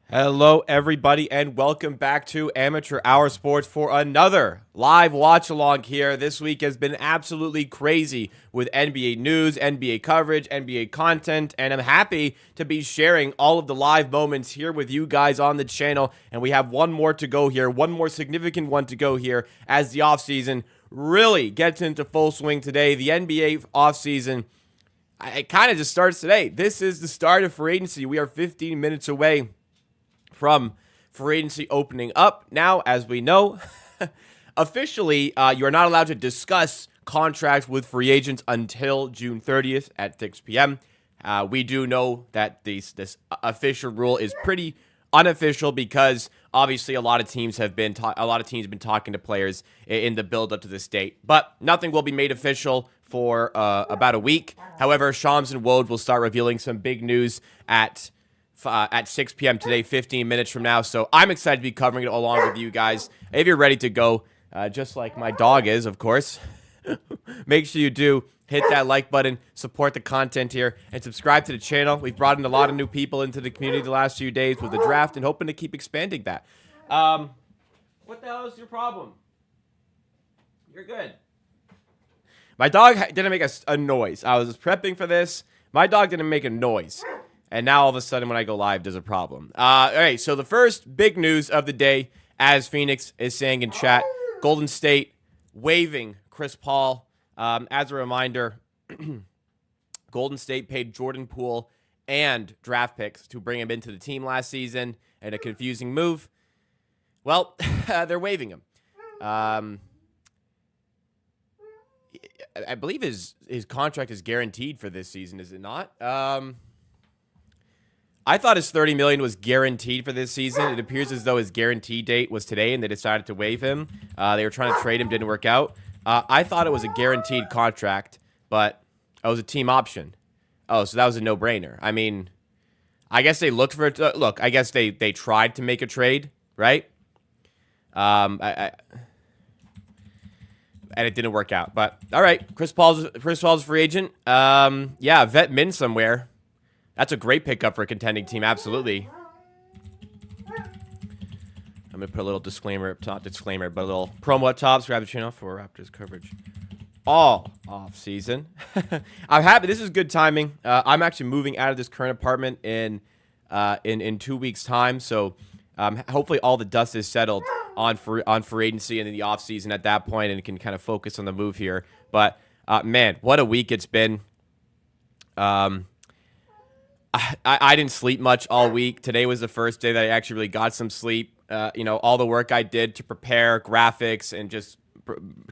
Hello, everybody, and welcome back to Amateur Hour Sports for another live watch along here. This week has been absolutely crazy with NBA news, NBA coverage, NBA content, and I'm happy to be sharing all of the live moments here with you guys on the channel. And we have one more to go here, one more significant one to go here as the offseason really gets into full swing today. The NBA offseason, it kind of just starts today. This is the start of free agency. We are 15 minutes away from free agency opening up. Now, as we know, officially, you are not allowed to discuss contracts with free agents until June 30th at 6 p.m. We do know that this official rule is pretty unofficial because obviously a lot of teams have been talking to players in the build up to this date, but nothing will be made official for about a week. However, Shams and Woj will start revealing some big news at 6 p.m. today, 15 minutes from now. So I'm excited to be covering it along with you guys. If you're ready to go, just like my dog is, of course, make sure you do hit that like button, support the content here, and subscribe to the channel. We've brought in a lot of new people into the community the last few days with the draft and hoping to keep expanding that. What the hell is your problem? You're good. My dog didn't make a noise. I was prepping for this. My dog didn't make a noise. And now, all of a sudden, when I go live, there's a problem. All right, so the first big news of the day, as Phoenix is saying in chat, Golden State waiving Chris Paul. As a reminder, Golden State paid Jordan Poole and draft picks to bring him into the team last season, and a confusing move. Well, they're waiving him. I believe his contract is guaranteed for this season, is it not? I thought his $30 million was guaranteed for this season. It appears as though his guarantee date was today, and they decided to waive him. They were trying to trade him, didn't work out. I thought it was a guaranteed contract, but it was a team option. Oh, so that was a no-brainer. I mean, I guess they looked for it. Look, I guess they tried to make a trade, right? And it didn't work out. But all right, Chris Paul's a free agent. Yeah, vet min somewhere. That's a great pickup for a contending team, absolutely. I'm going to put a little disclaimer up top, but a little promo up top. Subscribe to the channel for Raptors coverage all off-season. I'm happy. This is good timing. I'm actually moving out of this current apartment in 2 weeks' time, so hopefully all the dust is settled on free agency and in the off-season at that point, and can kind of focus on the move here. But, man, what a week it's been. I didn't sleep much all week. Today was the first day that I actually really got some sleep. All the work I did to prepare graphics and just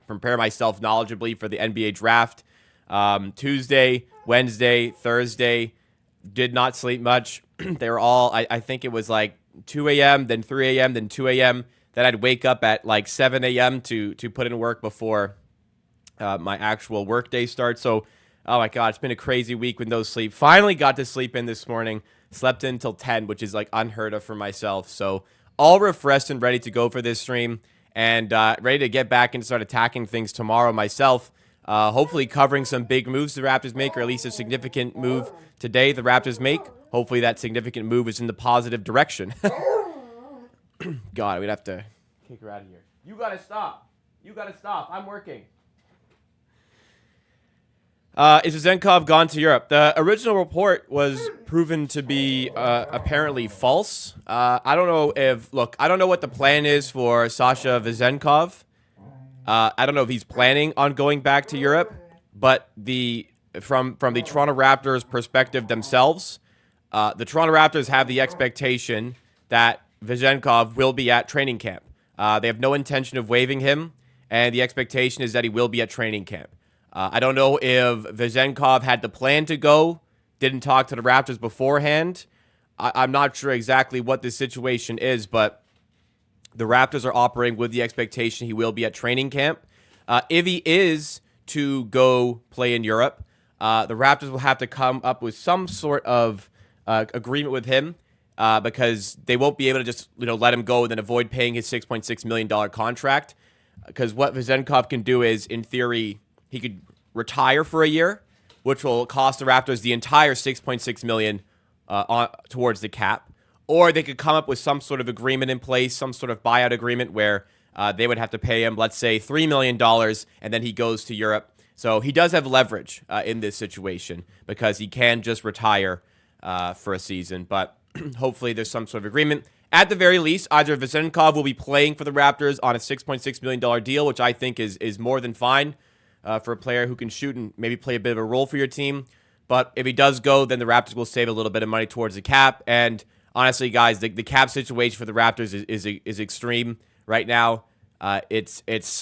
prepare myself knowledgeably for the NBA draft. Tuesday, Wednesday, Thursday, did not sleep much. They were all, I think it was like 2 a.m., then 3 a.m., then 2 a.m. Then I'd wake up at like 7 a.m. to put in work before my actual work day starts. So, oh my God, it's been a crazy week with no sleep. Finally got to sleep in this morning. Slept in until 10, which is like unheard of for myself. So all refreshed and ready to go for this stream, and ready to get back and start attacking things tomorrow myself. Hopefully covering some big moves the Raptors make, or at least a significant move today the Raptors make. Hopefully that significant move is in the positive direction. God, we'd have to kick her out of here. You gotta stop. You gotta stop. I'm working. Is Vezenkov gone to Europe? The original report was proven to be apparently false. I don't know what the plan is for Sasha Vezenkov. I don't know if he's planning on going back to Europe, but from the Toronto Raptors perspective themselves, the Toronto Raptors have the expectation that Vezenkov will be at training camp. They have no intention of waiving him, and the expectation is that he will be at training camp. I don't know if Vezenkov had the plan to go, didn't talk to the Raptors beforehand. I'm not sure exactly what the situation is, but the Raptors are operating with the expectation he will be at training camp. If he is to go play in Europe, the Raptors will have to come up with some sort of agreement with him, because they won't be able to just let him go and then avoid paying his $6.6 million contract. Because what Vezenkov can do is, in theory, he could retire for a year, which will cost the Raptors the entire $6.6 million towards the cap. or they could come up with some sort of agreement in place, some sort of buyout agreement where they would have to pay him, let's say, $3 million, and then he goes to Europe. So he does have leverage in this situation because he can just retire for a season. But hopefully there's some sort of agreement. At the very least, either Vesenkov will be playing for the Raptors on a $6.6 million deal, which I think is more than fine for a player who can shoot and maybe play a bit of a role for your team. But if he does go, then the Raptors will save a little bit of money towards the cap. And honestly, guys, the cap situation for the Raptors is extreme right now. There's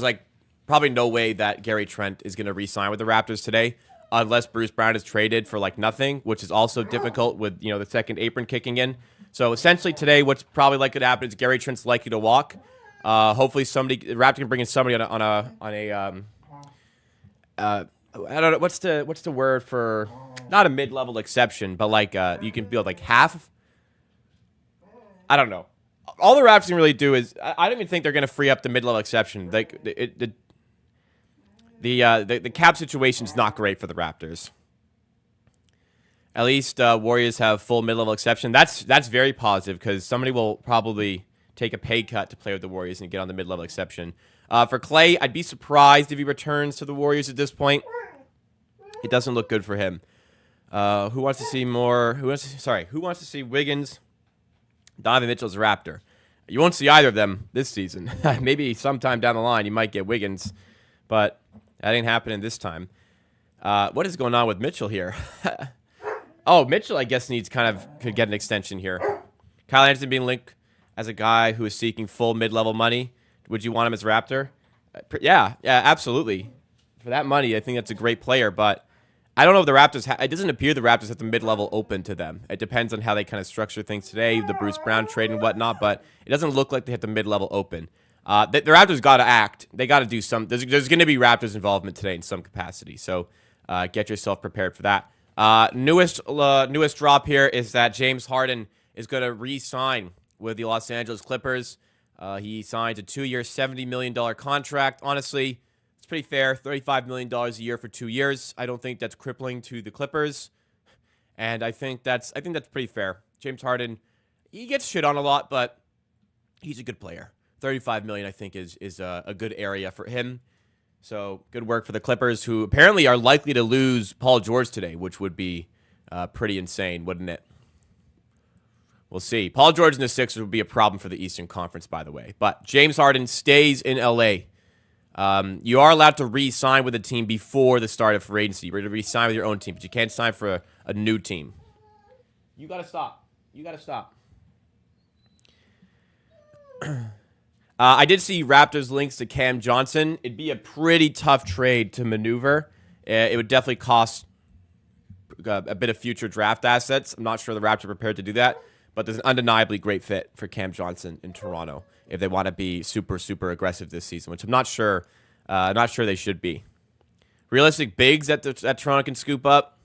like probably no way that Gary Trent is going to re-sign with the Raptors today unless Bruce Brown is traded for like nothing, which is also difficult with, the second apron kicking in. So essentially today, what's probably likely to happen is Gary Trent's likely to walk. Hopefully the Raptors can bring in somebody on a I don't know, what's the word for, not a mid-level exception, but like you can build like half. I don't know. All the Raptors can really do is, I don't even think they're going to free up the mid-level exception. Like the cap situation is not great for the Raptors. At least Warriors have full mid-level exception. That's very positive because somebody will probably take a pay cut to play with the Warriors and get on the mid-level exception. For Clay, I'd be surprised if he returns to the Warriors at this point. It doesn't look good for him. Who wants to see more? Who wants to see Wiggins? Donovan Mitchell's a Raptor. You won't see either of them this season. Maybe sometime down the line you might get Wiggins, but that ain't happening this time. What is going on with Mitchell here? Oh, Mitchell, I guess, could get an extension here. Kyle Anderson being linked as a guy who is seeking full mid-level money. Would you want him as Raptor? Yeah, absolutely. For that money, I think that's a great player, but I don't know if the Raptors, it doesn't appear the Raptors have the mid-level open to them. It depends on how they kind of structure things today, the Bruce Brown trade and whatnot, but it doesn't look like they have the mid-level open. The Raptors got to act. They got to do some. There's going to be Raptors involvement today in some capacity, so get yourself prepared for that. Newest drop here is that James Harden is going to re-sign with the Los Angeles Clippers. He signed a 2-year, $70 million contract. Honestly, it's pretty fair. $35 million a year for 2 years. I don't think that's crippling to the Clippers, and I think that's pretty fair. James Harden, he gets shit on a lot, but he's a good player. $35 million, I think, is a good area for him. So good work for the Clippers, who apparently are likely to lose Paul George today, which would be pretty insane, wouldn't it? We'll see. Paul George and the Sixers would be a problem for the Eastern Conference, by the way. But James Harden stays in L.A. You are allowed to re-sign with a team before the start of free agency. You're going to re-sign with your own team, but you can't sign for a new team. You got to stop. I did see Raptors links to Cam Johnson. It'd be a pretty tough trade to maneuver. It would definitely cost a bit of future draft assets. I'm not sure the Raptors are prepared to do that, but there's an undeniably great fit for Cam Johnson in Toronto if they want to be super, super aggressive this season, which I'm not sure. Not sure they should be. Realistic bigs that Toronto can scoop up.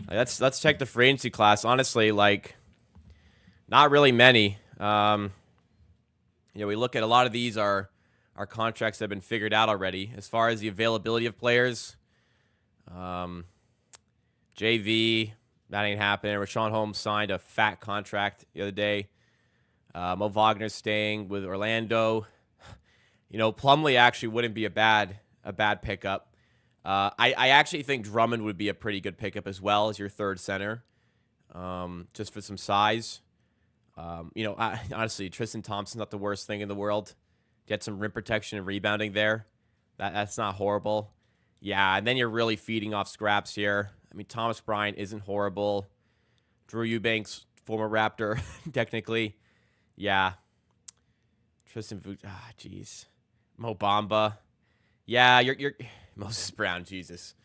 Let's check the free agency class. Honestly, not really many. We look at a lot of these are contracts that have been figured out already. As far as the availability of players, JV, that ain't happening. Rashawn Holmes signed a fat contract the other day. Mo Wagner's staying with Orlando. Plumlee actually wouldn't be a bad pickup. I actually think Drummond would be a pretty good pickup as well as your third center, just for some size. Honestly, Tristan Thompson's not the worst thing in the world. Get some rim protection and rebounding there. That's not horrible. Yeah, and then you're really feeding off scraps here. I mean, Thomas Bryant isn't horrible. Drew Eubanks, former Raptor, technically. Yeah. Tristan jeez. Mo Bamba. Yeah, you're Moses Brown, Jesus.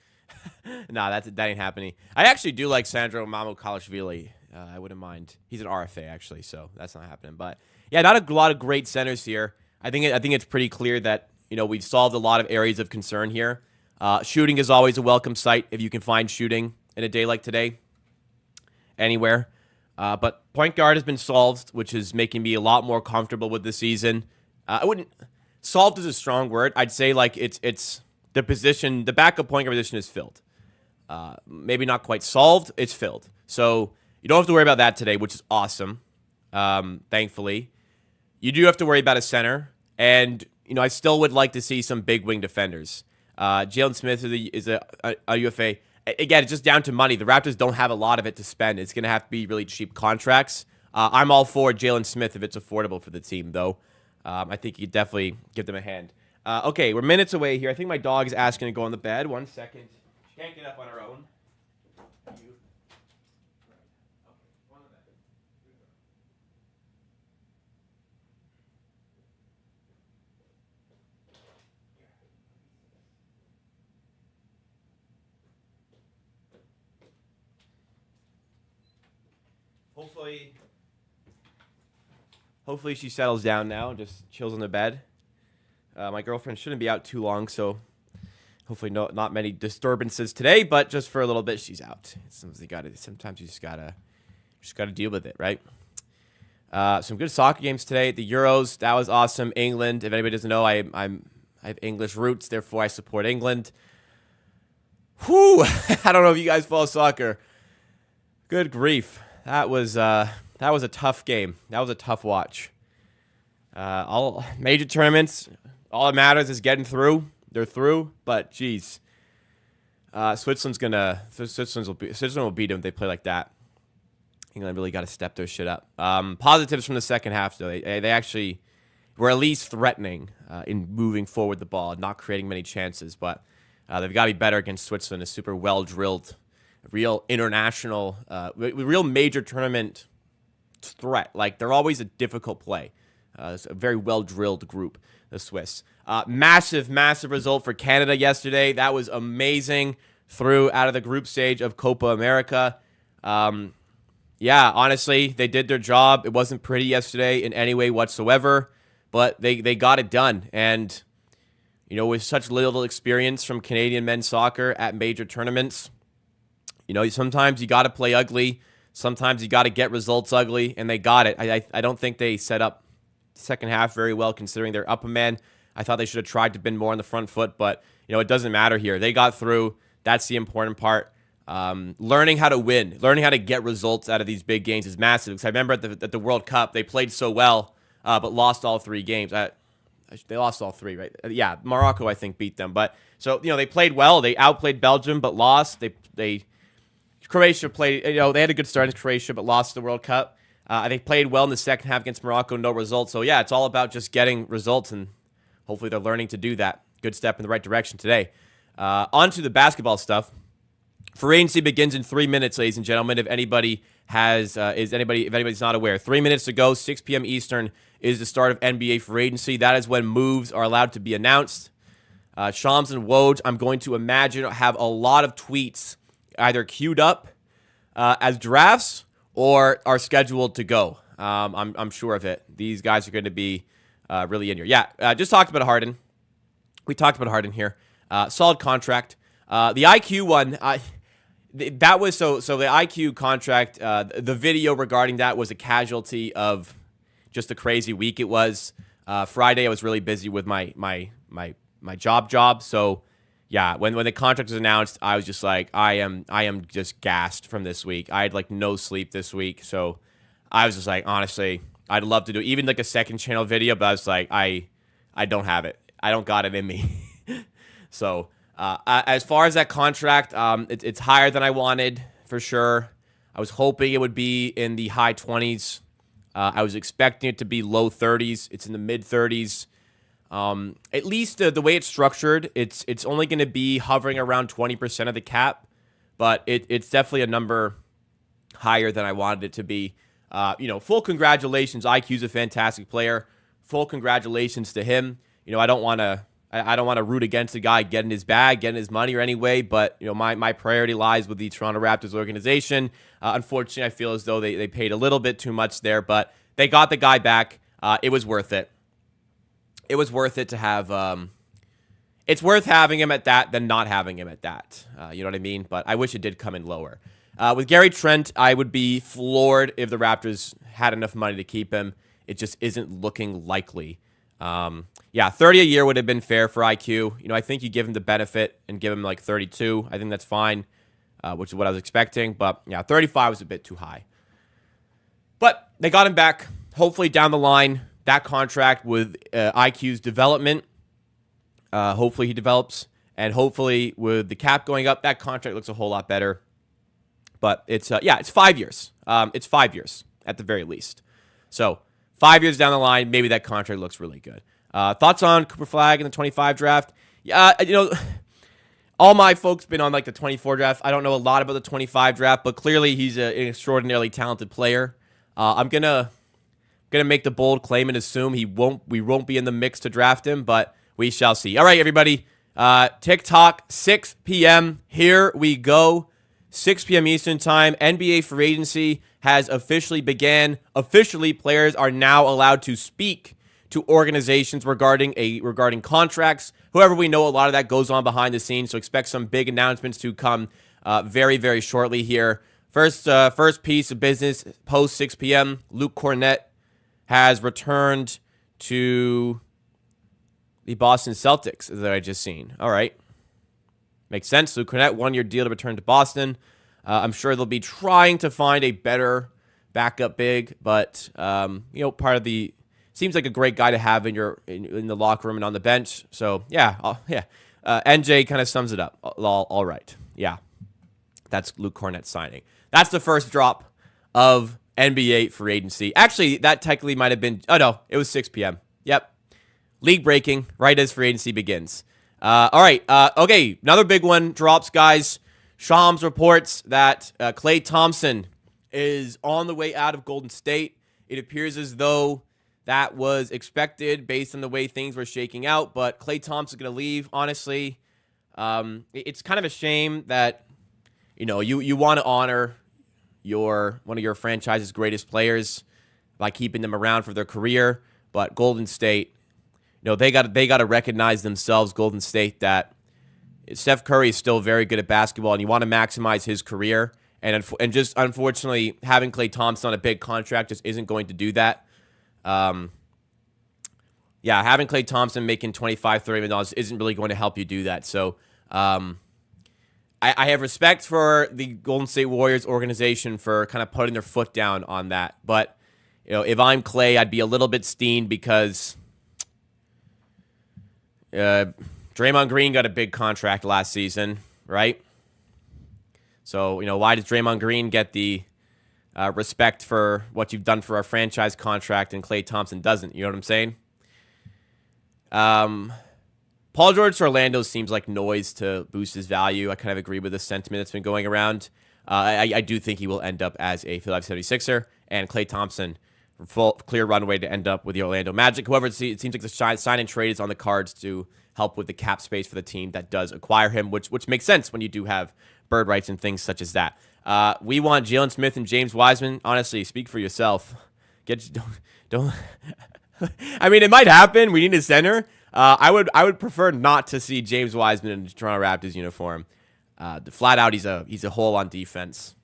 Nah, that ain't happening. I actually do like Sandro Mamukelashvili. I wouldn't mind. He's an RFA, actually, so that's not happening. But, yeah, not a lot of great centers here. I think it's pretty clear that, we've solved a lot of areas of concern here. Shooting is always a welcome sight if you can find shooting in a day like today anywhere. But point guard has been solved, which is making me a lot more comfortable with the season. Solved is a strong word. I'd say, it's the position, the backup point guard position is filled. maybe not quite solved. It's filled. So you don't have to worry about that today, which is awesome, thankfully. You do have to worry about a center, and I still would like to see some big wing defenders. Jalen Smith is a UFA. Again, it's just down to money. The Raptors don't have a lot of it to spend. It's going to have to be really cheap contracts. I'm all for Jalen Smith if it's affordable for the team, though. I think you could definitely give them a hand. Okay, we're minutes away here. I think my dog is asking to go on the bed. 1 second. She can't get up on her own. Hopefully she settles down now and just chills on the bed. My girlfriend shouldn't be out too long, so hopefully not many disturbances today, but just for a little bit she's out. Sometimes you just gotta deal with it, right? Some good soccer games today. The Euros, that was awesome. England, if anybody doesn't know, I have English roots, therefore I support England. Whew! I don't know if you guys follow soccer. Good grief. That was a tough game. That was a tough watch. All major tournaments, all that matters is getting through. They're through, but geez, Switzerland will beat them if they play like that. England really got to step their shit up. Positives from the second half, though. They actually were at least threatening in moving forward the ball, not creating many chances, but they've got to be better against Switzerland. A super well-drilled, real international, real major tournament threat. Like, they're always a difficult play. It's a very well-drilled group, the Swiss. Massive result for Canada yesterday. That was amazing. Through out of the group stage of Copa America. Yeah, honestly, they did their job. It wasn't pretty yesterday in any way whatsoever, but they got it done. And, with such little experience from Canadian men's soccer at major tournaments, sometimes you got to play ugly. Sometimes you got to get results ugly, and they got it. I don't think they set up second half very well considering they're up a man. I thought they should have tried to been more on the front foot, but, it doesn't matter here. They got through. That's the important part. Learning how to win, learning how to get results out of these big games is massive. Because I remember at the World Cup, they played so well, but lost all 3 games. They lost all 3, right? Yeah, Morocco, I think, beat them. But so they played well. They outplayed Belgium, but lost. Croatia played. They had a good start in Croatia, but lost the World Cup. They played well in the second half against Morocco, no results. So yeah, it's all about just getting results, and hopefully they're learning to do that. Good step in the right direction today. On to the basketball stuff. Free agency begins in 3 minutes, ladies and gentlemen. If anybody if anybody's not aware, 3 minutes to go, 6 p.m. Eastern is the start of NBA free agency. That is when moves are allowed to be announced. Shams and Woj, I'm going to imagine, have a lot of tweets either queued up as drafts or are scheduled to go. I'm sure of it. These guys are going to be really in here. Yeah, just talked about Harden. We talked about Harden here. Solid contract. The IQ one, that was so the IQ contract, the video regarding that was a casualty of just a crazy week it was. Friday I was really busy with my job. So yeah, when the contract was announced, I was just like, I am just gassed from this week. I had no sleep this week. So I was just like, honestly, I'd love to do even a second channel video, but I was like, I don't have it. I don't got it in me. So as far as that contract, it's higher than I wanted for sure. I was hoping it would be in the high 20s. I was expecting it to be low 30s. It's in the mid 30s. At least the way it's structured, it's only going to be hovering around 20% of the cap, but it's definitely a number higher than I wanted it to be. Full congratulations. IQ's a fantastic player. Full congratulations to him. I don't want to root against the guy getting his bag, getting his money or any way, but my priority lies with the Toronto Raptors organization. Unfortunately, I feel as though they paid a little bit too much there, but they got the guy back. It was worth it. It was worth it to have. It's worth having him at that than not having him at that. You know what I mean? But I wish it did come in lower. With Gary Trent, I would be floored if the Raptors had enough money to keep him. It just isn't looking likely. 30 a year would have been fair for IQ. I think you give him the benefit and give him 32. I think that's fine. which is what I was expecting. But yeah, 35 was a bit too high. But they got him back. Hopefully down the line, that contract with IQ's development, hopefully he develops. And hopefully with the cap going up, that contract looks a whole lot better. But it's 5 years. It's 5 years at the very least. So 5 years down the line, maybe that contract looks really good. Thoughts on Cooper Flagg in the 25 draft? Yeah, all my folks been on like the 24 draft. I don't know a lot about the 25 draft, but clearly he's an extraordinarily talented player. I'm gonna make the bold claim and assume we won't be in the mix to draft him, but we shall see. All right, everybody. TikTok, 6 p.m. Here we go. 6 p.m. Eastern time. NBA free agency has officially began. Officially, players are now allowed to speak to organizations regarding contracts. However, we know a lot of that goes on behind the scenes, so expect some big announcements to come very, very shortly here. First piece of business post 6 p.m. Luke Kornet has returned to the Boston Celtics that I just seen. All right. Makes sense. Luke Kornet, 1-year deal to return to Boston. I'm sure they'll be trying to find a better backup big, but part of the seems like a great guy to have in the locker room and on the bench. So yeah. NJ kind of sums it up. All right. Yeah. That's Luke Kornet signing. That's the first drop of NBA free agency. Actually, that technically might have been. Oh no, it was 6 p.m. Yep. League breaking right as free agency begins. All right. Okay. Another big one drops, guys. Shams reports that Klay Thompson is on the way out of Golden State. It appears as though that was expected based on the way things were shaking out, but Klay Thompson's going to leave. Honestly, it's kind of a shame that, you want to honor one of your franchise's greatest players by keeping them around for their career, but Golden State, they got to recognize themselves, Golden State, that Steph Curry is still very good at basketball, and you want to maximize his career. And just unfortunately, having Klay Thompson on a big contract just isn't going to do that. Having Klay Thompson making $25, $30 million isn't really going to help you do that. So I have respect for the Golden State Warriors organization for kind of putting their foot down on that. But if I'm Klay, I'd be a little bit steamed because Draymond Green got a big contract last season, right? So, why does Draymond Green get the respect for what you've done for our franchise contract and Klay Thompson doesn't? You know what I'm saying? Paul George to Orlando seems like noise to boost his value. I kind of agree with the sentiment that's been going around. I do think he will end up as a Philadelphia 76er, and Klay Thompson, clear runway to end up with the Orlando Magic. However, it seems like the sign and trade is on the cards to help with the cap space for the team that does acquire him, which makes sense when you do have bird rights and things such as that. We want Jalen Smith and James Wiseman. Honestly, speak for yourself. Don't. I mean, it might happen. We need a center. I would prefer not to see James Wiseman in the Toronto Raptors uniform. Flat out, he's a hole on defense.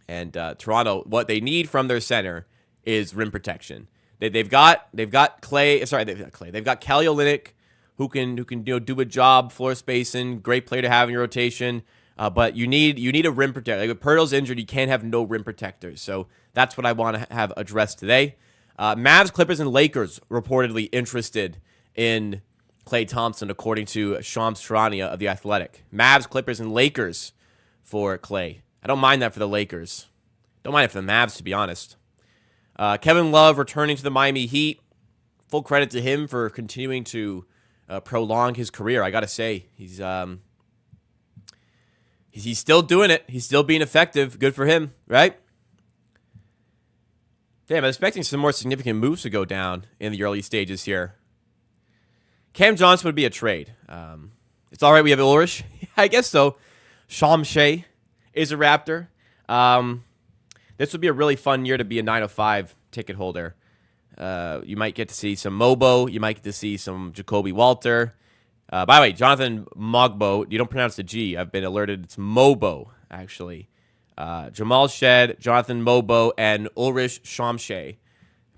And Toronto, what they need from their center is rim protection. They've got Klay. Sorry, they've got Klay. They've got Kelly Olynyk, who can do a job, floor spacing, great player to have in your rotation. But you need a rim protector. Like if Pirtle's injured, you can't have no rim protectors. So that's what I want to have addressed today. Mavs, Clippers, and Lakers reportedly interested in Klay Thompson, according to Shams Charania of The Athletic. Mavs, Clippers, and Lakers for Klay. I don't mind that for the Lakers. Don't mind it for the Mavs, to be honest. Kevin Love returning to the Miami Heat. Full credit to him for continuing to prolong his career. I got to say, he's still doing it. He's still being effective. Good for him, right? Damn, I'm expecting some more significant moves to go down in the early stages here. Cam Johnson would be a trade. It's all right. We have Ulrich. I guess so. Shamshay is a Raptor. This would be a really fun year to be a 905 ticket holder. You might get to see some Mobo. You might get to see some Jacoby Walter. By the way, Jonathan Mogbo, you don't pronounce the G. I've been alerted it's Mobo, actually. Jamal Shed, Jonathan Mobo, and Ulrich Shamshay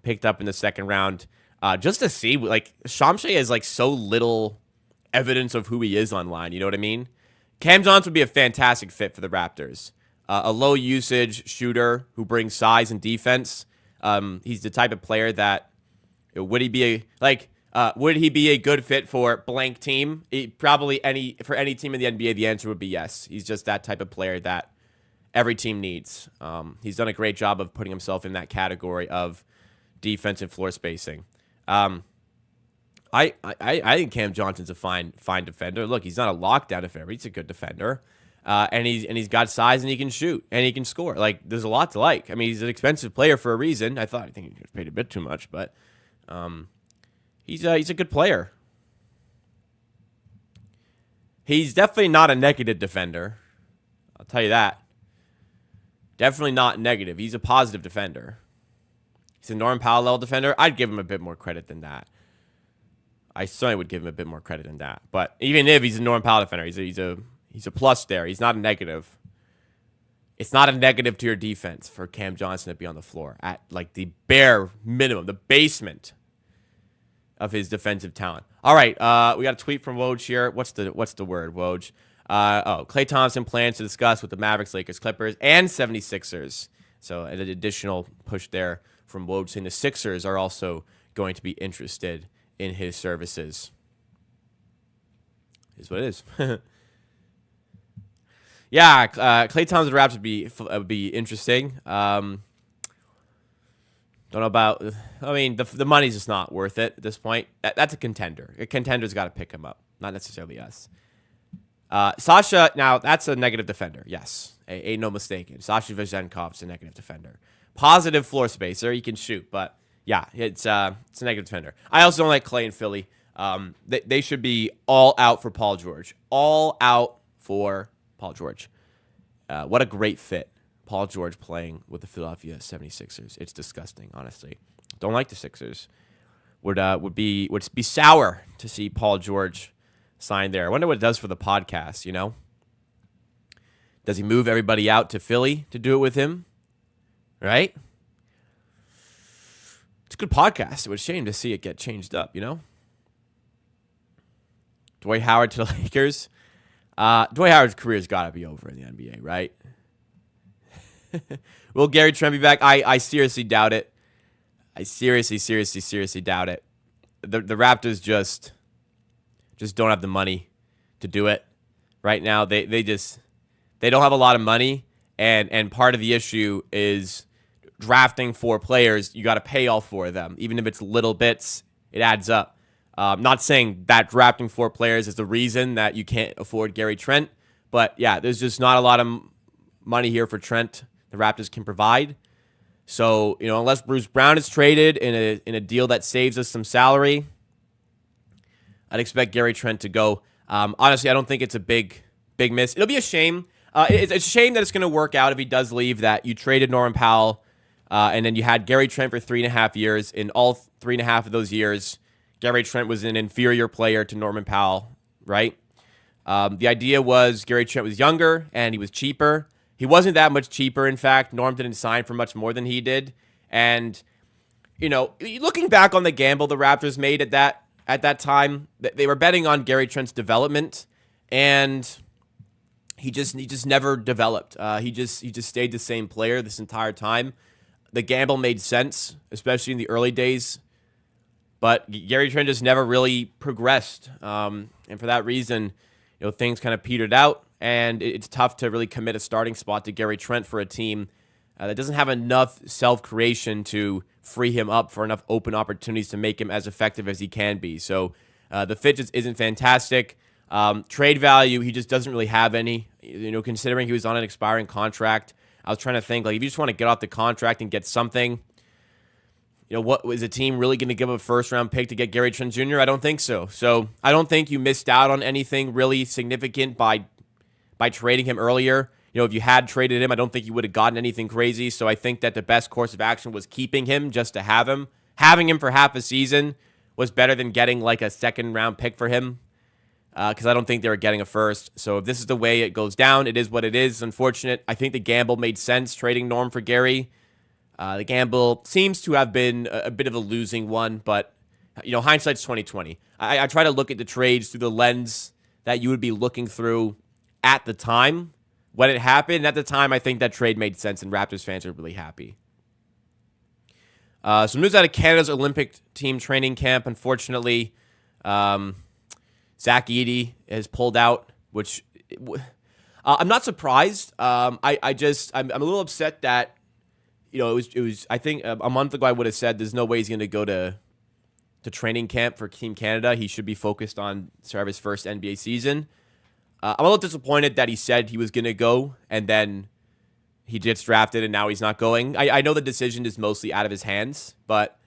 picked up in the second round. Just to see, like, Shamshay has, like, so little evidence of who he is online. You know what I mean? Cam Johnson would be a fantastic fit for the Raptors. A low usage shooter who brings size and defense. He's the type of player that would he be a good fit for blank team? Probably for any team in the NBA. The answer would be yes. He's just that type of player that every team needs. He's done a great job of putting himself in that category of defense and floor spacing. I think Cam Johnson's a fine defender. Look, he's not a lockdown defender. He's a good defender, and he's got size and he can shoot and he can score. Like, there's a lot to like. I mean, he's an expensive player for a reason. I think he was paid a bit too much, but he's a good player. He's definitely not a negative defender. I'll tell you that. Definitely not negative. He's a positive defender. He's a Norman Powell level defender. I'd give him a bit more credit than that. I certainly would give him a bit more credit than that. But even if he's a Norman Powell defender, he's a plus there. He's not a negative. It's not a negative to your defense for Cam Johnson to be on the floor at like the bare minimum, the basement of his defensive talent. All right, we got a tweet from Woj here. What's the word, Woj? Klay Thompson plans to discuss with the Mavericks, Lakers, Clippers, and 76ers. So an additional push there from Woj saying the Sixers are also going to be interested in his services. Is what it is. Yeah, Klay Thompson Raptors would be interesting. Don't know about. I mean, the money's just not worth it at this point. That's a contender. A contender's got to pick him up, not necessarily us. Sasha, now that's a negative defender. Yes, ain't no mistaken. Sasha Vezenkov's a negative defender. Positive floor spacer. He can shoot, but yeah, it's a negative defender. I also don't like Klay in Philly. They should be all out for Paul George. All out for Paul George. What a great fit. Paul George playing with the Philadelphia 76ers. It's disgusting, honestly. Don't like the Sixers. Would be sour to see Paul George sign there. I wonder what it does for the podcast, you know? Does he move everybody out to Philly to do it with him? Right? It's a good podcast. It was a shame to see it get changed up, you know? Dwight Howard to the Lakers. Dwight Howard's career's got to be over in the NBA, right? Will Gary Trent be back? I seriously doubt it. I seriously doubt it. The Raptors just don't have the money to do it right now. They don't have a lot of money, and part of the issue is drafting 4 players. You got to pay all 4 of them, even if it's little bits. It adds up. Not saying that drafting 4 players is the reason that you can't afford Gary Trent, but yeah, there's just not a lot of money here for Trent. The Raptors can provide. So, you know, unless Bruce Brown is traded in a deal that saves us some salary, I'd expect Gary Trent to go. Honestly, I don't think it's a big miss. It'll be a shame. It's a shame that it's going to work out if he does leave, that you traded Norman Powell, and then you had Gary Trent for 3.5 years. In all 3.5 of those years, Gary Trent was an inferior player to Norman Powell, right? The idea was Gary Trent was younger and he was cheaper. He wasn't that much cheaper, in fact. Norm didn't sign for much more than he did. And, you know, looking back on the gamble the Raptors made at that time, they were betting on Gary Trent's development, and he just never developed. He just stayed the same player this entire time. The gamble made sense, especially in the early days, but Gary Trent just never really progressed. And for that reason, you know, things kind of petered out. And it's tough to really commit a starting spot to Gary Trent for a team that doesn't have enough self-creation to free him up for enough open opportunities to make him as effective as he can be. So the fit just isn't fantastic. Trade value, he just doesn't really have any. You know, considering he was on an expiring contract, I was trying to think, like, if you just want to get off the contract and get something, you know, what was a team really going to give up a first-round pick to get Gary Trent Jr.? I don't think so. So I don't think you missed out on anything really significant by trading him earlier. You know, if you had traded him, I don't think you would have gotten anything crazy. So I think that the best course of action was keeping him just to have him. Having him for half a season was better than getting like a second-round pick for him, because I don't think they were getting a first. So if this is the way it goes down, it is what it is. Unfortunate. I think the gamble made sense, trading Norm for Gary. The gamble seems to have been a bit of a losing one, but, you know, hindsight's 20/20. I try to look at the trades through the lens that you would be looking through at the time when it happened. At the time, I think that trade made sense, and Raptors fans are really happy. Some news out of Canada's Olympic team training camp. Unfortunately, Zach Edey has pulled out, which I'm not surprised. I'm a little upset that, it was. I think a month ago I would have said there's no way he's going to go to training camp for Team Canada. He should be focused on his first NBA season. I'm a little disappointed that he said he was going to go, and then he gets drafted, and now he's not going. I know the decision is mostly out of his hands, but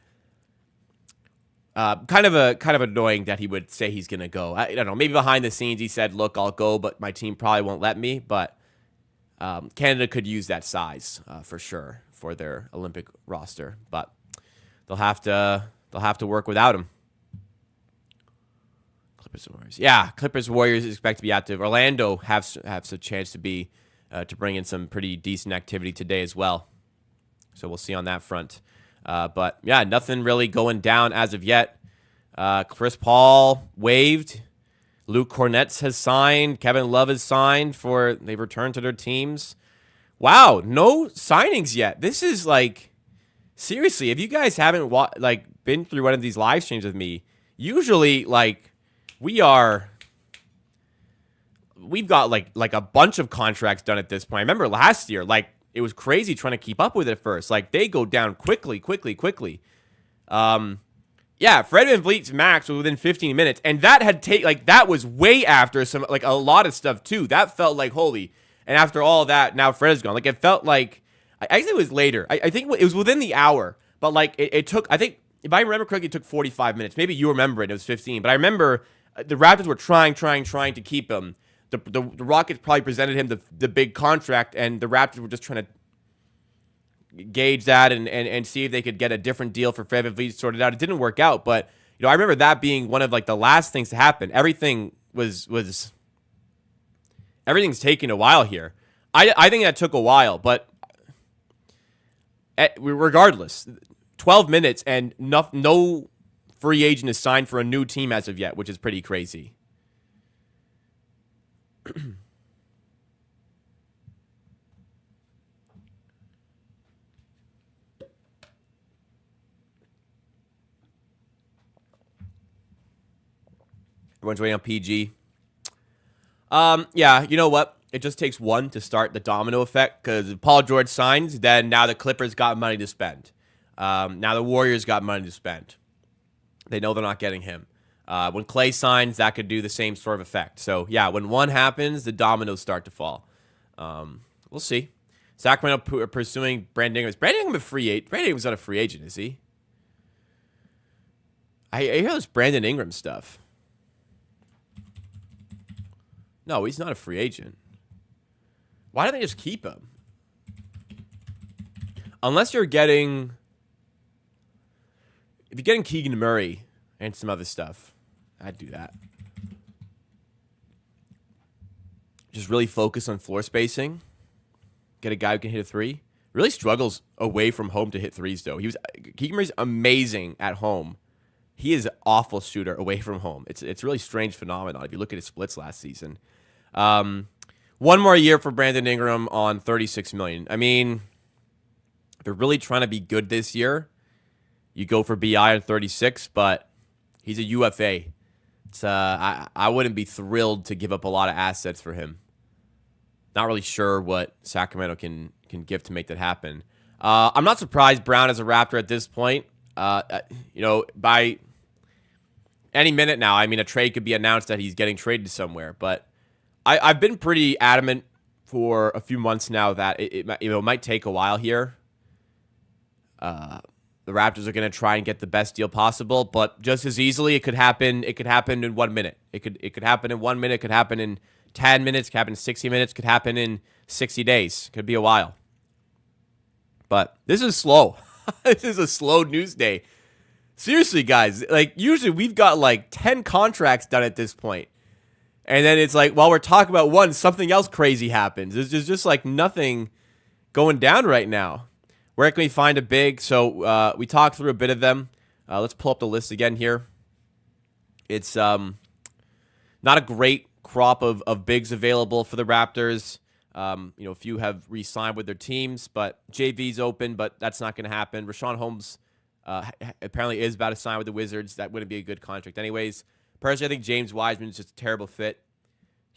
kind of annoying that he would say he's going to go. I don't know. Maybe behind the scenes he said, look, I'll go, but my team probably won't let me. But Canada could use that size for sure for their Olympic roster. But they'll have to work without him. Clippers Warriors. Yeah, Clippers Warriors expect to be active. Orlando have a chance to be to bring in some pretty decent activity today as well. So we'll see on that front. But yeah, nothing really going down as of yet. Chris Paul waived. Luke Cornett has signed. Kevin Love has signed they've returned to their teams. Wow, no signings yet. This is like, seriously, if you guys haven't been through one of these live streams with me, usually we've got like a bunch of contracts done at this point. I remember last year, it was crazy trying to keep up with it at first. They go down quickly. Yeah, Fred VanVleet's max was within 15 minutes, and that that was way after some a lot of stuff too. That felt like holy. And after all that, now Fred is gone. It felt like I think it was later. I think it was within the hour, but it took. I think if I remember correctly, it took 45 minutes. Maybe you remember it. It was 15, but I remember the Raptors were trying to keep him. The Rockets probably presented him the big contract, and the Raptors were just trying to gauge that and see if they could get a different deal for Fred VanVleet sorted out. It didn't work out, but I remember that being one of the last things to happen. Everything's taking a while here. I think that took a while, but regardless, 12 minutes and no free agent is signed for a new team as of yet, which is pretty crazy. Everyone's waiting on PG. Yeah, you know what? It just takes one to start the domino effect, because if Paul George signs, then now the Clippers got money to spend. Now the Warriors got money to spend. They know they're not getting him. When Clay signs, that could do the same sort of effect. So, yeah, when one happens, the dominoes start to fall. We'll see. Sacramento pursuing Brandon Ingram. Is Brandon Ingram a free agent? Brandon Ingram's not a free agent, is he? I hear this Brandon Ingram stuff. No, he's not a free agent. Why don't they just keep him? Unless you're getting... If you're getting Keegan Murray and some other stuff, I'd do that. Just really focus on floor spacing. Get a guy who can hit a three. Really struggles away from home to hit threes, though. Keegan Murray's amazing at home. He is an awful shooter away from home. It's a really strange phenomenon if you look at his splits last season. One more year for Brandon Ingram on $36 million. I mean, if you're really trying to be good this year, you go for BI on 36, but he's a UFA. It's I wouldn't be thrilled to give up a lot of assets for him. Not really sure what Sacramento can give to make that happen. I'm not surprised Brown is a Raptor at this point. By any minute now, I mean, a trade could be announced that he's getting traded somewhere. But I've been pretty adamant for a few months now that it might take a while here. The Raptors are going to try and get the best deal possible, but just as easily, it could happen. It could happen in 1 minute. It could happen in 1 minute. It could happen in 10 minutes. It could happen in 60 minutes. It could happen in 60 days. It could be a while. But this is slow. This is a slow news day. Seriously, guys. Usually we've got 10 contracts done at this point. And then it's while we're talking about one, something else crazy happens. There's just nothing going down right now. Where can we find a big? So we talked through a bit of them. Let's pull up the list again here. It's not a great crop of bigs available for the Raptors. A few have re-signed with their teams, but JV's open, but that's not going to happen. Rashawn Holmes apparently is about to sign with the Wizards. That wouldn't be a good contract anyways. Personally, I think James Wiseman is just a terrible fit.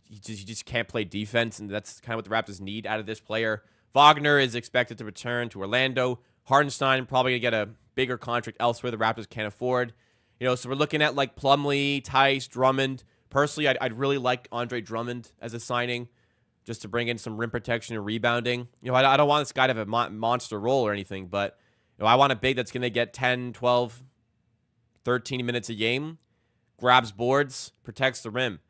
He just can't play defense, and that's kind of what the Raptors need out of this player. Wagner is expected to return to Orlando. Hartenstein probably going to get a bigger contract elsewhere the Raptors can't afford. So we're looking at like Plumlee, Tice, Drummond. Personally, I'd really like Andre Drummond as a signing just to bring in some rim protection and rebounding. I don't want this guy to have a monster role or anything, but I want a big that's going to get 10, 12, 13 minutes a game, grabs boards, protects the rim.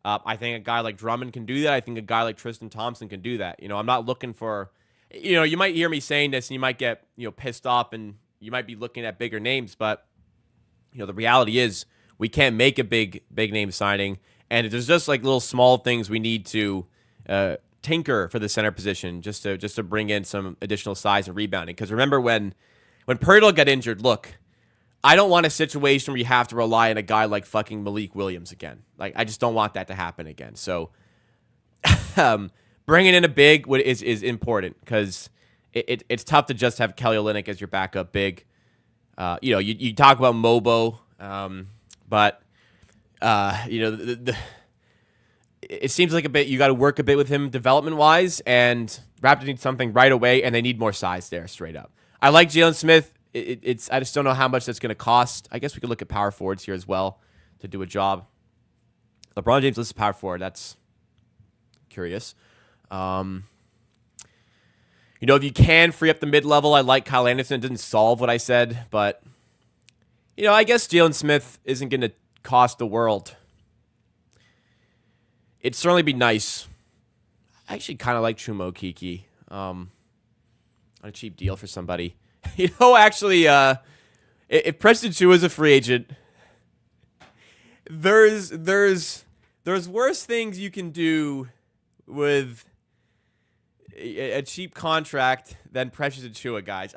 I think a guy like Drummond can do that. I think a guy like Tristan Thompson can do that. I'm not looking for, you might hear me saying this and you might get, pissed off and you might be looking at bigger names, but, the reality is we can't make a big name signing. And there's just like little small things we need to tinker for the center position just to bring in some additional size and rebounding. Because remember when Pirtle got injured, look, I don't want a situation where you have to rely on a guy like fucking Malik Williams again. Like, I just don't want that to happen again. So bringing in a big is important because it's tough to just have Kelly Olynyk as your backup big. You talk about Mobo, but it seems like you got to work a bit with him development-wise, and Raptors need something right away, and they need more size there, straight up. I like Jalen Smith. I just don't know how much that's going to cost. I guess we could look at power forwards here as well to do a job. LeBron James listed power forward. That's curious. If you can free up the mid-level, I like Kyle Anderson. It didn't solve what I said, but, I guess Jalen Smith isn't going to cost the world. It'd certainly be nice. I actually kind of like Chumo Kiki on a cheap deal for somebody. Actually, if Preston Chu is a free agent, there's worse things you can do with a cheap contract than Precious Achiuwa, guys.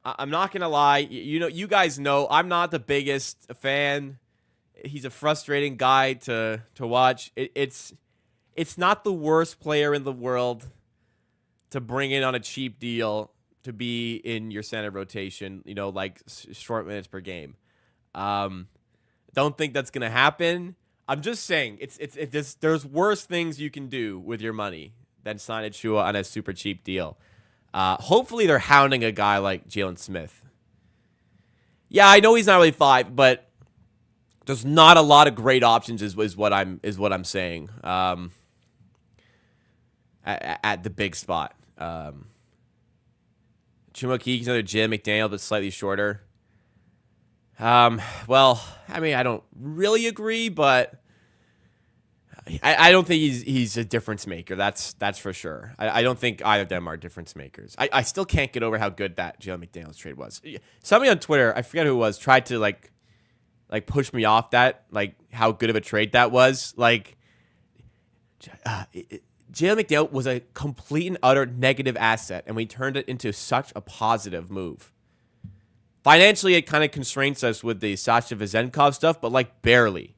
I'm not gonna lie. You guys know I'm not the biggest fan. He's a frustrating guy to watch. It's not the worst player in the world to bring in on a cheap deal to be in your center rotation. Short minutes per game. Don't think that's gonna happen. I'm just saying, there's worse things you can do with your money than sign Achiuwa on a super cheap deal. Hopefully they're hounding a guy like Jalen Smith. Yeah, I know he's not really 5, but there's not a lot of great options is what I'm saying. At the big spot. Chuma Kiki's another Jim McDaniel, but slightly shorter. Well, I don't really agree, but I don't think he's a difference maker. That's for sure. I don't think either of them are difference makers. I still can't get over how good that Jalen McDaniels trade was. Somebody on Twitter, I forget who it was, tried to like push me off that, how good of a trade that was. Jalen McDaniel was a complete and utter negative asset, and we turned it into such a positive move. Financially, it kind of constrains us with the Sasha Vezenkov stuff, but barely,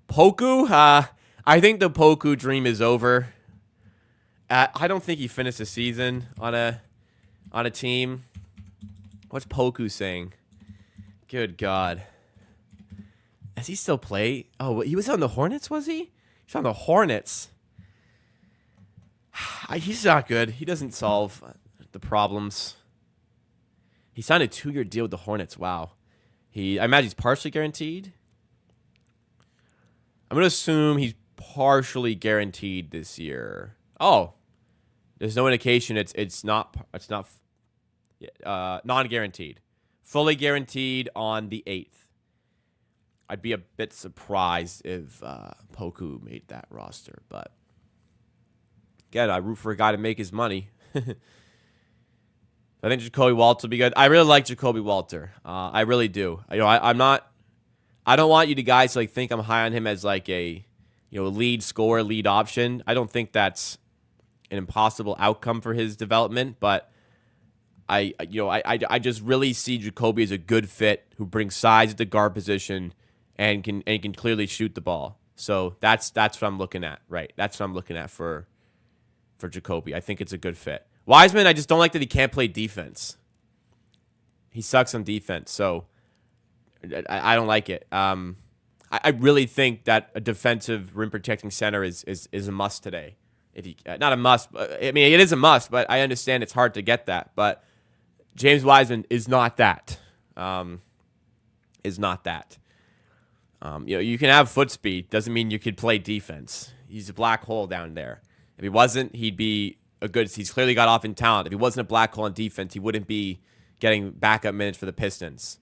Poku, I think the Poku dream is over. I don't think he finished the season on a team. What's Poku saying? Good God. Does he still play? Oh, he was on the Hornets, was he? He's on the Hornets. He's not good. He doesn't solve the problems. He signed a 2-year deal with the Hornets. Wow. I imagine he's partially guaranteed. I'm going to assume he's partially guaranteed this year. Oh. There's no indication it's not non-guaranteed. Fully guaranteed on the 8th. I'd be a bit surprised if Poku made that roster, but again, I root for a guy to make his money. I think Jacoby Walter will be good. I really like Jacoby Walter. I really do. I don't want you to guys to think I'm high on him as a lead scorer, lead option. I don't think that's an impossible outcome for his development, but I just really see Jacoby as a good fit who brings size at the guard position and can clearly shoot the ball. So that's what I'm looking at, right? That's what I'm looking at for Jacoby. I think it's a good fit. Wiseman, I just don't like that he can't play defense. He sucks on defense, so I don't like it. I really think that a defensive rim protecting center is a must today. If he not a must, I mean it is a must, but I understand it's hard to get that. But James Wiseman is not that. Is not that. You can have foot speed. Doesn't mean you could play defense. He's a black hole down there. If he wasn't, he'd be a good. He's clearly got off in talent. If he wasn't a black hole on defense, he wouldn't be getting backup minutes for the Pistons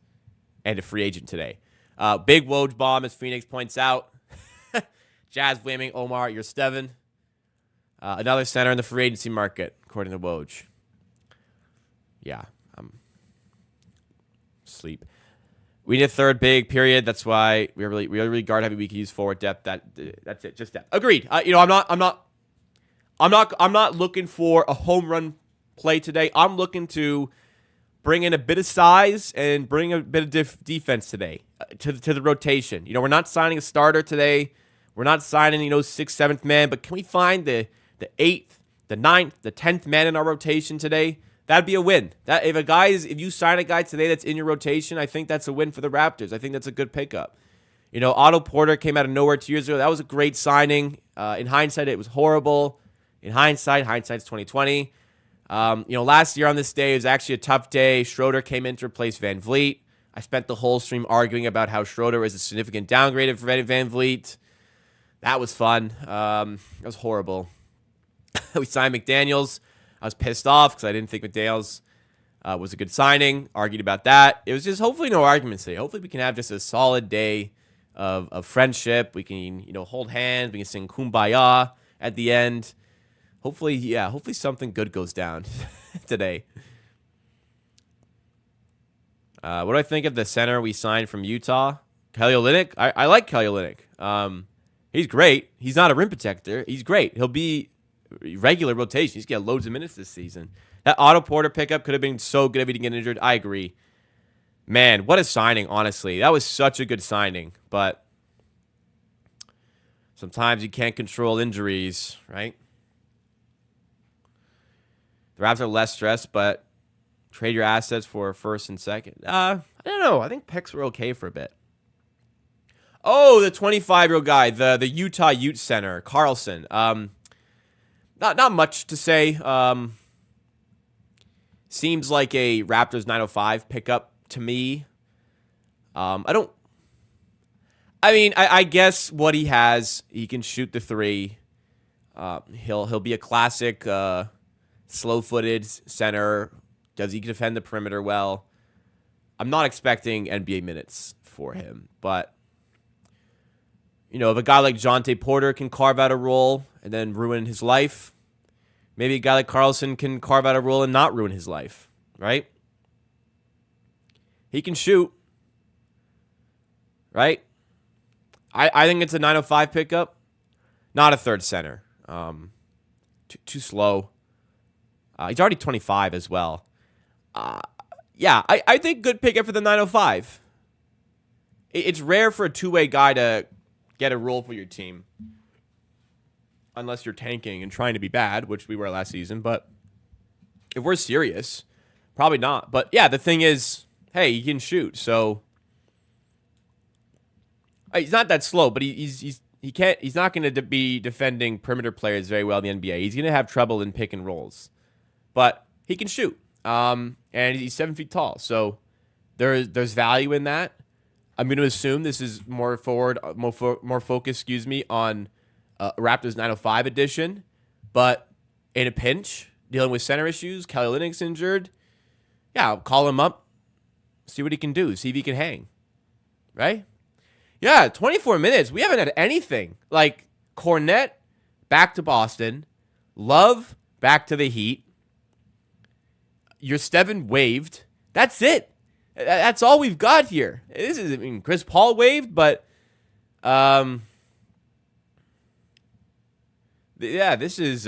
and a free agent today. Big Woj bomb, as Phoenix points out. Jazz blaming Omar Yurtseven. Another center in the free agency market, according to Woj. Yeah, sleep. We need a third big period. That's why we really guard heavy. We can use forward depth. That's it. Just depth. Agreed. I'm not looking for a home run play today. I'm looking to bring in a bit of size and bring a bit of defense today to the rotation. We're not signing a starter today. We're not signing 6th, 7th man. But can we find the 8th, the 9th, the 10th man in our rotation today? That'd be a win. If you sign a guy today that's in your rotation, I think that's a win for the Raptors. I think that's a good pickup. Otto Porter came out of nowhere 2 years ago. That was a great signing. In hindsight, it was horrible. In hindsight's 2020. Last year on this day, it was actually a tough day. Schroeder came in to replace Van Vliet. I spent the whole stream arguing about how Schroeder is a significant downgrade for Van Vliet. That was fun. That was horrible. We signed McDaniels. I was pissed off because I didn't think McDaniels was a good signing. Argued about that. It was just hopefully no arguments today. Hopefully we can have just a solid day of friendship. We can hold hands. We can sing Kumbaya at the end. Hopefully something good goes down today. What do I think of the center we signed from Utah? Kelly Olynyk? I like Kelly Olynyk. He's great. He's not a rim protector. He's great. He'll be regular rotation. He's going to get loads of minutes this season. That Otto Porter pickup could have been so good if he didn't get injured. I agree. Man, what a signing, honestly. That was such a good signing. But sometimes you can't control injuries, right? The Raptors are less stressed, but trade your assets for first and second. I don't know. I think picks were okay for a bit. Oh, the 25-year-old guy, the Utah Ute center, Carlson. Not much to say. Seems like a Raptors 905 pickup to me. I guess what he has, he can shoot the three. He'll be a classic slow-footed center. Does he defend the perimeter well? I'm not expecting NBA minutes for him, but if a guy like Jonte Porter can carve out a role and then ruin his life, maybe a guy like Carlson can carve out a role and not ruin his life, right? He can shoot, right? I think it's a 905 pickup, not a third center. Too slow. He's already 25 as well. I think good pickup for the 905. It's rare for a two-way guy to get a role for your team. Unless you're tanking and trying to be bad, which we were last season. But if we're serious, probably not. But yeah, the thing is, hey, he can shoot. So he's not that slow, but he's not going to be defending perimeter players very well in the NBA. He's going to have trouble in pick and rolls. But he can shoot. And he's 7 feet tall. So there's value in that. I'm going to assume this is more focused, on Raptors 905 edition. But in a pinch, dealing with center issues, Kelly Olynyk's injured. Yeah, I'll call him up, see what he can do, see if he can hang. Right? Yeah, 24 minutes. We haven't had anything. Like Cornette back to Boston, Love back to the Heat. Yurtseven waived. That's it. That's all we've got here. Chris Paul waived, but this is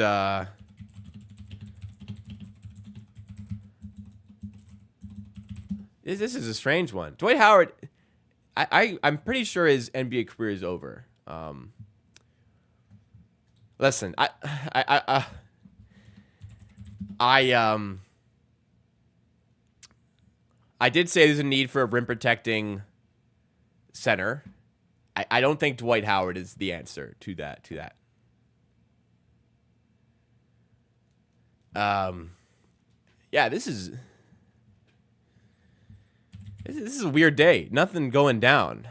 this is a strange one. Dwight Howard, I'm pretty sure his NBA career is over. Listen, I did say there's a need for a rim protecting center. I don't think Dwight Howard is the answer to that. Yeah, this is a weird day. Nothing going down.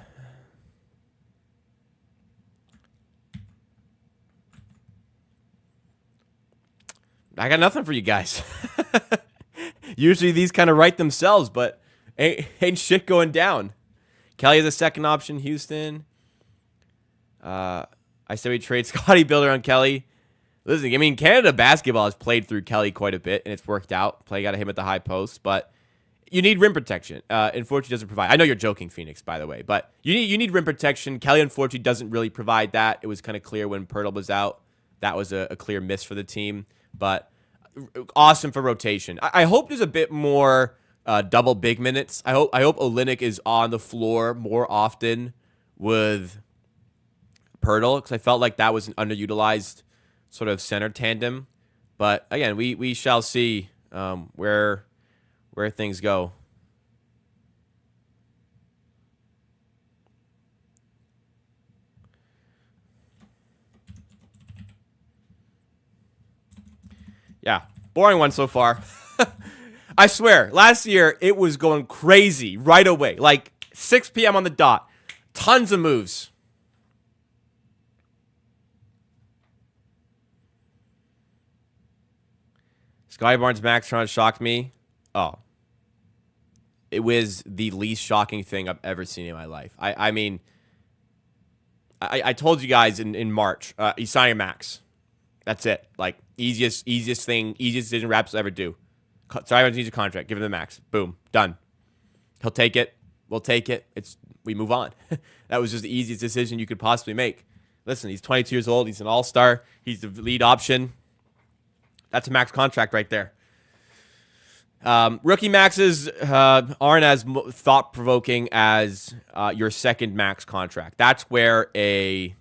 I got nothing for you guys. Usually these kind of write themselves, but ain't shit going down. Kelly is a second option, Houston. I said we trade Scotty Builder on Kelly. Listen, I mean, Canada basketball has played through Kelly quite a bit, and it's worked out. Play got him at the high post, but you need rim protection. Unfortunately, doesn't provide. I know you're joking, Phoenix, by the way, but you need rim protection. Kelly, unfortunately, doesn't really provide that. It was kind of clear when Pirtle was out. That was a clear miss for the team, but awesome for rotation. I hope there's a bit more double big minutes. I hope Olynyk is on the floor more often with Pirtle, because I felt like that was an underutilized sort of center tandem. But again, we shall see where things go. Yeah, boring one so far. I swear, last year it was going crazy right away. Like 6 p.m. on the dot. Tons of moves. Scotty Barnes Max trying to shock me. Oh. It was the least shocking thing I've ever seen in my life. I mean, I told you guys in March, he's signing Max. That's it. Like, easiest decision Raptors ever do. Sorry, needs a contract. Give him the max. Boom. Done. He'll take it. We'll take it. We move on. That was just the easiest decision you could possibly make. Listen, he's 22 years old. He's an all-star. He's the lead option. That's a max contract right there. Rookie maxes aren't as thought-provoking as your second max contract. That's where a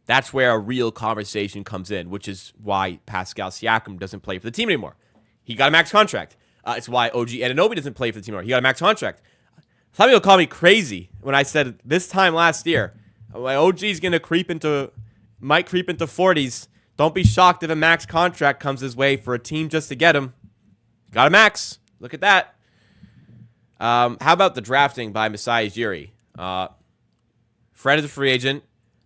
real conversation comes in, which is why Pascal Siakam doesn't play for the team anymore. He got a max contract. It's why OG Anunoby doesn't play for the team anymore. He got a max contract. Some people call me crazy when I said this time last year, my OG's going to might creep into 40s. Don't be shocked if a max contract comes his way for a team just to get him. Got a max. Look at that. How about the drafting by Masai Uiri? Fred is a free agent.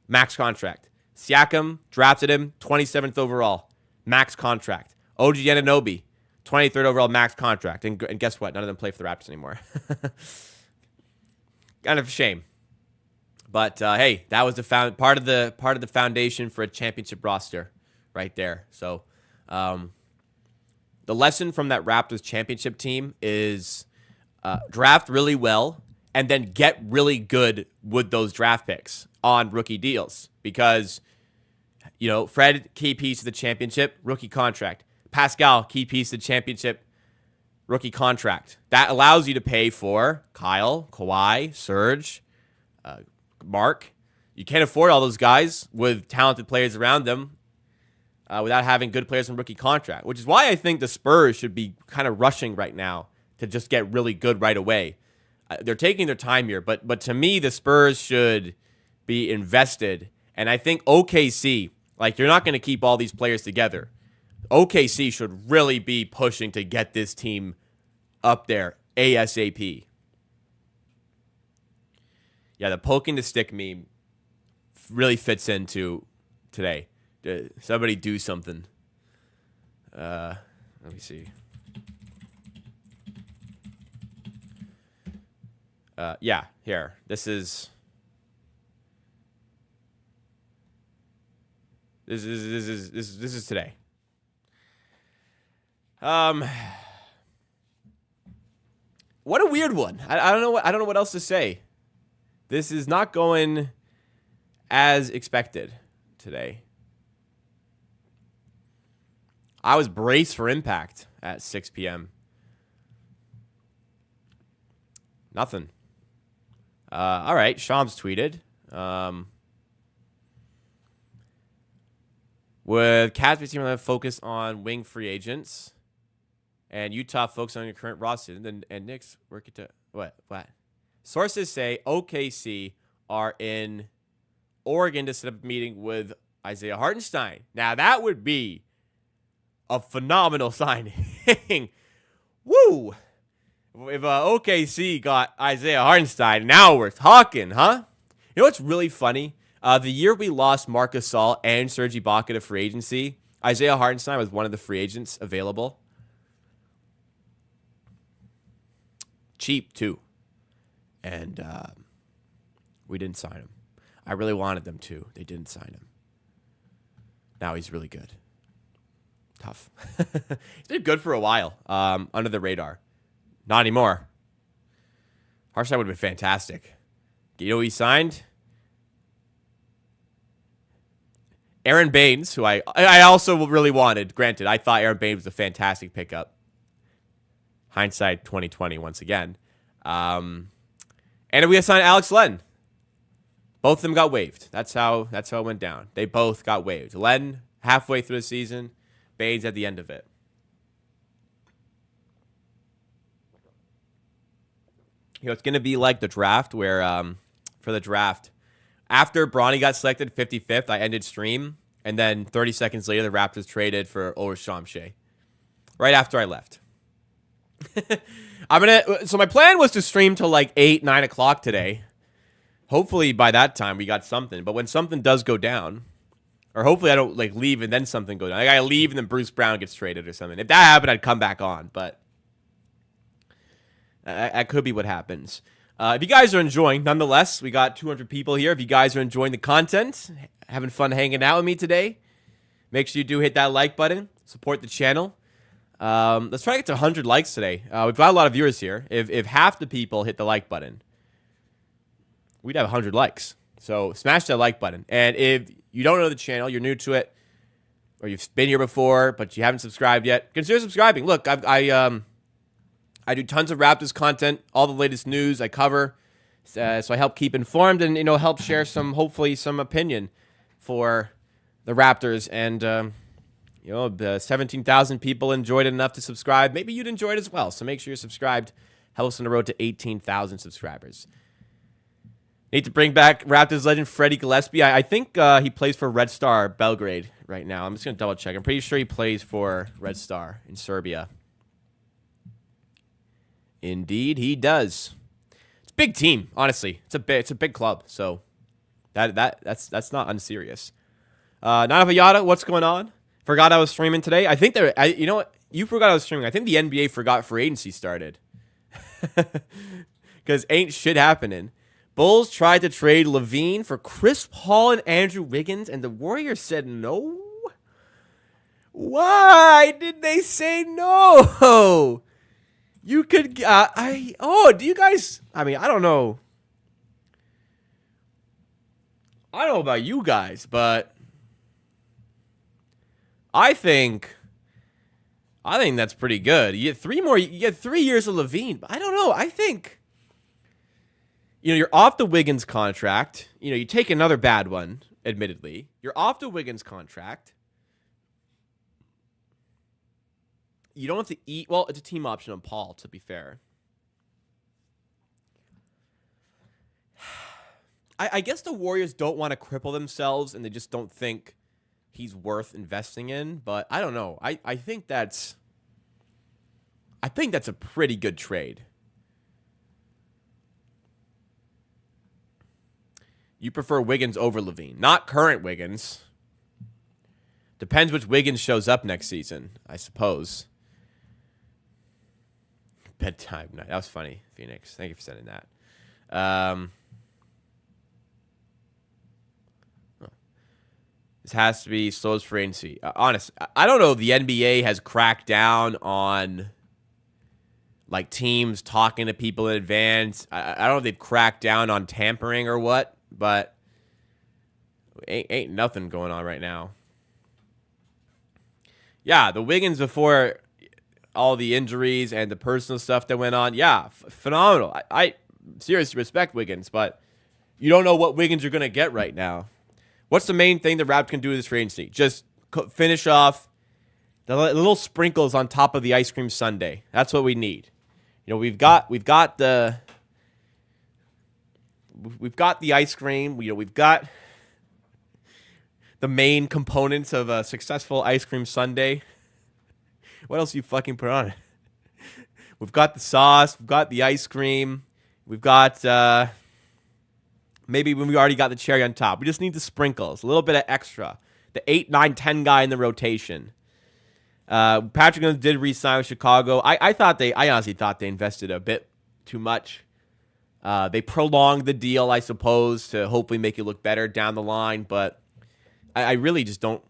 Max contract. Siakam, drafted him, 27th overall. Max contract. OG Anunoby, 23rd overall, max contract. And guess what? None of them play for the Raptors anymore. Kind of a shame. But, hey, that was part of the foundation for a championship roster right there. So, the lesson from that Raptors championship team is draft really well and then get really good with those draft picks on rookie deals. Because, Fred, key piece of the championship, rookie contract. Pascal, key piece of the championship, rookie contract. That allows you to pay for Kyle, Kawhi, Serge, Mark. You can't afford all those guys with talented players around them without having good players on rookie contract, which is why I think the Spurs should be kind of rushing right now to just get really good right away. They're taking their time here, but to me, the Spurs should be invested. And I think OKC, like, you're not going to keep all these players together. OKC should really be pushing to get this team up there ASAP. Yeah, the poking the stick meme really fits into today. Somebody do something. Let me see. Yeah, here. This is today. What a weird one. I don't know what else to say. This is not going as expected today. I was braced for impact at 6 p.m. Nothing. All right, Shams tweeted. With Cavs team focus on wing free agents, and Utah focus on your current roster, and Knicks work it to what? Sources say OKC are in Oregon to set up a meeting with Isaiah Hartenstein. Now that would be a phenomenal signing. Woo! If OKC got Isaiah Hartenstein, now we're talking, huh? You know what's really funny? The year we lost Marc Gasol and Serge Ibaka to free agency, Isaiah Hartenstein was one of the free agents available. Cheap, too. And we didn't sign him. I really wanted them to. They didn't sign him. Now he's really good. Tough. He's been good for a while, under the radar. Not anymore. Hartenstein would have been fantastic. You know who he signed? Aaron Baines, who I also really wanted. Granted, I thought Aaron Baines was a fantastic pickup. Hindsight 2020 once again. And we assigned Alex Len. Both of them got waived. That's how it went down. They both got waived. Len halfway through the season, Baines at the end of it. You know, it's going to be like the draft where for the draft, after Bronny got selected 55th, I ended stream, and then 30 seconds later, the Raptors traded for Ulrich Shea. Right after I left. So my plan was to stream till like 8, 9 o'clock today. Hopefully by that time we got something. But when something does go down, or hopefully I don't like leave and then something goes down. Like I leave and then Bruce Brown gets traded or something. If that happened, I'd come back on. But that could be what happens. If you guys are enjoying, nonetheless, we got 200 people here. If you guys are enjoying the content, having fun hanging out with me today, make sure you do hit that like button. Support the channel. Let's try to get to 100 likes today. We've got a lot of viewers here. If half the people hit the like button, we'd have 100 likes. So smash that like button. And if you don't know the channel, you're new to it, or you've been here before, but you haven't subscribed yet, consider subscribing. Look, I do tons of Raptors content, all the latest news I cover, so I help keep informed and, help share hopefully some opinion for the Raptors. And, the 17,000 people enjoyed it enough to subscribe. Maybe you'd enjoy it as well, so make sure you're subscribed. Help us on the road to 18,000 subscribers. Need to bring back Raptors legend Freddie Gillespie. I think he plays for Red Star Belgrade right now. I'm just going to double check. I'm pretty sure he plays for Red Star in Serbia. Indeed, he does. It's a big team, honestly. It's a big club, so that's not unserious. Nanavayada, what's going on? Forgot I was streaming today. I think you know what? You forgot I was streaming. I think the NBA forgot free agency started. Because ain't shit happening. Bulls tried to trade Levine for Chris Paul and Andrew Wiggins, and the Warriors said no. Why did they say no? You could, do you guys, I don't know. I don't know about you guys, but I think that's pretty good. You get 3 years of Levine, but I don't know. I think, you're off the Wiggins contract. You take another bad one, admittedly. You're off the Wiggins contract. You don't have to eat. Well, it's a team option on Paul, to be fair. I guess the Warriors don't want to cripple themselves, and they just don't think he's worth investing in. But I don't know. I think that's a pretty good trade. You prefer Wiggins over Levine. Not current Wiggins. Depends which Wiggins shows up next season, I suppose. Bedtime night. That was funny, Phoenix. Thank you for sending that. This has to be slow as free agency. Honest, I don't know if the NBA has cracked down on like teams talking to people in advance. I don't know if they've cracked down on tampering or what, but ain't nothing going on right now. Yeah, the Wiggins before all the injuries and the personal stuff that went on. Yeah, phenomenal. seriously respect Wiggins, but you don't know what Wiggins you're going to get right now. What's the main thing the Raptors can do with this free agency? Just finish off the little sprinkles on top of the ice cream sundae. That's what we need. We've got the ice cream. We've got the main components of a successful ice cream sundae. What else do you fucking put on it? We've got the sauce. We've got the ice cream. We've got maybe when we already got the cherry on top. We just need the sprinkles, a little bit of extra. The 8, 9, 10 guy in the rotation. Patrick Williams did re-sign with Chicago. I honestly thought they invested a bit too much. They prolonged the deal, I suppose, to hopefully make it look better down the line. But I really just don't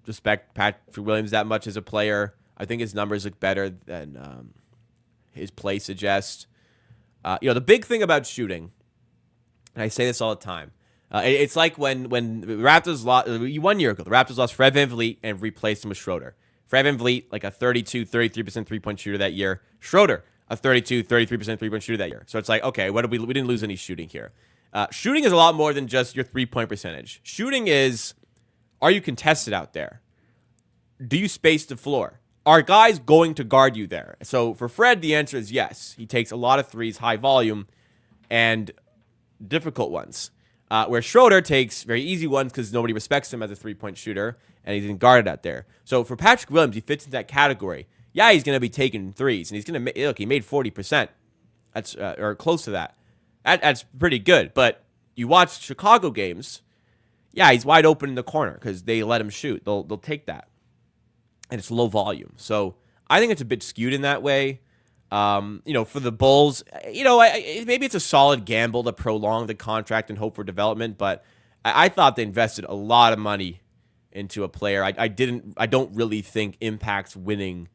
respect Patrick Williams that much as a player. I think his numbers look better than his play suggests. The big thing about shooting, and I say this all the time, it's like when the Raptors lost 1 year ago. The Raptors lost Fred VanVleet and replaced him with Schroeder. Fred VanVleet, like a 32, 33% three-point shooter that year. Schroeder, a 32, 33% three-point shooter that year. So it's like, okay, we didn't lose any shooting here. Shooting is a lot more than just your three-point percentage. Shooting is, are you contested out there? Do you space the floor? Are guys going to guard you there? So for Fred, the answer is yes. He takes a lot of threes, high volume, and difficult ones. Where Schroeder takes very easy ones because nobody respects him as a three-point shooter, and he's guarded out there. So for Patrick Williams, he fits in that category. Yeah, he's going to be taking threes, and he's going to look. He made 40%, that's or close to that. That's pretty good. But you watch Chicago games, yeah, he's wide open in the corner because they let him shoot. They'll take that, and it's low volume. So I think it's a bit skewed in that way. For the Bulls, maybe it's a solid gamble to prolong the contract and hope for development, but I thought they invested a lot of money into a player. I don't really think impacts winning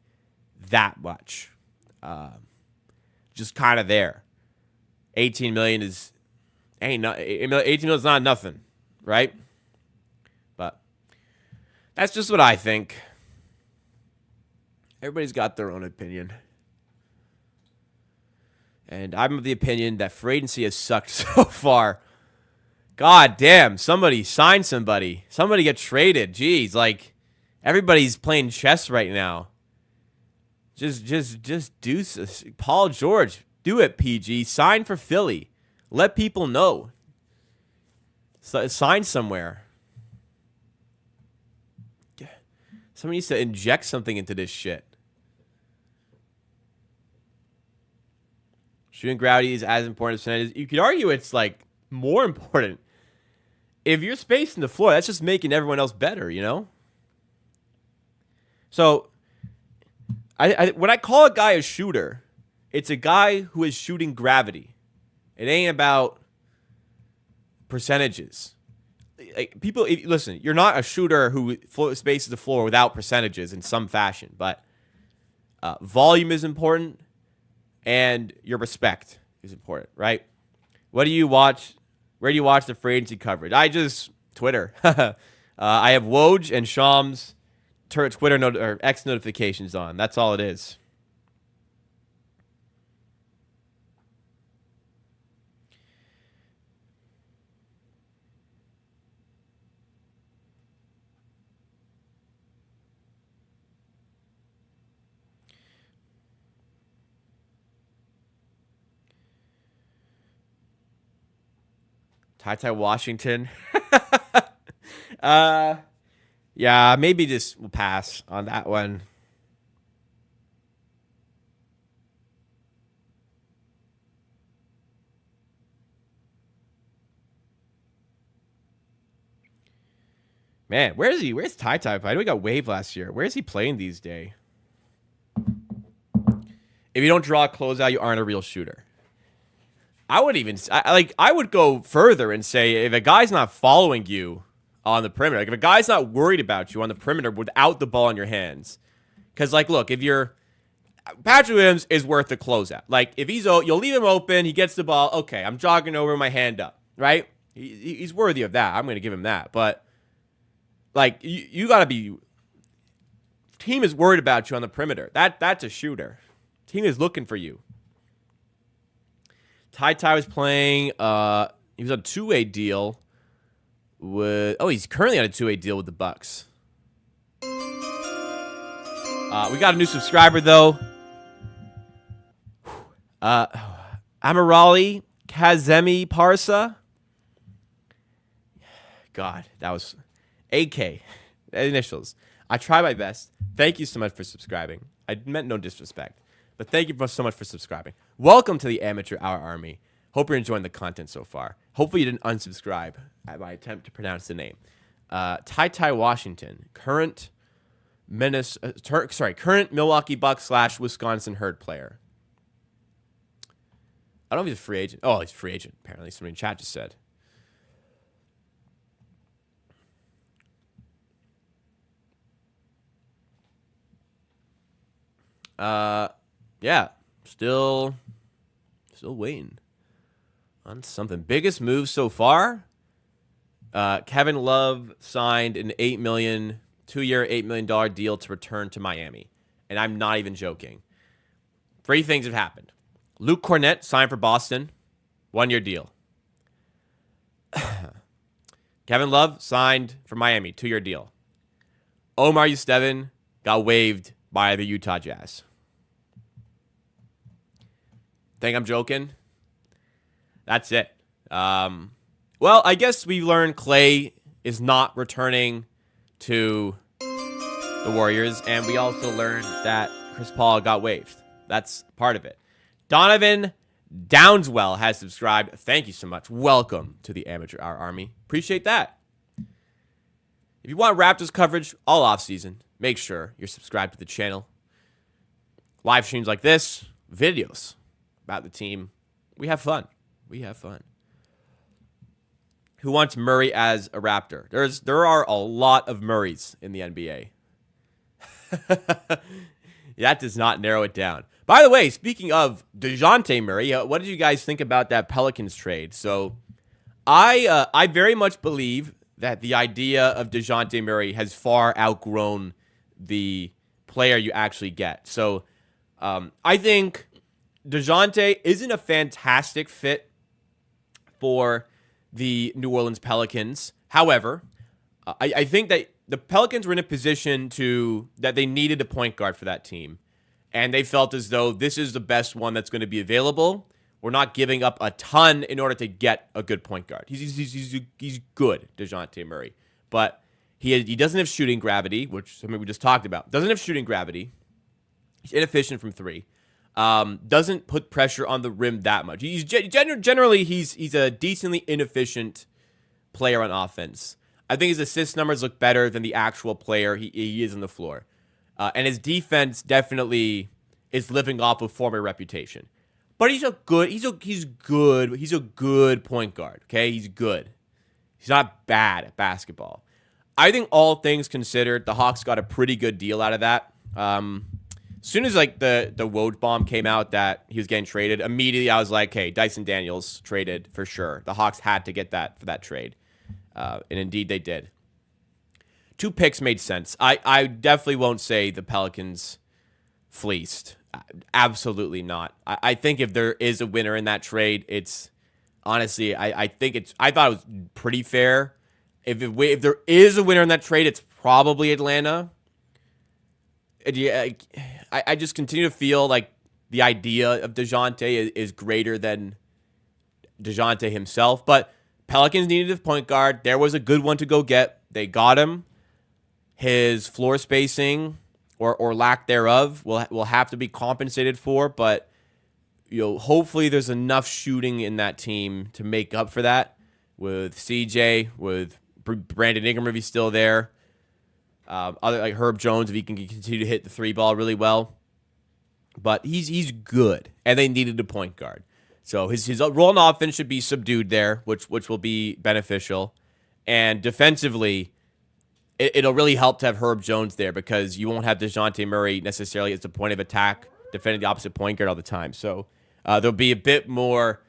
that much. Just kind of there. 18 million is not nothing, right? But that's just what I think. Everybody's got their own opinion. And I'm of the opinion that free agency has sucked so far. God damn, somebody sign somebody. Somebody get traded. Jeez, like everybody's playing chess right now. Just do this. Paul George, do it, PG. Sign for Philly. Let people know. Sign somewhere. Somebody needs to inject something into this shit. Shooting gravity is as important as percentages. You could argue it's like more important. If you're spacing the floor, that's just making everyone else better, So, when I call a guy a shooter, it's a guy who is shooting gravity. It ain't about percentages. Like listen, you're not a shooter who spaces the floor without percentages in some fashion, but volume is important. And your respect is important, right? What do you watch? Where do you watch the free agency coverage? Twitter. I have Woj and Shams' Twitter or X notifications on. That's all it is. Ty Washington. Yeah, maybe just we'll pass on that one. Man, where is he? Where's Ty? I know he got waived last year. Where is he playing these days? If you don't draw a closeout, you aren't a real shooter. I would go further and say if a guy's not following you on the perimeter, like if a guy's not worried about you on the perimeter without the ball in your hands, because look, if you're Patrick Williams is worth the closeout. Like if you'll leave him open, he gets the ball. Okay, I'm jogging over my hand up, right? He's worthy of that. I'm going to give him that, but you got to be. Team is worried about you on the perimeter. That's a shooter. Team is looking for you. Ty was playing. He was on a two-way deal with. Oh, he's currently on a two-way deal with the Bucks. We got a new subscriber though. Amirali Kazemi Parsa. God, that was AK initials. I try my best. Thank you so much for subscribing. I meant no disrespect, but thank you so much for subscribing. Welcome to the Amateur Hour Army. Hope you're enjoying the content so far. Hopefully you didn't unsubscribe at my attempt to pronounce the name. Ty Washington, current Milwaukee Bucks / Wisconsin Herd player. I don't know if he's a free agent. Oh, he's a free agent, apparently. Somebody in chat just said. Yeah, still waiting on something. Biggest move so far. Kevin Love signed an two-year, $8 million deal to return to Miami. And I'm not even joking. 3 things have happened. Luke Cornett signed for Boston. 1-year deal. Kevin Love signed for Miami. 2-year deal. Omar Yustevin got waived by the Utah Jazz. Think I'm joking? That's it. Well, I guess we learned Clay is not returning to the Warriors, and we also learned that Chris Paul got waived. That's part of it. Donovan Downswell has subscribed. Thank you so much. Welcome to the Amateur Hour Army. Appreciate that. If you want Raptors coverage all offseason, make sure you're subscribed to the channel. Live streams like this, videos about the team. We have fun. Who wants Murray as a Raptor? There are a lot of Murrays in the NBA. That does not narrow it down. By the way, speaking of DeJounte Murray, what did you guys think about that Pelicans trade? So I very much believe that the idea of DeJounte Murray has far outgrown the player you actually get. So I think DeJounte isn't a fantastic fit for the New Orleans Pelicans. However, I think that the Pelicans were in a position that they needed a point guard for that team. And they felt as though this is the best one that's going to be available. We're not giving up a ton in order to get a good point guard. He's good, DeJounte Murray. But he doesn't have shooting gravity, which something we just talked about. Doesn't have shooting gravity. He's inefficient from 3. Doesn't put pressure on the rim that much. Generally, he's a decently inefficient player on offense. I think his assist numbers look better than the actual player he is on the floor. And his defense definitely is living off of former reputation. But he's a good point guard, okay? He's good. He's not bad at basketball. I think all things considered, the Hawks got a pretty good deal out of that. As soon as the Woj bomb came out that he was getting traded, immediately I was like, hey, Dyson Daniels traded for sure. The Hawks had to get that for that trade. And indeed they did. 2 picks made sense. I definitely won't say the Pelicans fleeced. Absolutely not. I think if there is a winner in that trade, it's honestly, I thought it was pretty fair. If there is a winner in that trade, it's probably Atlanta. I just continue to feel like the idea of DeJounte is greater than DeJounte himself. But Pelicans needed a point guard. There was a good one to go get. They got him. His floor spacing or lack thereof will have to be compensated for, but hopefully there's enough shooting in that team to make up for that with CJ, with Brandon Ingram if he's still there, other like Herb Jones if he can continue to hit the 3 ball really well. But he's good, and they needed a point guard, so his role in offense should be subdued there, which will be beneficial, and defensively. It'll really help to have Herb Jones there because you won't have DeJounte Murray necessarily as the point of attack, defending the opposite point guard all the time. So there'll be a bit more.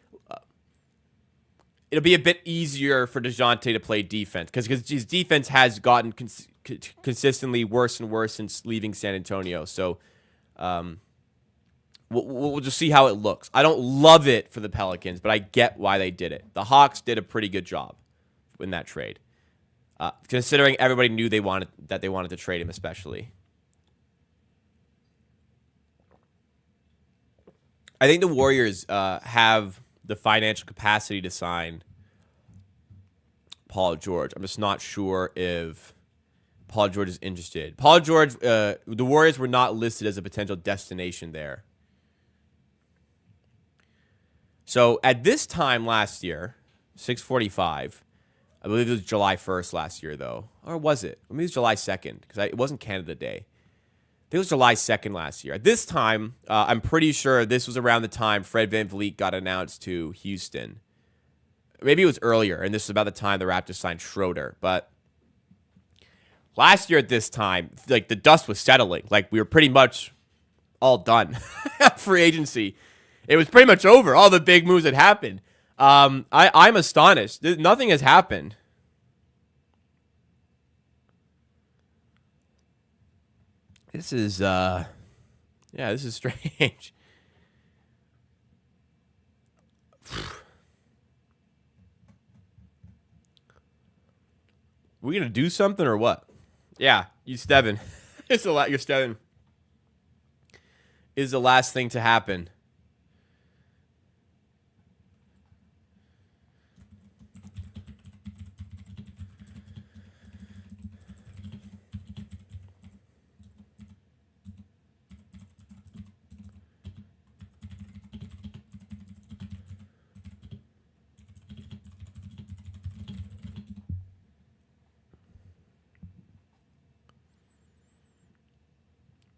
It'll be a bit easier for DeJounte to play defense because his defense has gotten consistently worse and worse since leaving San Antonio. So We'll just see how it looks. I don't love it for the Pelicans, but I get why they did it. The Hawks did a pretty good job in that trade, considering everybody knew they wanted to trade him, especially. I think the Warriors have the financial capacity to sign Paul George. I'm just not sure if Paul George is interested. Paul George, the Warriors were not listed as a potential destination there. So at this time last year, 6:45, I believe it was July 1st last year, though. Or was it? Maybe it was July 2nd, because it wasn't Canada Day. I think it was July 2nd last year. At this time, I'm pretty sure this was around the time Fred VanVleet got announced to Houston. Maybe it was earlier, and this was about the time the Raptors signed Schroeder. But last year at this time, like, the dust was settling. Like, we were pretty much all done. Free agency. It was pretty much over. All the big moves had happened. I'm astonished. Nothing has happened. This is, this is strange. We gonna do something or what? Yeah, you Steven. It's a lot. You're Steven. Is the last thing to happen.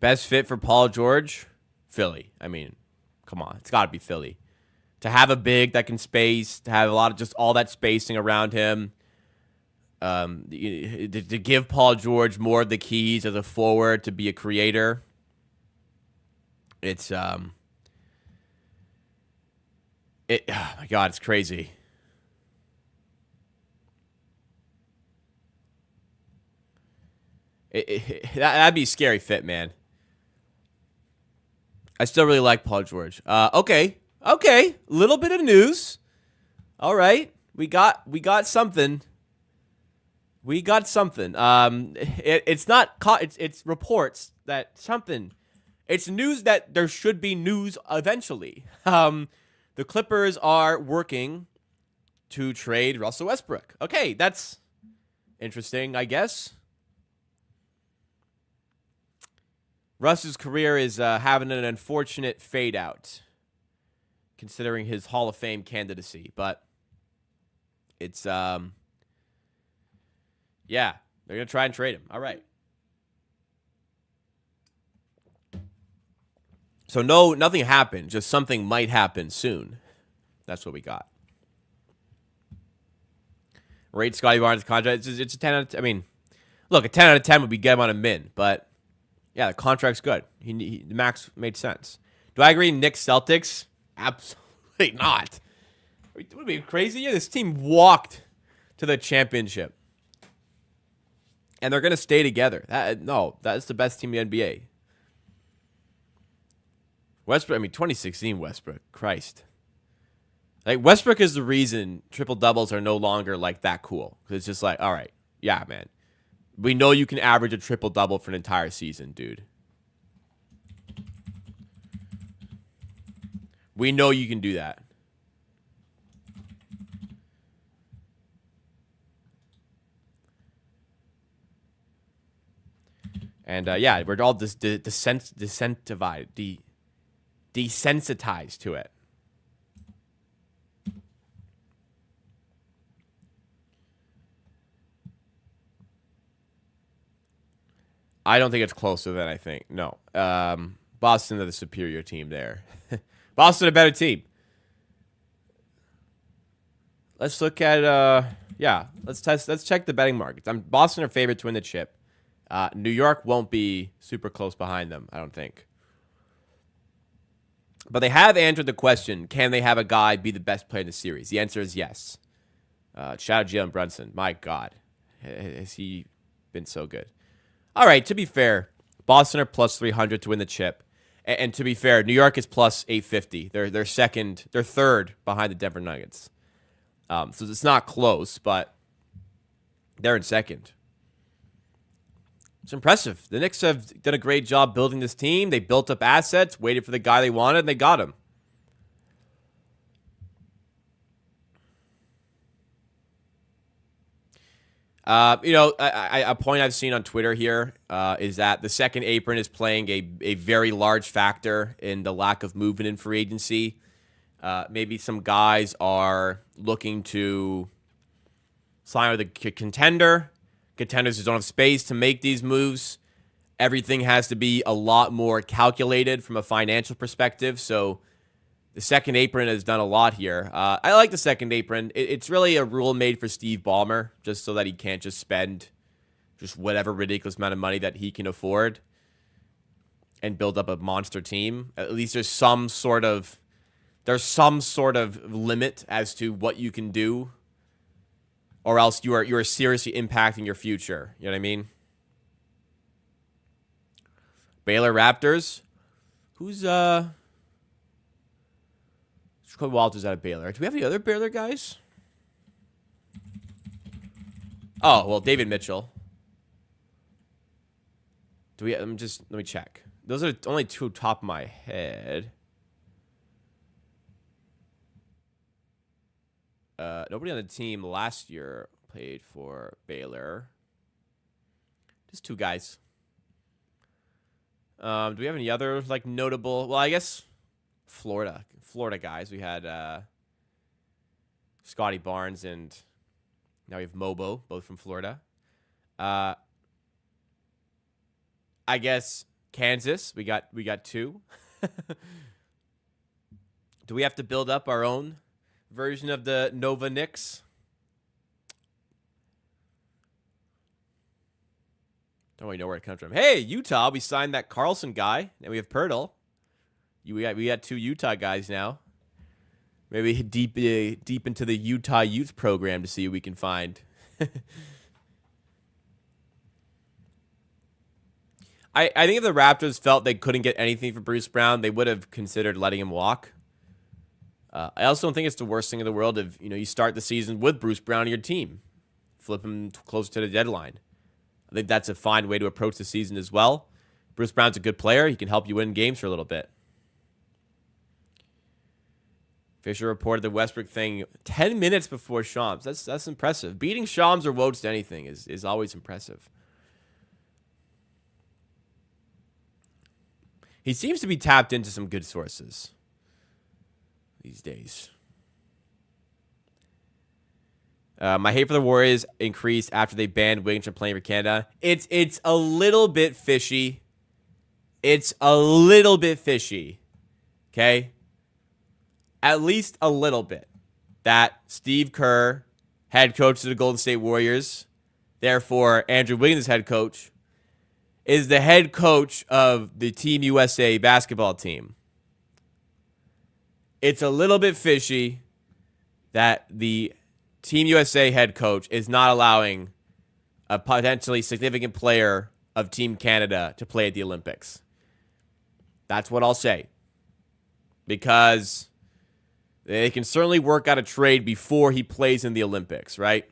Best fit for Paul George? Philly. I mean, come on. It's got to be Philly. To have a big that can space, to have a lot of just all that spacing around him, to give Paul George more of the keys as a forward, to be a creator. It's, oh my God, it's crazy. That'd be a scary fit, man. I still really like Paul George. Okay. Little bit of news. All right. We got something. It's not caught. It's reports that something. It's news that there should be news eventually. The Clippers are working to trade Russell Westbrook. Okay, that's interesting, I guess. Russ's career is having an unfortunate fade out, considering his Hall of Fame candidacy. But it's, they're going to try and trade him. All right. So nothing happened. Just something might happen soon. That's what we got. Rate Scotty Barnes' contract. It's a 10 out of 10. I mean, look, a 10 out of 10 would be get him on a min, but yeah, the contract's good. The max made sense. Do I agree Knicks Celtics? Absolutely not. Would it be crazy? Yeah, this team walked to the championship. And they're going to stay together. That's the best team in the NBA. Westbrook, 2016 Westbrook. Christ. Like, Westbrook is the reason triple-doubles are no longer, like, that cool. Because it's just like, all right, yeah, man. We know you can average a triple-double for an entire season, dude. We know you can do that. And, we're all desensitized to it. I don't think it's closer than I think. No. Boston are the superior team there. Boston a better team. Let's look at let's check the betting markets. Boston are favored to win the chip. New York won't be super close behind them, I don't think. But they have answered the question, can they have a guy be the best player in the series? The answer is yes. Shout out Jalen Brunson. My God. Has he been so good? All right, to be fair, Boston are plus 300 to win the chip. And to be fair, New York is plus 850. They're third behind the Denver Nuggets. So it's not close, but they're in second. It's impressive. The Knicks have done a great job building this team. They built up assets, waited for the guy they wanted, and they got him. A point I've seen on Twitter here is that the second apron is playing a very large factor in the lack of movement in free agency. Maybe some guys are looking to sign with a contender. Contenders just don't have space to make these moves. Everything has to be a lot more calculated from a financial perspective. So the second apron has done a lot here. I like the second apron. It's really a rule made for Steve Ballmer, just so that he can't just spend just whatever ridiculous amount of money that he can afford and build up a monster team. At least there's some sort of limit as to what you can do, or else you are seriously impacting your future. You know what I mean? Baylor Raptors. Who's Cody Walters out of Baylor. Do we have any other Baylor guys? Oh, well, David Mitchell. Do we? Let me check. Those are only two top of my head. Nobody on the team last year played for Baylor. Just two guys. Do we have any other like notable? Well, I guess Florida guys. We had Scotty Barnes and now we have Mobo, both from Florida. I guess Kansas. We got two. Do we have to build up our own version of the Nova Knicks? Don't really know where it comes from. Hey, Utah, we signed that Carlson guy. And we have Pirtle. We got two Utah guys now. Maybe deep into the Utah Youth program to see who we can find. I think if the Raptors felt they couldn't get anything for Bruce Brown, they would have considered letting him walk. I also don't think it's the worst thing in the world if you start the season with Bruce Brown on your team, flip him close to the deadline. I think that's a fine way to approach the season as well. Bruce Brown's a good player. He can help you win games for a little bit. Fisher reported the Westbrook thing 10 minutes before Shams. That's impressive. Beating Shams or Woj to anything is always impressive. He seems to be tapped into some good sources these days. My hate for the Warriors increased after they banned Wiggins from playing for Canada. It's a little bit fishy. It's a little bit fishy. Okay? At least a little bit. That Steve Kerr, head coach of the Golden State Warriors, therefore Andrew Wiggins, head coach, is the head coach of the Team USA basketball team. It's a little bit fishy that the Team USA head coach is not allowing a potentially significant player of Team Canada to play at the Olympics. That's what I'll say. Because they can certainly work out a trade before he plays in the Olympics, right?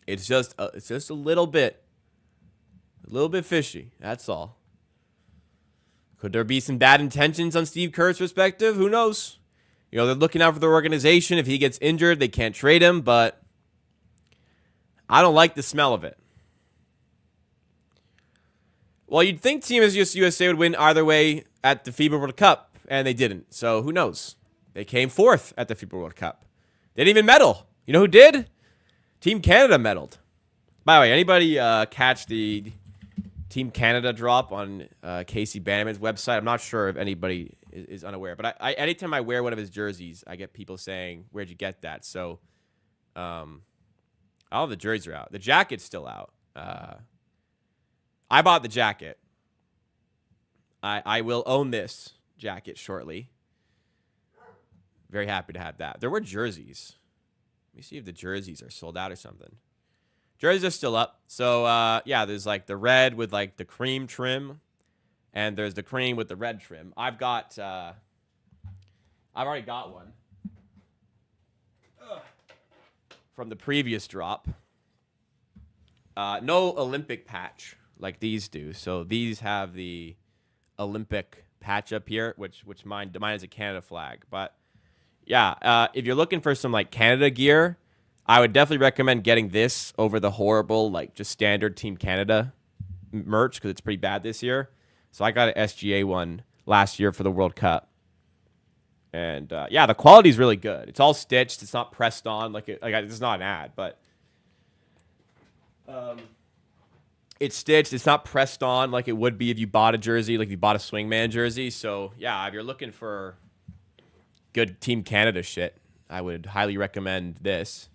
It's just a little bit fishy. That's all. Could there be some bad intentions on Steve Kerr's perspective? Who knows? They're looking out for their organization. If he gets injured, they can't trade him, but I don't like the smell of it. Well, you'd think Team USA would win either way at the FIBA World Cup, and they didn't. So who knows? They came fourth at the FIBA World Cup. They didn't even medal. You know who did? Team Canada medaled. By the way, anybody catch the Team Canada drop on Casey Bannerman's website? I'm not sure if anybody is unaware, but I anytime I wear one of his jerseys, I get people saying, "Where'd you get that?" So, all the jerseys are out. The jacket's still out. I bought the jacket. I will own this jacket shortly. Very happy to have that. There were jerseys. Let me see if the jerseys are sold out or something. Jerseys are still up. So, yeah, there's like the red with like the cream trim. And there's the cream with the red trim. I've already got one from the previous drop. No Olympic patch like these do. So these have the Olympic patch up here, which mine is a Canada flag. But yeah, if you're looking for some like Canada gear, I would definitely recommend getting this over the horrible like just standard Team Canada merch because it's pretty bad this year. So I got an SGA one last year for the World Cup. And yeah, the quality is really good. It's all stitched. It's not pressed on it's not an ad, but it's stitched. It's not pressed on like it would be if you bought a jersey, like if you bought a Swingman jersey. So yeah, if you're looking for good Team Canada shit, I would highly recommend this.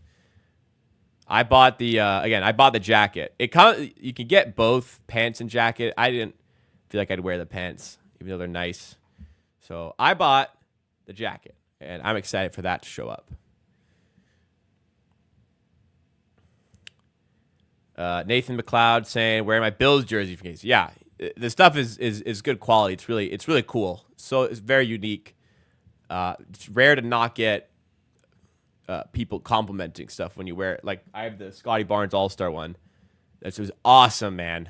I bought I bought the jacket. You can get both pants and jacket. I didn't feel like I'd wear the pants, even though they're nice. So I bought the jacket, and I'm excited for that to show up. Nathan McLeod saying, "Wearing my Bills jersey for case." Yeah, the stuff is good quality. It's really cool. So it's very unique. It's rare to not get people complimenting stuff when you wear it. Like I have the Scotty Barnes All-Star one. That was awesome, man.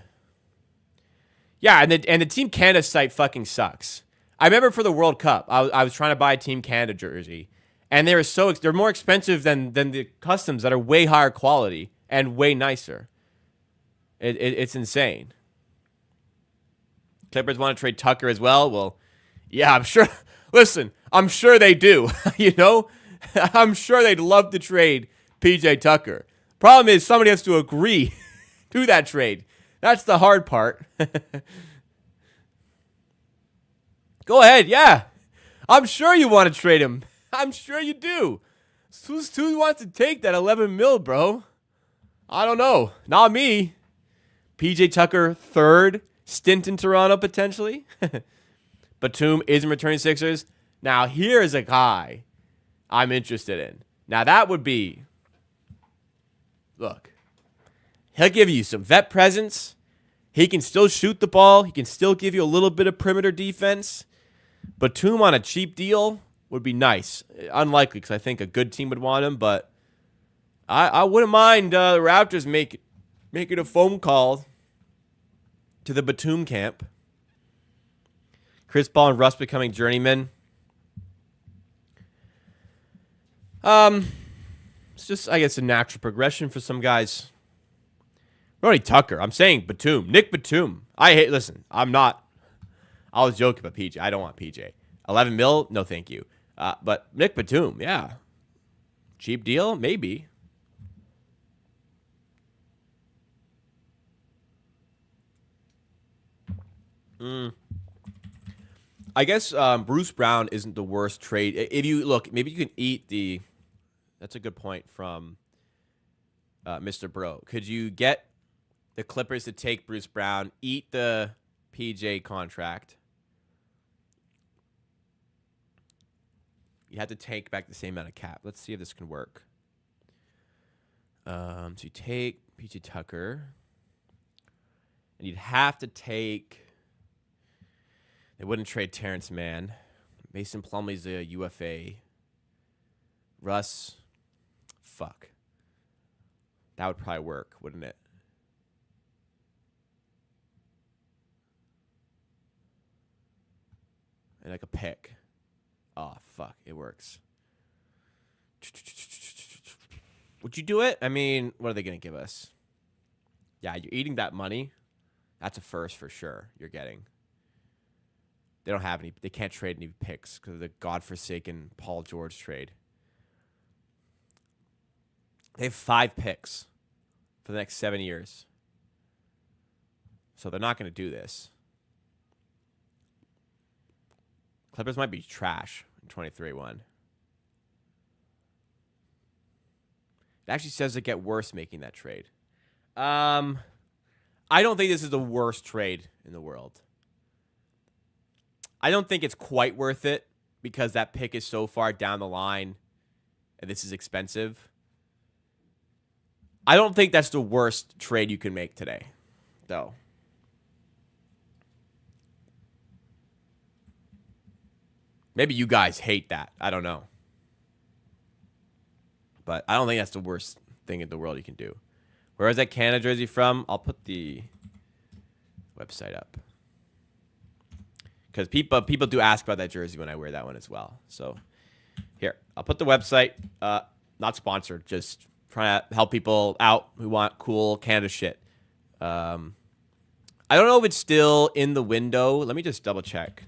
Yeah, and the Team Canada site fucking sucks. I remember for the World Cup, I was trying to buy a Team Canada jersey, and they're more expensive than the customs that are way higher quality and way nicer. It's insane. Clippers want to trade Tucker as well. Well, yeah, I'm sure. Listen, I'm sure they do. You know, I'm sure they'd love to trade PJ Tucker. Problem is, somebody has to agree to that trade. That's the hard part. Go ahead, yeah. I'm sure you want to trade him. I'm sure you do. Who wants to take that 11 mil, bro? I don't know. Not me. PJ Tucker, third stint in Toronto, potentially. Batum isn't returning Sixers. Now, here's a guy I'm interested in. Now, that would be... Look. He'll give you some vet presence. He can still shoot the ball. He can still give you a little bit of perimeter defense. Batum on a cheap deal would be nice. Unlikely because I think a good team would want him, but I wouldn't mind the Raptors making a phone call to the Batum camp. Chris Paul and Russ becoming journeymen. It's just, I guess, a natural progression for some guys. Ronnie Tucker. I'm saying Batum. Nick Batum. Listen, I was joking about PJ. I don't want PJ. 11 mil? No, thank you. But Nick Batum, yeah. Cheap deal? Maybe. I guess Bruce Brown isn't the worst trade. If you look, maybe you can eat the... That's a good point from Mr. Bro. Could you get the Clippers to take Bruce Brown, eat the PJ contract? You have to take back the same amount of cap. Let's see if this can work. So you take PJ Tucker, and you'd have to take... They wouldn't trade Terrence Mann. Mason Plumlee's a UFA. Russ, fuck. That would probably work, wouldn't it? And like a pick. Oh, fuck. It works. Would you do it? I mean, what are they going to give us? Yeah, you're eating that money. That's a first for sure you're getting. They don't have any. They can't trade any picks because of the godforsaken Paul George trade. They have 5 picks for the next 7 years. So they're not going to do this. Clippers might be trash in 23-1. It actually says they get worse making that trade. I don't think this is the worst trade in the world. I don't think it's quite worth it because that pick is so far down the line and this is expensive. I don't think that's the worst trade you can make today, though. Maybe you guys hate that. I don't know. But I don't think that's the worst thing in the world you can do. Where is that Canada jersey from? I'll put the website up. Because people do ask about that jersey when I wear that one as well. So here, I'll put the website. Not sponsored, just trying to help people out who want cool Canada shit. I don't know if it's still in the window. Let me just double check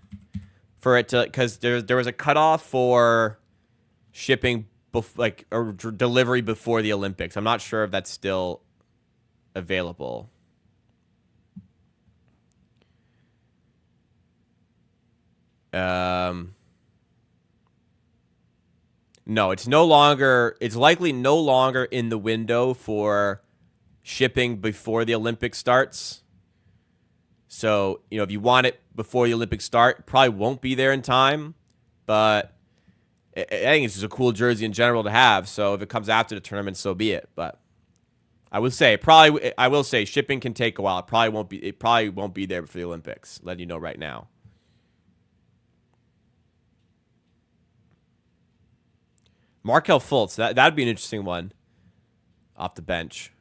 for it to, because there was a cutoff for shipping, or delivery before the Olympics. I'm not sure if that's still available. No, it's no longer. It's likely no longer in the window for shipping before the Olympics starts. So, if you want it before the Olympics start, it probably won't be there in time. But I think it's just a cool jersey in general to have. So if it comes after the tournament, so be it. But I will say shipping can take a while. It probably won't be there for the Olympics. Letting you know right now. Markelle Fultz, that'd be an interesting one off the bench.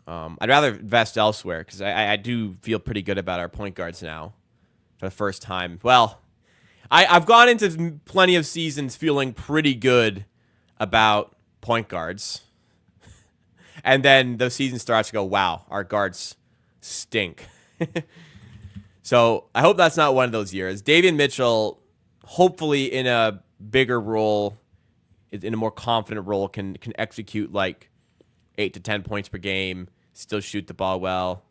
I'd rather invest elsewhere because I do feel pretty good about our point guards now for the first time. Well, I've gone into plenty of seasons feeling pretty good about point guards. And then the season starts to go, wow, our guards stink. So I hope that's not one of those years. Davion Mitchell, hopefully in a bigger role, in a more confident role, can execute like 8 to 10 points per game, still shoot the ball well.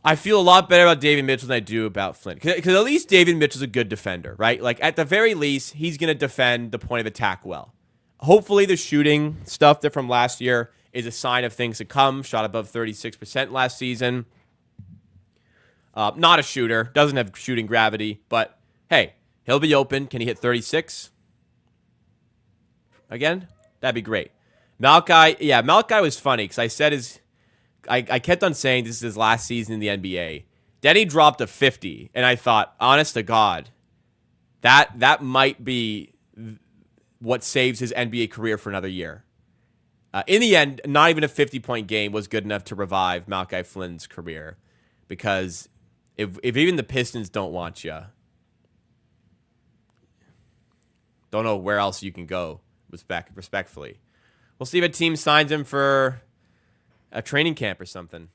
I feel a lot better about Davion Mitchell than I do about Flynn. Because at least Davion Mitchell's a good defender, right? Like, at the very least, he's going to defend the point of attack well. Hopefully the shooting stuff that from last year is a sign of things to come. Shot above 36% last season. Not a shooter. Doesn't have shooting gravity. But, hey, he'll be open. Can he hit 36? Again? That'd be great. Malachi was funny because I said I kept on saying this is his last season in the NBA. Then he dropped a 50, and I thought, honest to God, that might be what saves his NBA career for another year. In the end, not even a 50-point game was good enough to revive Malachi Flynn's career, because if even the Pistons don't want you, don't know where else you can go. Respectfully, we'll see if a team signs him for a training camp or something.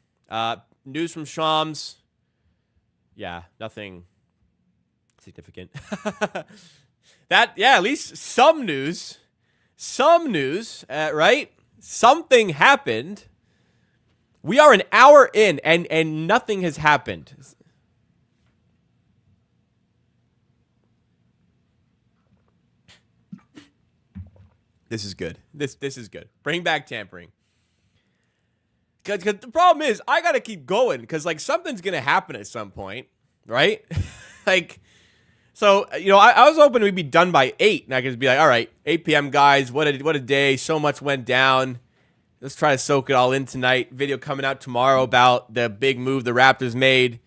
News from Shams. Yeah, nothing significant. At least some news. Right? Something happened. We are an hour in, and nothing has happened. This is good. This is good. Bring back tampering. Because the problem is, I got to keep going because, something's going to happen at some point, right? So, I was hoping we'd be done by 8, and I could just be like, all right, 8 p.m., guys, what a day. So much went down. Let's try to soak it all in tonight. Video coming out tomorrow about the big move the Raptors made.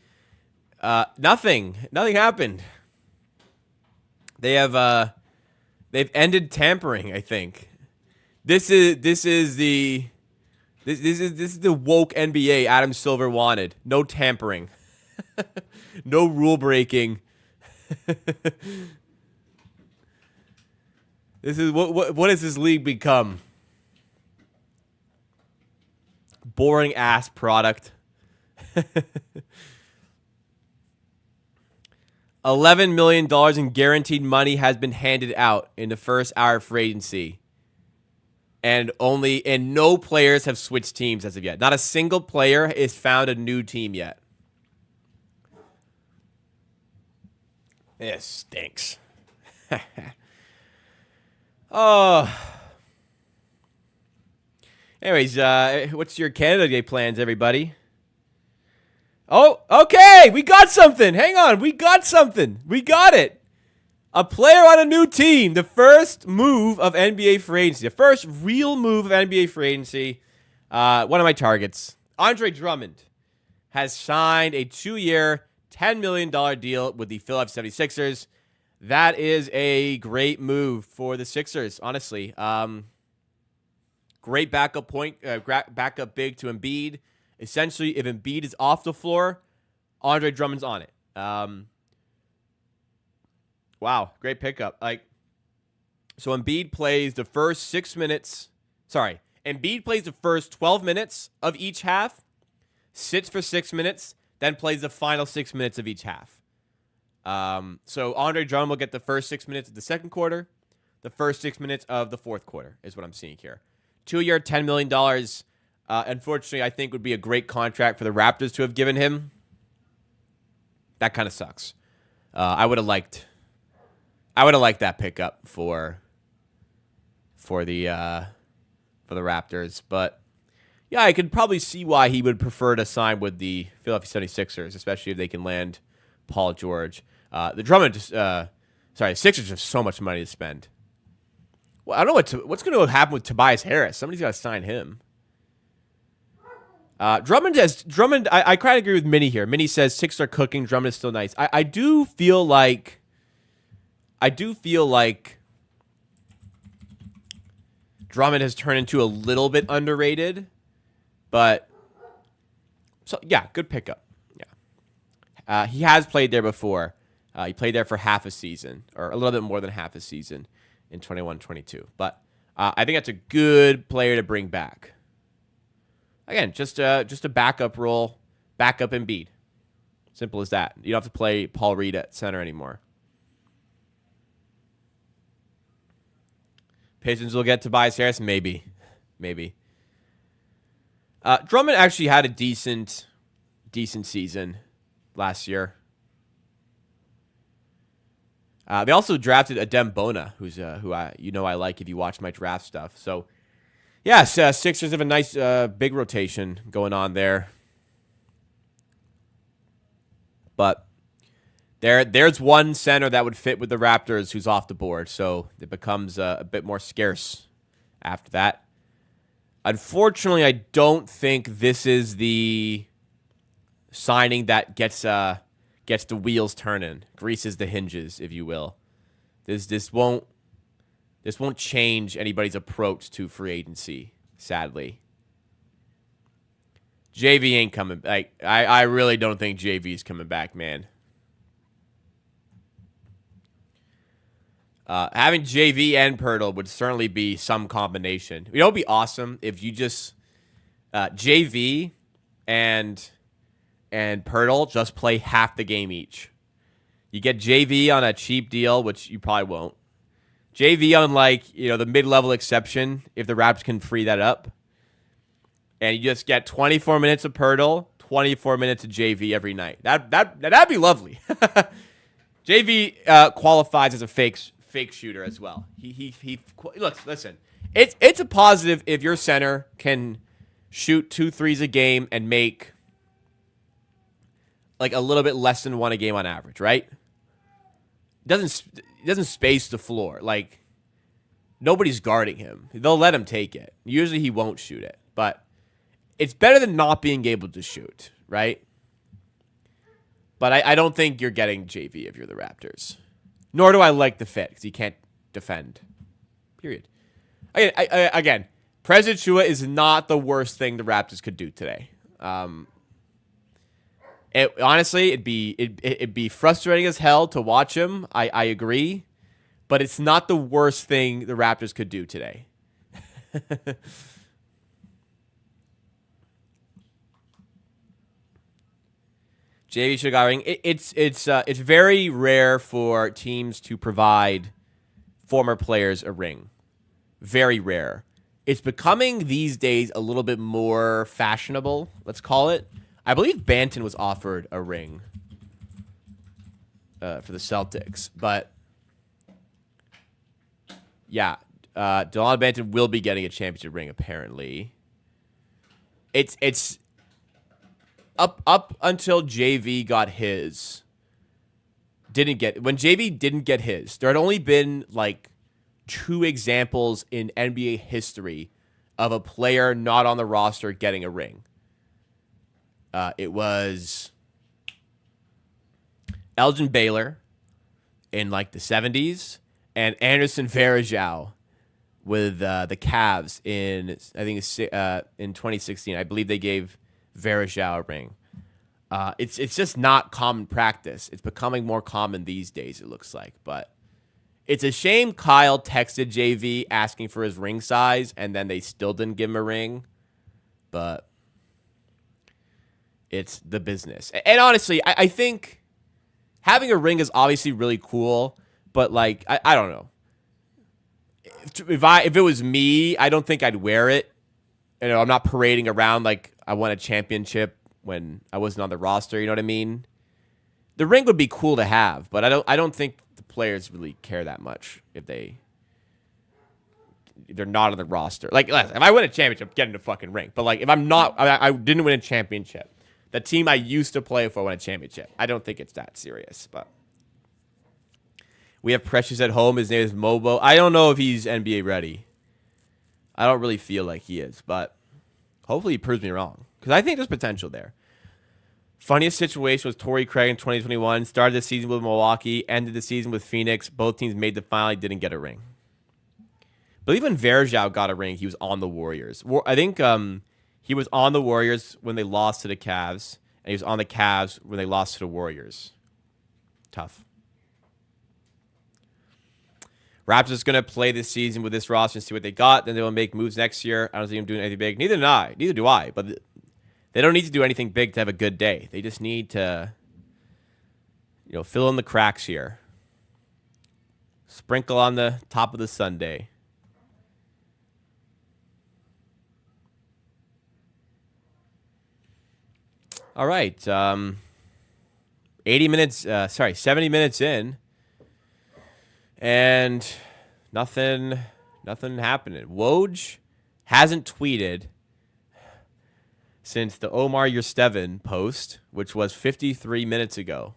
Nothing happened. They've ended tampering, I think. This is the woke NBA Adam Silver wanted. No tampering. No rule breaking. This is what has this league become? Boring ass product. $11 million in guaranteed money has been handed out in the first hour of free agency. And no players have switched teams as of yet. Not a single player has found a new team yet. This stinks. Oh. Anyways, what's your Canada Day plans, everybody? Oh, okay. We got something. Hang on. We got something. We got it. A player on a new team. The first move of NBA free agency. The first real move of NBA free agency. One of my targets. Andre Drummond has signed a 2-year, $10 million deal with the Philadelphia 76ers. That is a great move for the Sixers, honestly. Great backup backup big to Embiid. Essentially, if Embiid is off the floor, Andre Drummond's on it. Wow, great pickup. So Embiid plays the first 6 minutes. Embiid plays the first 12 minutes of each half, sits for 6 minutes, then plays the final 6 minutes of each half. So Andre Drummond will get the first 6 minutes of the second quarter, the first 6 minutes of the fourth quarter is what I'm seeing here. 2-year, $10 million. Unfortunately, I think would be a great contract for the Raptors to have given him. That kind of sucks. I would have liked that pickup for the Raptors, but yeah, I could probably see why he would prefer to sign with the Philadelphia 76ers, especially if they can land Paul George. The Sixers have so much money to spend. Well, I don't know what's going to happen with Tobias Harris. Somebody's got to sign him. Drummond, I kind of agree with Minnie here. Minnie says Sixers are cooking. Drummond is still nice. I do feel like Drummond has turned into a little bit underrated, but so yeah, good pickup. Yeah, he has played there before. He played there for half a season, or a little bit more than half a season in 21-22. But I think that's a good player to bring back. Again, just a backup role, backup Embiid. Simple as that. You don't have to play Paul Reed at center anymore. Pistons will get Tobias Harris, maybe. Drummond actually had a decent season last year. They also drafted Adem Bona, who I like if you watch my draft stuff. So, yes, Sixers have a nice big rotation going on there. But there's one center that would fit with the Raptors who's off the board, so it becomes a bit more scarce after that. Unfortunately, I don't think this is the signing that gets the wheels turning, greases the hinges, if you will. This won't change anybody's approach to free agency, sadly. JV ain't coming. I really don't think JV's coming back, man. Having JV and Pirtle would certainly be some combination. You know, it'd be awesome if you just JV and Pirtle just play half the game each. You get JV on a cheap deal, which you probably won't. JV on the mid-level exception if the Raptors can free that up. And you just get 24 minutes of Pirtle, 24 minutes of JV every night. That'd be lovely. JV qualifies as a fake shooter as well. Listen. It's a positive if your center can shoot 2 threes a game and make a little bit less than 1 a game on average, right? Doesn't space the floor. Nobody's guarding him. They'll let him take it. Usually he won't shoot it, but it's better than not being able to shoot, right? But I don't think you're getting JV if you're the Raptors. Nor do I like the fit because he can't defend. Period. Again, President Chua is not the worst thing the Raptors could do today. Honestly, it'd be frustrating as hell to watch him. I agree, but it's not the worst thing the Raptors could do today. JV should have got a ring. It's very rare for teams to provide former players a ring. Very rare. It's becoming these days a little bit more fashionable, let's call it. I believe Banton was offered a ring for the Celtics, but yeah, Delon Banton will be getting a championship ring apparently. It's up until JV got his. When JV didn't get his, there had only been 2 examples in NBA history of a player not on the roster getting a ring. It was Elgin Baylor in like the 70s, and Anderson Varejao with the Cavs in, I think it's in 2016. I believe they gave Varejao a ring. It's just not common practice. It's becoming more common these days, it looks like. But it's a shame Kyle texted JV asking for his ring size, and then they still didn't give him a ring. But it's the business. And honestly, I think having a ring is obviously really cool, but like, I don't know. If it was me, I don't think I'd wear it. You know, I'm not parading around like I won a championship when I wasn't on the roster. You know what I mean? The ring would be cool to have, but I don't think the players really care that much if they're not on the roster. Like, if I win a championship, I'm getting a fucking ring. But like, if I'm not, I didn't win a championship. The team I used to play for won a championship. I don't think it's that serious, but. We have Precious at home. His name is Mobo. I don't know if he's NBA ready. I don't really feel like he is, but hopefully he proves me wrong, because I think there's potential there. Funniest situation was Torrey Craig in 2021. Started the season with Milwaukee, ended the season with Phoenix. Both teams made the final. He didn't get a ring. I believe when Varejao got a ring, he was on the Warriors. I think he was on the Warriors when they lost to the Cavs, and he was on the Cavs when they lost to the Warriors. Tough. Raptors going to play this season with this roster and see what they got. Then they will make moves next year. I don't see them doing anything big. Neither do I. But they don't need to do anything big to have a good day. They just need to, fill in the cracks here. Sprinkle on the top of the sundae. All right. 70 minutes in. And nothing happening. Woj hasn't tweeted since the Omar Yurtseven post, which was 53 minutes ago.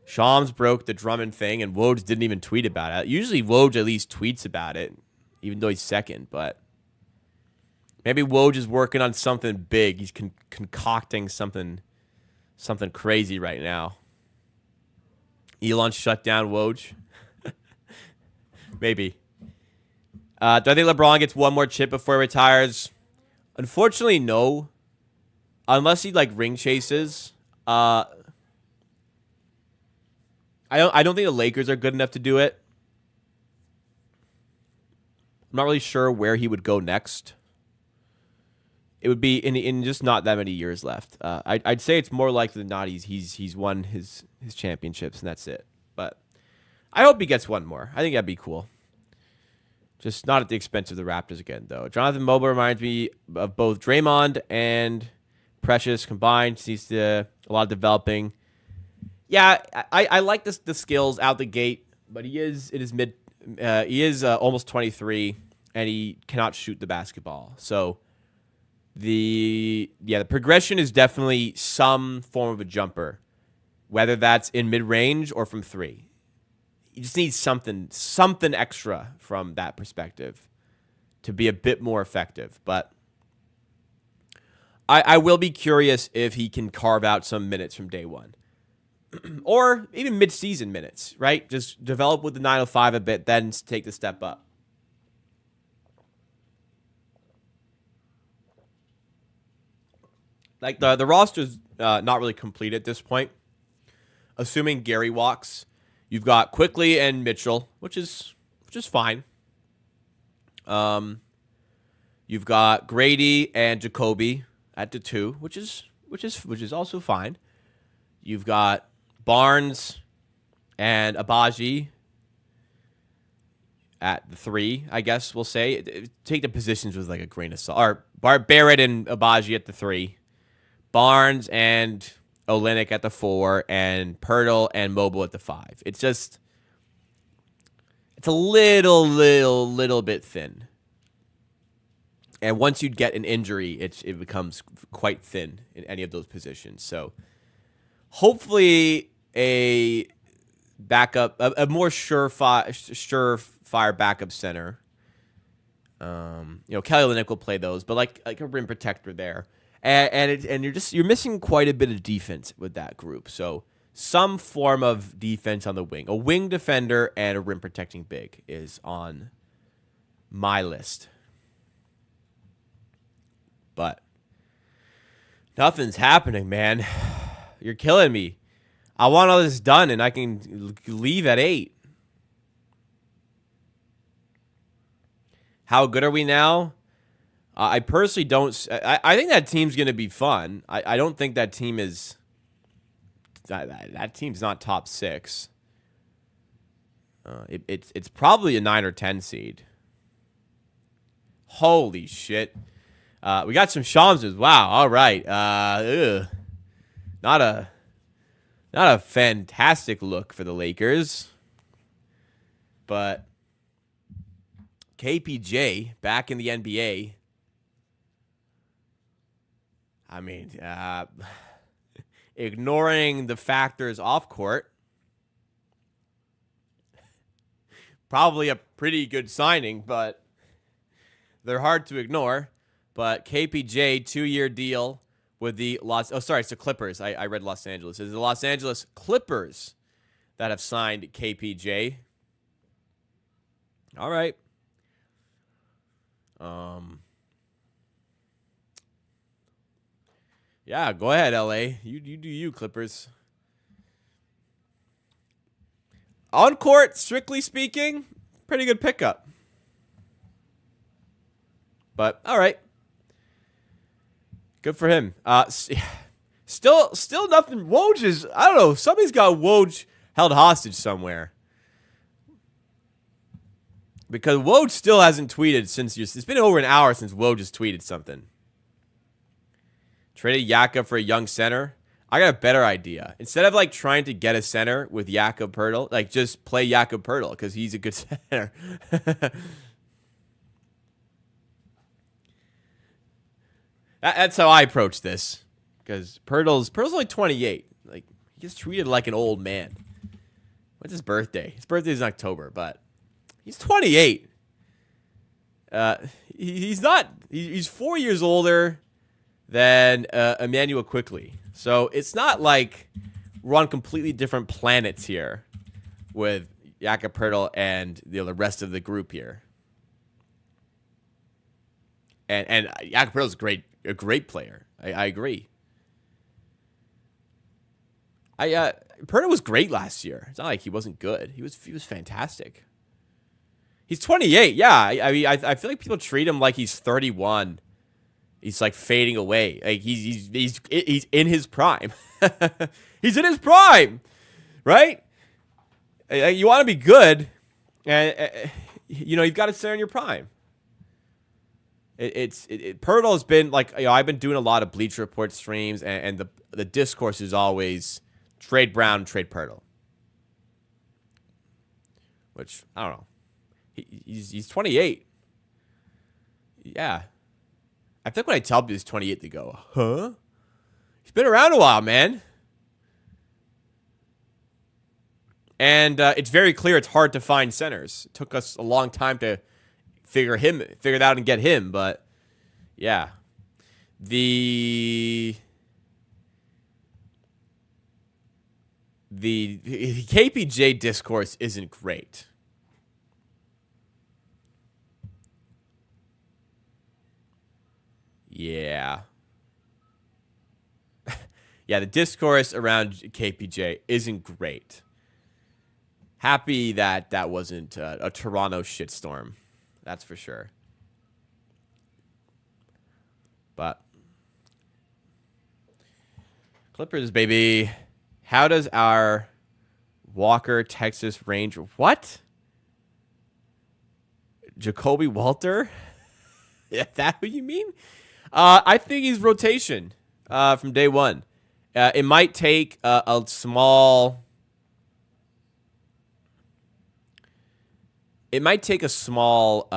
Shams broke the Drummond thing, and Woj didn't even tweet about it. Usually Woj at least tweets about it, even though he's second, but maybe Woj is working on something big. He's concocting something crazy right now. Elon shut down Woj. Maybe. Do I think LeBron gets one more chip before he retires? Unfortunately, no. Unless he ring chases. I don't think the Lakers are good enough to do it. I'm not really sure where he would go next. It would be in just not that many years left. I'd say it's more likely than not he's won his championships and that's it. But I hope he gets one more. I think that'd be cool. Just not at the expense of the Raptors again, though. Jonathan Mobley reminds me of both Draymond and Precious combined. Sees a lot of developing. Yeah, I like the skills out the gate, but he is almost 23 and he cannot shoot the basketball. So the progression is definitely some form of a jumper, whether that's in mid-range or from three. You just need something extra from that perspective to be a bit more effective. But I will be curious if he can carve out some minutes from day one. Or even mid-season minutes, right? Just develop with the 905 a bit, then take the step up. Like the roster's not really complete at this point. Assuming Gary walks, you've got Quickly and Mitchell, which is fine. You've got Grady and Jacoby at the 2, which is also fine. You've got Barnes and Abaji at the 3, I guess we'll say. Take the positions with a grain of salt. Or Barrett and Abaji at the 3. Barnes and Olynyk at the 4, and Pirtle and Mobile at the 5. It's a little bit thin. And once you get an injury, it becomes quite thin in any of those positions. So hopefully a backup, a more surefire backup center Kelly Olynyk will play those, but like a rim protector there, and you're missing quite a bit of defense with that group. So some form of defense on the wing, a wing defender and a rim protecting big is on my list. But nothing's happening, man. You're killing me. I want all this done, and I can leave at 8. How good are we now? I personally don't. I think that team's going to be fun. I don't think that team is. That team's not top 6. It's probably a 9 or 10 seed. Holy shit. We got some Shamses. Wow. All right. Not a fantastic look for the Lakers. But KPJ back in the NBA. I mean, ignoring the factors off court, probably a pretty good signing, but they're hard to ignore. But KPJ, 2-year deal with the it's the Clippers. I read Los Angeles. It's the Los Angeles Clippers that have signed KPJ. All right. Yeah, go ahead, LA. You do you, Clippers. On court, strictly speaking, pretty good pickup. But all right. Good for him. Still nothing. Woj is, I don't know. Somebody's got Woj held hostage somewhere. Because Woj still hasn't tweeted since it's been over an hour since Woj has tweeted something. Traded Jakob for a young center. I got a better idea. Instead of like trying to get a center with Jakob Poeltl, like just play Jakob Poeltl because he's a good center. That's how I approach this. Because Poeltl's only 28. Like he gets treated like an old man. What's his birthday? His birthday's in October, but he's 28. He's not. He's 4 years older than Emmanuel Quickly. So it's not like we're on completely different planets here with Jakob Poeltl and the rest of the group here. And Jakob Poeltl's a great player. I agree. Poeltl was great last year. It's not like he wasn't good. He was fantastic. He's 28. Yeah, I mean, I feel like people treat him like he's 31. He's like fading away. Like he's in his prime. He's in his prime, right? You want to be good, and you've got to stay in your prime. Poeltl has been like, I've been doing a lot of Bleacher Report streams, and the discourse is always trade Brown, trade Poeltl. Which I don't know. He's 28. Yeah. I think when I tell people he's 28, they go, huh? He's been around a while, man. And it's very clear it's hard to find centers. It took us a long time to figure it out and get him, but yeah. The KPJ discourse isn't great. Yeah. Yeah, the discourse around KPJ isn't great. Happy that wasn't a Toronto shitstorm. That's for sure. But Clippers, baby. How does our Walker, Texas Ranger... What? Jacoby Walter? Is that what you mean? I think he's rotation from day one. It might take a small... It might take a small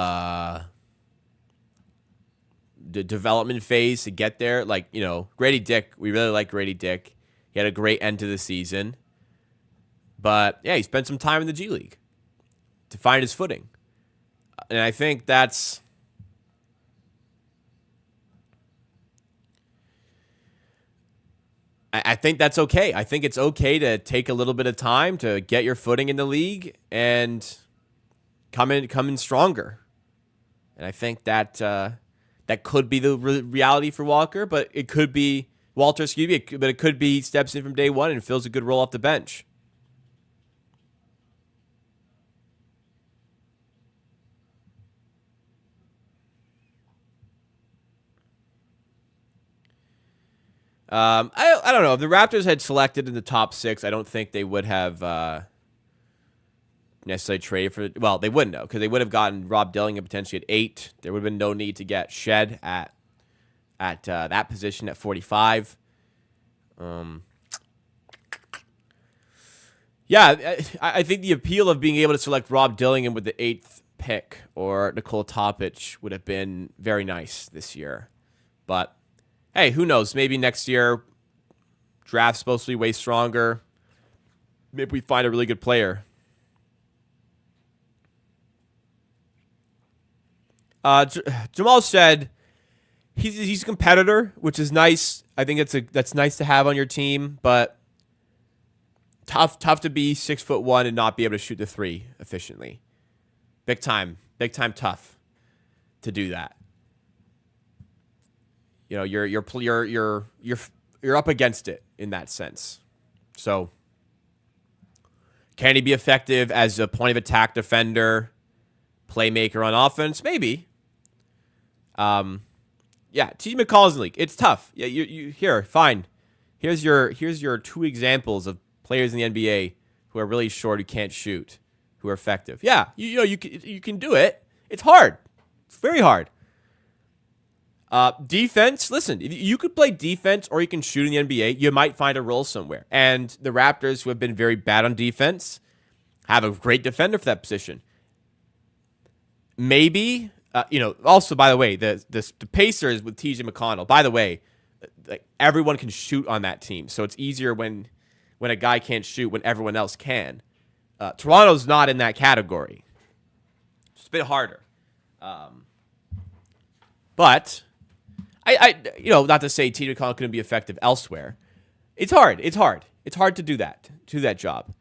development phase to get there. Like, Grady Dick. We really like Grady Dick. He had a great end to the season. But, yeah, he spent some time in the G League to find his footing. And I think that's I think that's okay. I think it's okay to take a little bit of time to get your footing in the league and come in stronger. And I think that that could be the reality for Walker, but it could be Walter, excuse me, but it could be he steps in from day one and fills a good role off the bench. I don't know. If the Raptors had selected in the top 6, I don't think they would have necessarily traded for. Well, they wouldn't have, because they would have gotten Rob Dillingham potentially at 8. There would have been no need to get Shed at that position at 45. Yeah, I think the appeal of being able to select Rob Dillingham with the 8th pick or Nicole Topic would have been very nice this year, but. Hey, who knows? Maybe next year, draft's supposed to be way stronger. Maybe we find a really good player. Jamal said he's a competitor, which is nice. I think that's nice to have on your team, but tough to be 6'1" and not be able to shoot the 3 efficiently. Big time tough to do that. You know, you're up against it in that sense. So, can he be effective as a point of attack defender, playmaker on offense? Maybe. Yeah, T. McCall's in the league. It's tough. Yeah, you here, fine. Here's your 2 examples of players in the NBA who are really short, who can't shoot, who are effective. Yeah, you can do it. It's hard. It's very hard. Defense, listen, you could play defense or you can shoot in the NBA. You might find a role somewhere. And the Raptors, who have been very bad on defense, have a great defender for that position. Maybe, also, by the way, the Pacers with TJ McConnell, by the way, like everyone can shoot on that team. So it's easier when a guy can't shoot when everyone else can. Toronto's not in that category. It's a bit harder. But... I not to say TJ McConnell couldn't be effective elsewhere. It's hard. It's hard to do that job.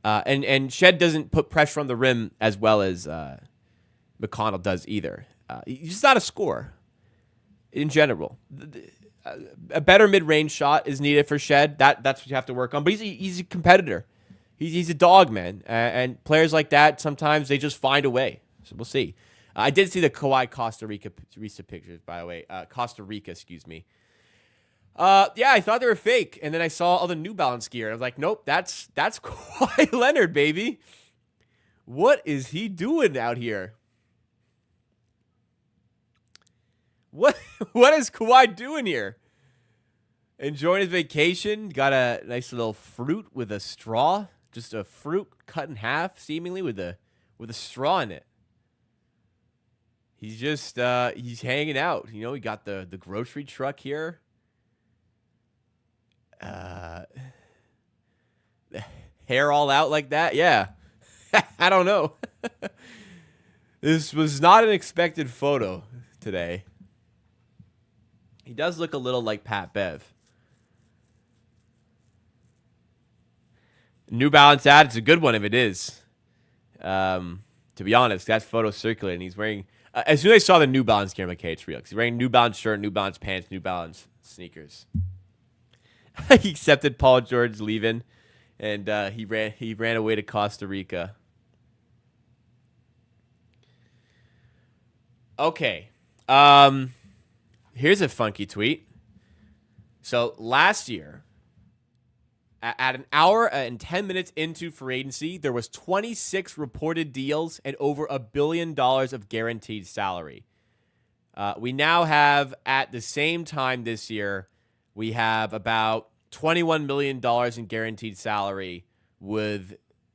And Shed doesn't put pressure on the rim as well as McConnell does either. He's just not a scorer in general. A better mid-range shot is needed for Shed. That's what you have to work on. But he's a competitor. He's a dog, man. And players like that, sometimes they just find a way. So we'll see. I did see the Kawhi Costa Rica pictures, by the way. Costa Rica, excuse me. Yeah, I thought they were fake, and then I saw all the New Balance gear. I was like, nope, that's Kawhi Leonard, baby. What is he doing out here? What is Kawhi doing here? Enjoying his vacation. Got a nice little fruit with a straw. Just a fruit cut in half, seemingly, with a straw in it. He's just he's hanging out. You know, he got the grocery truck here. Hair all out like that. Yeah. I don't know. This was not an expected photo today. He does look a little like Pat Bev. New Balance ad, it's a good one if it is. To be honest, that photo's circulating. He's wearing... as soon as I saw the New Balance gear, I'm like, okay, it's real. He's wearing New Balance shirt, New Balance pants, New Balance sneakers. He accepted Paul George leaving, and he ran away to Costa Rica. Okay. Here's a funky tweet. So last year, at an hour and 10 minutes into free agency, there was 26 reported deals and over $1 billion of guaranteed salary. We now have, at the same time this year, we have about $21 million in guaranteed salary with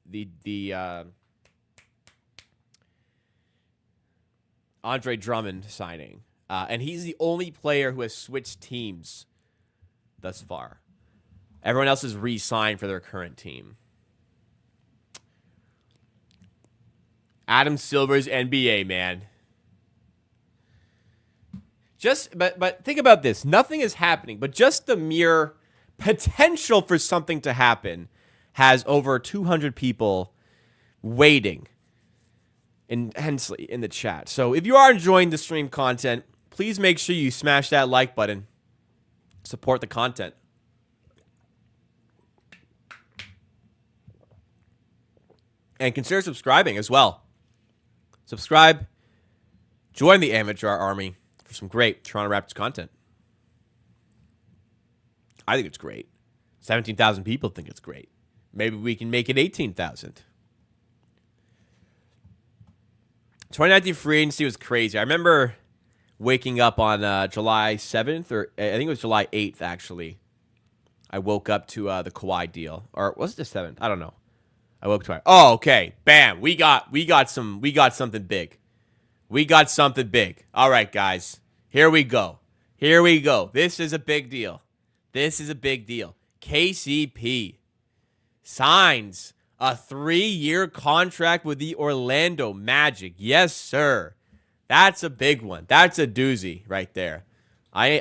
the Andre Drummond signing. And he's the only player who has switched teams thus far. Everyone else is re-signed for their current team. Adam Silver's NBA, man. But think about this. Nothing is happening, but just the mere potential for something to happen has over 200 people waiting intensely in the chat. So if you are enjoying the stream content, please make sure you smash that like button. Support the content. And consider subscribing as well. Subscribe. Join the amateur army for some great Toronto Raptors content. I think it's great. 17,000 people think it's great. Maybe we can make it 18,000. 2019 free agency was crazy. I remember waking up on July 7th, or I think it was July 8th, actually. I woke up to the Kawhi deal. Or was it the 7th? I don't know. I woke to it. Oh, okay. Bam. We got something big. We got something big. All right, guys. Here we go. Here we go. This is a big deal. This is a big deal. KCP signs a 3-year contract with the Orlando Magic. Yes, sir. That's a big one. That's a doozy right there. I'm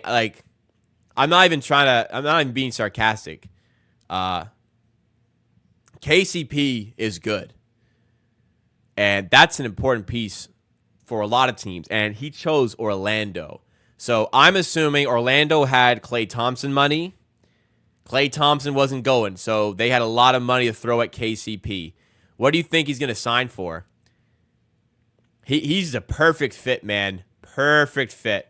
not even being sarcastic. KCP is good. And that's an important piece for a lot of teams. And he chose Orlando. So I'm assuming Orlando had Klay Thompson money. Klay Thompson wasn't going, so they had a lot of money to throw at KCP. What do you think he's going to sign for? He's a perfect fit, man. Perfect fit.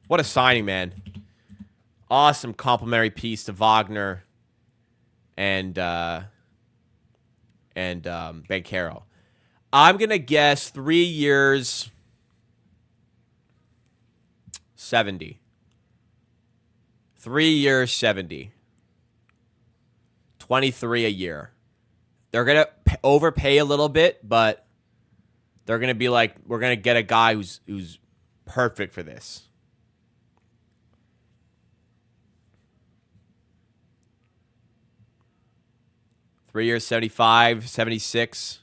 What a signing, man. Awesome complimentary piece to Wagner and Banchero. I'm going to guess 3 years, 70. 3 years, 70. 23 a year. They're going to overpay a little bit, but they're going to be like, we're going to get a guy who's perfect for this. Three years, 75, 76.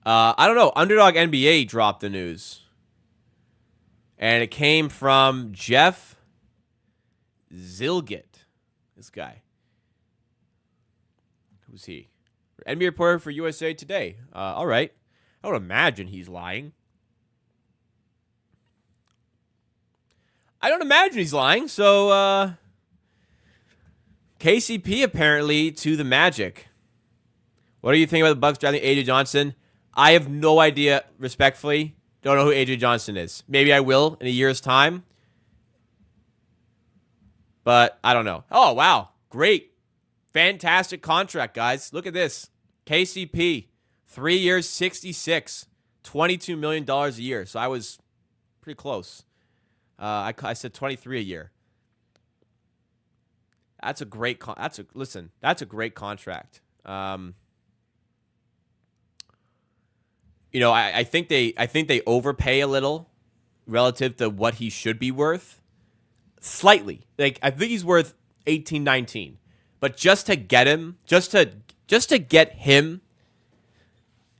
I don't know. Underdog NBA dropped the news. And it came from Jeff Zilgit. This guy. Who's he? NBA reporter for USA Today. All right. I would imagine he's lying. I don't imagine he's lying. So, KCP apparently to the Magic. What do you think about the Bucks drafting AJ Johnson? I have no idea, respectfully. Don't know who AJ Johnson is. Maybe I will in a year's time. But I don't know. Oh, wow. Great. Fantastic contract, guys. Look at this. KCP, 3 years, 66, $22 million a year. So I was pretty close. I said 23 a year. That's a great that's a great contract. I think they overpay a little relative to what he should be worth. Slightly. Like I think he's worth 18, 19. But just to get him, just to get him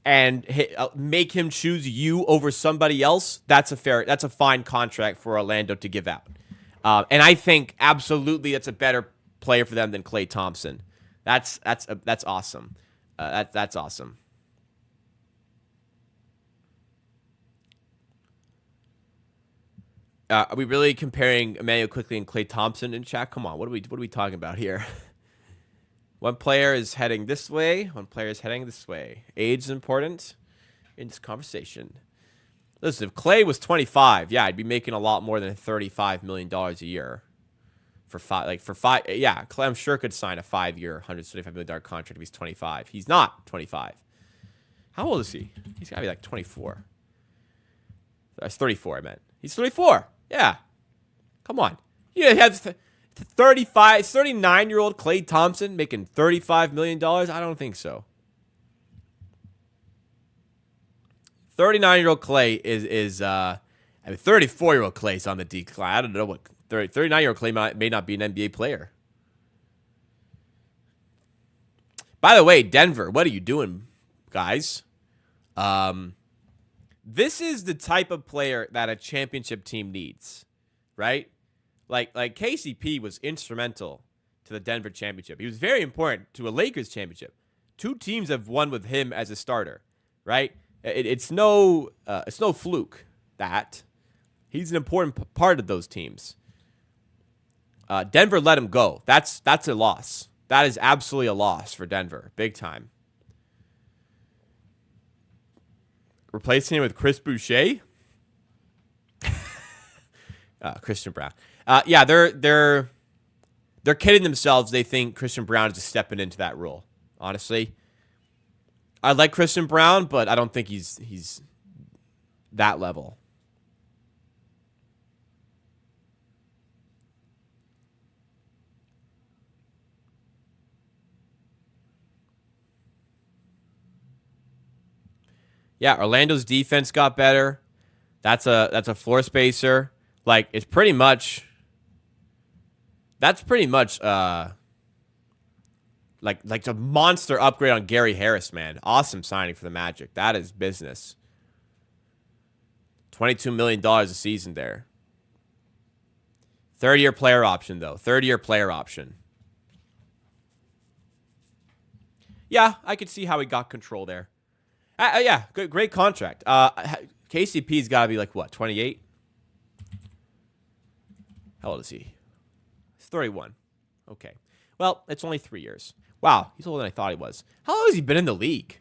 and make him choose you over somebody else, that's a fine contract for Orlando to give out. And I think absolutely that's a better player for them than Klay Thompson. That's awesome. That's awesome. Are we really comparing Emmanuel Quickley and Klay Thompson in chat? Come on, what are we talking about here? One player is heading this way. One player is heading this way. Age is important in this conversation. Listen, if Klay was 25, yeah, I'd be making a lot more than $35 million a year. For five, yeah, Klay, I'm sure could sign a 5-year, $175 million contract if he's 25. He's not 25. How old is he? He's got to be like 24. That's 34, I meant. He's 34. Yeah. Come on. You have 39-year-old Klay Thompson making $35 million? I don't think so. 39-year-old Klay is 34-year-old Klay is on the decline. I don't know what 39-year-old Klay may not be an NBA player. By the way, Denver, what are you doing, guys? This is the type of player that a championship team needs, right? Like KCP was instrumental to the Denver championship. He was very important to a Lakers championship. Two teams have won with him as a starter, right? It's no fluke that he's an important part of those teams. Denver let him go. That's a loss. That is absolutely a loss for Denver, big time. Replacing him with Chris Boucher, Christian Brown. Yeah, they're kidding themselves. They think Christian Brown is just stepping into that role. Honestly, I like Christian Brown, but I don't think he's that level. Yeah, Orlando's defense got better. That's a floor spacer. Like it's pretty much. That's pretty much like a monster upgrade on Gary Harris, man. Awesome signing for the Magic. That is business. $22 million a season there. Third-year player option, though. Third-year player option. Yeah, I could see how he got control there. Yeah, great contract. KCP's got to be like, what, 28? How old is he? He's 31. Okay. Well, it's only 3 years. Wow, he's older than I thought he was. How long has he been in the league?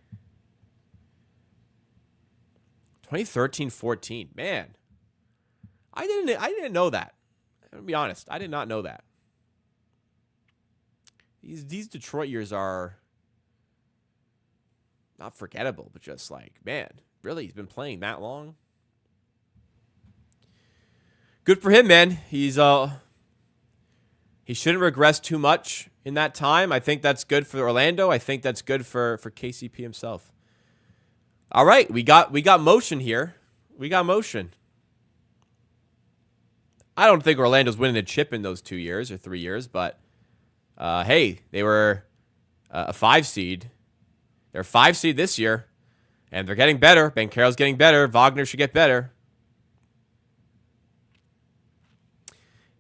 2013-14. Man, I didn't know that. I'm gonna be honest. I did not know that. These Detroit years are not forgettable, but just like, man, really, he's been playing that long. Good for him, man. He shouldn't regress too much in that time. I think that's good for Orlando. I think that's good for KCP himself. All right, we got motion here. We got motion. I don't think Orlando's winning a chip in those 2 years or 3 years, but hey, they were a 5 seed. They're a 5 seed this year, and they're getting better. Ben Carroll's getting better. Wagner should get better.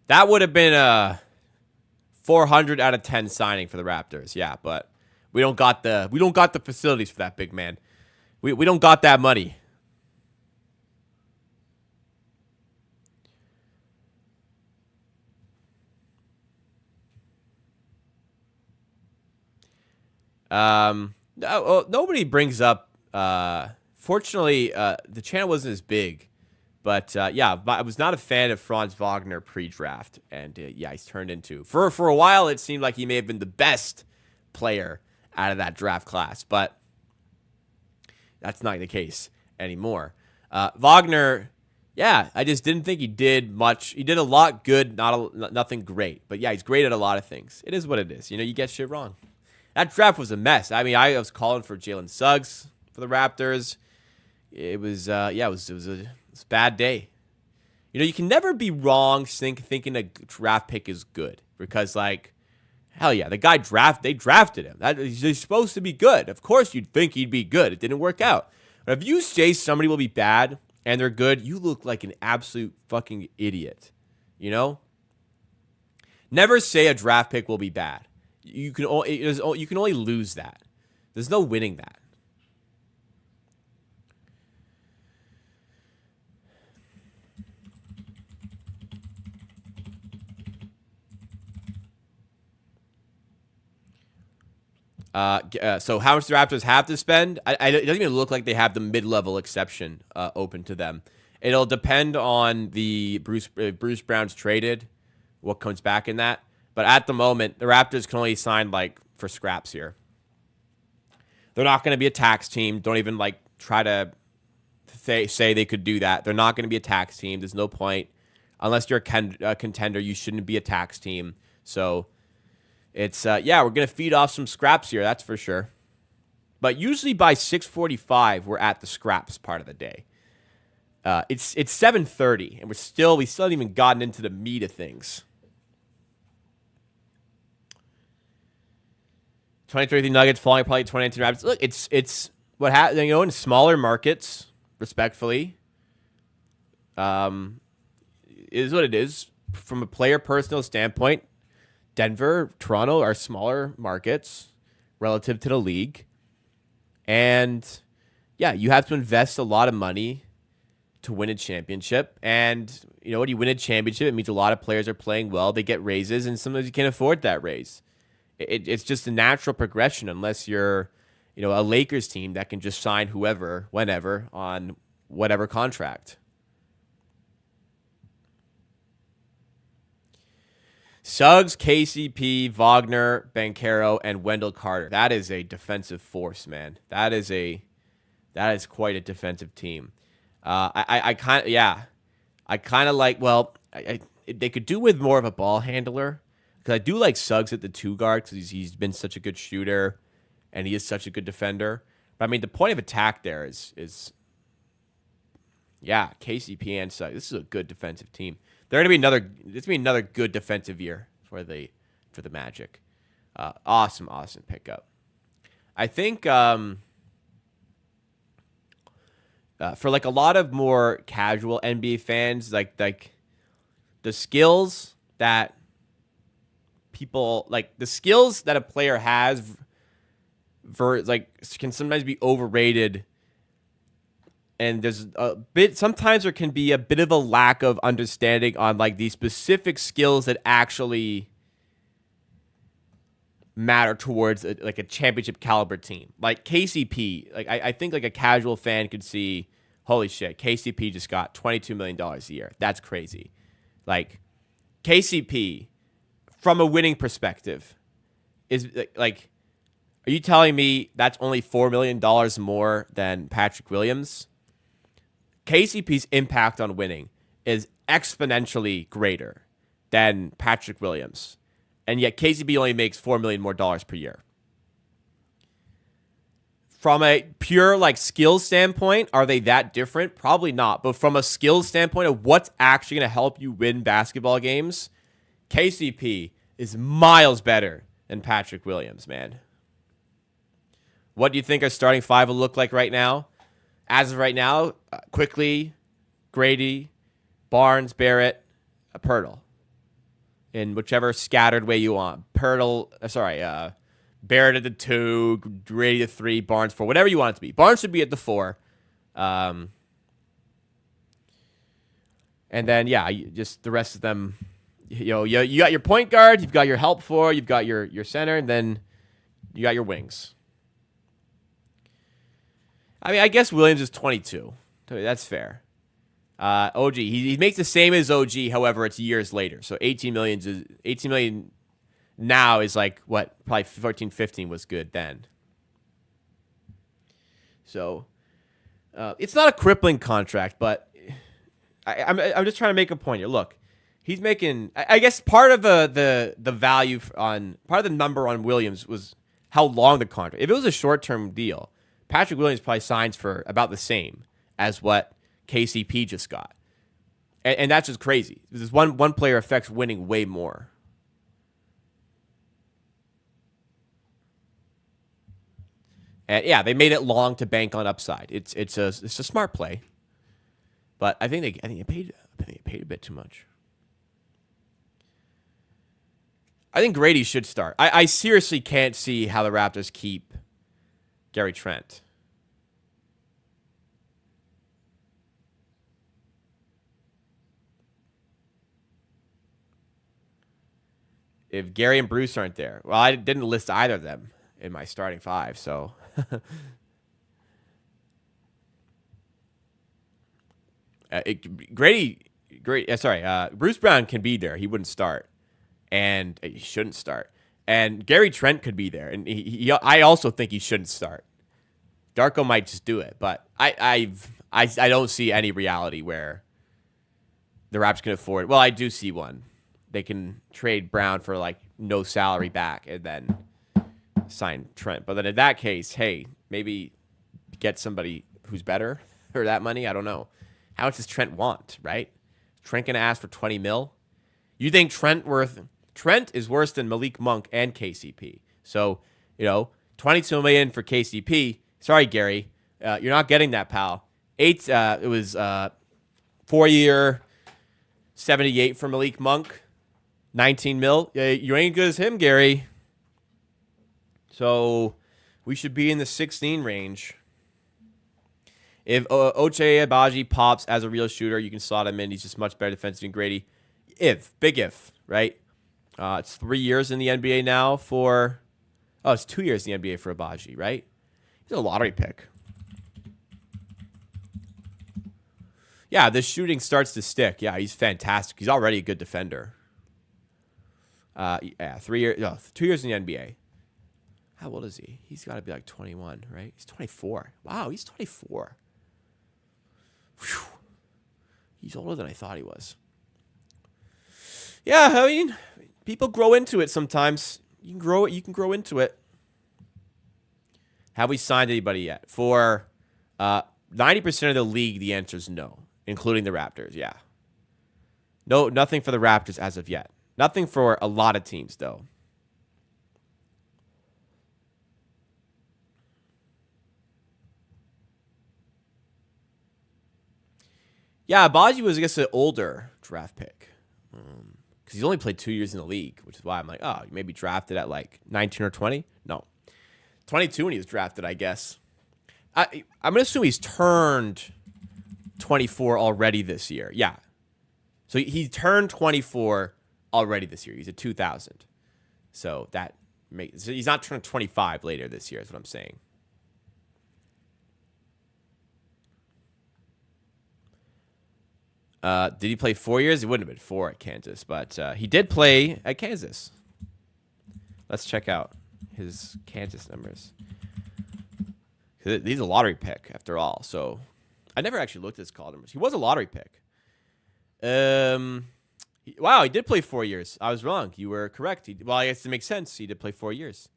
That would have been a 400 out of 10 signing for the Raptors. Yeah, but we don't got the facilities for that, big man. We don't got that money. Nobody brings up. Fortunately, the channel wasn't as big, but yeah, I was not a fan of Franz Wagner pre-draft, and yeah, he's turned into for a while. It seemed like he may have been the best player out of that draft class, but that's not the case anymore. Wagner, yeah, I just didn't think he did much. He did a lot good, nothing great, but yeah, he's great at a lot of things. It is what it is. You know, you get shit wrong. That draft was a mess. I mean, I was calling for Jalen Suggs for the Raptors. It was, it was a bad day. You know, you can never be wrong thinking a draft pick is good because, like, hell yeah, the guy they drafted him. He's supposed to be good. Of course, you'd think he'd be good. It didn't work out. But if you say somebody will be bad and they're good, you look like an absolute fucking idiot. You know? Never say a draft pick will be bad. You can only lose that. There's no winning that. So how much the Raptors have to spend? It doesn't even look like they have the mid-level exception open to them. It'll depend on the Bruce Brown's traded, what comes back in that. But at the moment, the Raptors can only sign, like, for scraps here. They're not going to be a tax team. Don't even, like, try to say they could do that. They're not going to be a tax team. There's no point. Unless you're a contender, you shouldn't be a tax team. So, it's, yeah, we're going to feed off some scraps here. That's for sure. But usually by 6:45, we're at the scraps part of the day. It's 7:30, and we still haven't even gotten into the meat of things. 23 Nuggets falling probably 2019 Raptors. Look, it's what happens. You know, in smaller markets, respectfully, is what it is. From a player personal standpoint, Denver, Toronto are smaller markets relative to the league. And yeah, you have to invest a lot of money to win a championship. And you know, when you win a championship, it means a lot of players are playing well. They get raises, and sometimes you can't afford that raise. It's just a natural progression unless you're, you know, a Lakers team that can just sign whoever, whenever, on whatever contract. Suggs, KCP, Wagner, Banchero, and Wendell Carter. That is a defensive force, man. That is quite a defensive team. I kind of like. Well, they could do with more of a ball handler, because I do like Suggs at the 2 guard because he's been such a good shooter, and he is such a good defender. But I mean, the point of attack there is KCP and Suggs. This is a good defensive team. They're gonna be another good defensive year for the Magic. Awesome pickup. I think for like a lot of more casual NBA fans, like the skills that a player has, can sometimes be overrated. And sometimes there can be a bit of a lack of understanding on like these specific skills that actually matter towards a championship caliber team. Like KCP, I think like a casual fan could see, holy shit, KCP just got $22 million a year. That's crazy. Like KCP, from a winning perspective, is like, are you telling me that's only $4 million more than Patrick Williams? KCP's impact on winning is exponentially greater than Patrick Williams, and yet KCP only makes $4 million more per year. From a pure like skill standpoint, are they that different? Probably not. But from a skill standpoint of what's actually going to help you win basketball games, KCP is miles better than Patrick Williams, man. What do you think our starting 5 will look like right now? As of right now, Quickly, Grady, Barnes, Barrett, Pirtle. In whichever scattered way you want. Barrett at the 2, Grady at 3, Barnes 4, whatever you want it to be. Barnes should be at the 4. And then, just the rest of them, you got your point guard, you've got your help 4, you've got your center, and then you got your wings. I mean, I guess Williams is 22. That's fair. OG, he makes the same as OG. However, it's years later. So 18 million now is like what? Probably 14, 15 was good then. So it's not a crippling contract, but I'm just trying to make a point here. Look, he's making. I guess part of the value part of the number on Williams was how long the contract. If it was a short term deal, Patrick Williams probably signs for about the same as what KCP just got. And that's just crazy. This one player affects winning way more. And yeah, they made it long to bank on upside. It's a smart play. But I think they paid a bit too much. I think Grady should start. I seriously can't see how the Raptors keep Gary Trent. If Gary and Bruce aren't there. Well, I didn't list either of them in my starting 5, so. Bruce Brown can be there. He wouldn't start. And he shouldn't start. And Gary Trent could be there, and I also think he shouldn't start. Darko might just do it, but I don't see any reality where the Raps can afford it. Well, I do see one. They can trade Brown for like no salary back and then sign Trent. But then in that case, hey, maybe get somebody who's better for that money. I don't know. How much does Trent want, right? Trent gonna ask for 20 mil? You think Trent is worse than Malik Monk and KCP. So, 22 million for KCP. Sorry, Gary. You're not getting that, pal. It was 4-year, 78 for Malik Monk, 19 mil. Yeah, you ain't good as him, Gary. So we should be in the 16 range. If Ochai Agbaji pops as a real shooter, you can slot him in. He's just much better defensive than Grady. Big if, right? It's 3 years in the NBA now for... Oh, it's 2 years in the NBA for Agbaji, right? He's a lottery pick. Yeah, this shooting starts to stick. Yeah, he's fantastic. He's already a good defender. 3 years, no, 2 years in the NBA. How old is he? He's got to be like 21, right? He's 24. Wow, he's 24. Whew. He's older than I thought he was. Yeah, I mean, people grow into it sometimes. You can grow into it. Have we signed anybody yet? For 90% of the league, the answer is no, including the Raptors. Yeah. No, nothing for the Raptors as of yet. Nothing for a lot of teams, though. Yeah, Agbaji was, I guess, an older draft pick. Because he's only played 2 years in the league, which is why I'm like, oh, you may be drafted at like 19 or 20? No. 22 when he was drafted, I guess. I'm going to assume he's turned 24 already this year. Yeah. So he turned 24 already this year. He's a 2000. So he's not turning 25 later this year is what I'm saying. Did he play 4 years? It wouldn't have been 4 at Kansas, but he did play at Kansas. Let's check out his Kansas numbers. He's a lottery pick, after all. So I never actually looked at his call numbers. He was a lottery pick. Wow, he did play 4 years. I was wrong. You were correct. Well, I guess it makes sense. He did play 4 years.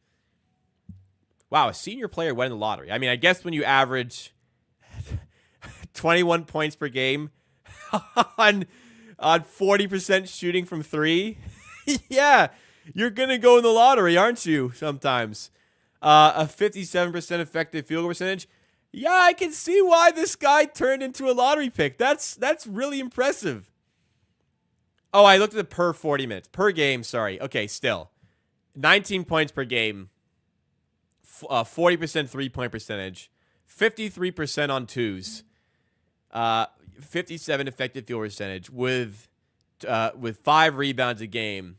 Wow, a senior player went in the lottery. I mean, I guess when you average 21 points per game on 40% shooting from three, yeah, you're going to go in the lottery, aren't you, sometimes? A 57% effective field goal percentage. Yeah, I can see why this guy turned into a lottery pick. That's really impressive. Oh, I looked at the per 40 minutes. Per game, sorry. Okay, still. 19 points per game. 40% three-point percentage. 53% on twos. 57 effective field percentage with 5 rebounds a game.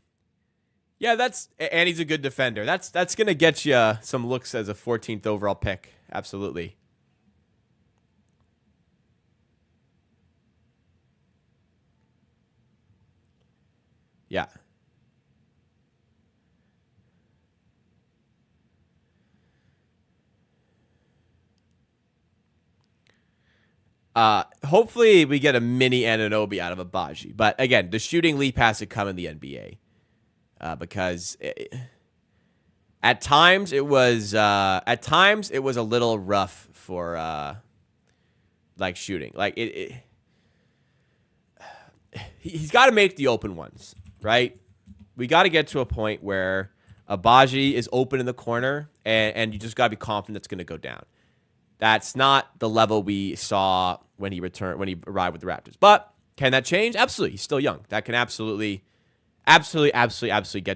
Yeah, and he's a good defender. That's gonna get you some looks as a 14th overall pick. Absolutely. Yeah. Hopefully we get a mini Anunoby out of Agbaji. But again, the shooting leap has to come in the NBA. Because at times it was a little rough for like shooting. Like he's got to make the open ones, right? We got to get to a point where Agbaji is open in the corner, and you just got to be confident it's going to go down. That's not the level we saw when he arrived with the Raptors. But can that change? Absolutely. He's still young. That can absolutely get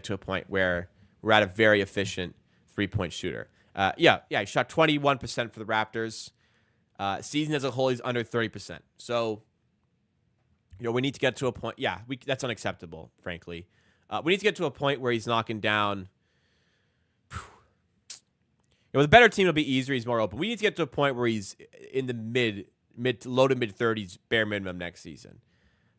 to a point where we're at a very efficient three-point shooter. He shot 21% for the Raptors. Season as a whole, he's under 30%. So, we need to get to a point. Yeah, that's unacceptable, frankly. We need to get to a point where he's knocking down. With a better team, it'll be easier. He's more open. We need to get to a point where he's in the low to mid 30s, bare minimum next season.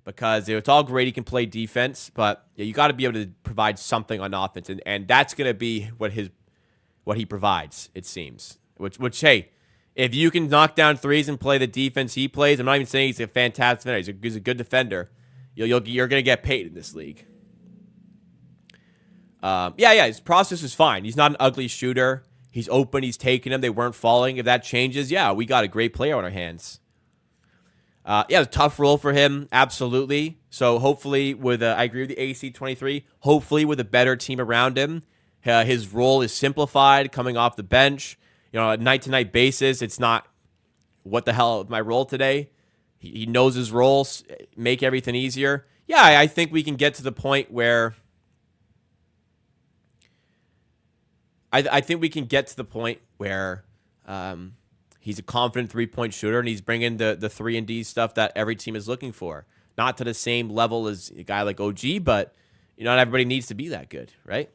Because it's all great, he can play defense, but you got to be able to provide something on offense, and that's going to be what he provides. It seems. Which hey, if you can knock down threes and play the defense he plays, I'm not even saying he's a fantastic defender. He's a good defender. You're going to get paid in this league. His process is fine. He's not an ugly shooter. He's open. He's taking them. They weren't falling. If that changes, we got a great player on our hands. It's a tough role for him, absolutely. So hopefully I agree with the AC-23, hopefully with a better team around him, his role is simplified coming off the bench. On a night-to-night basis, it's not what the hell is my role today? He knows his roles, make everything easier. Yeah, I think we can get to the point where he's a confident three-point shooter, and he's bringing the 3-and-D stuff that every team is looking for. Not to the same level as a guy like OG, but not everybody needs to be that good, right?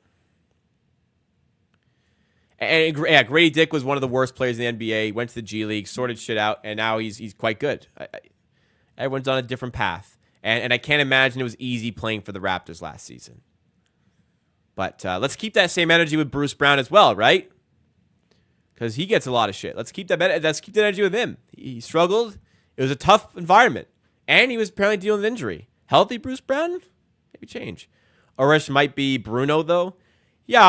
And yeah, Grady Dick was one of the worst players in the NBA. Went to the G League, sorted shit out, and now he's quite good. Everyone's on a different path, and I can't imagine it was easy playing for the Raptors last season. But let's keep that same energy with Bruce Brown as well, right? Because he gets a lot of shit. Let's keep that energy with him. He struggled. It was a tough environment, and he was apparently dealing with injury. Healthy Bruce Brown, maybe change. Orish might be Bruno though. Yeah,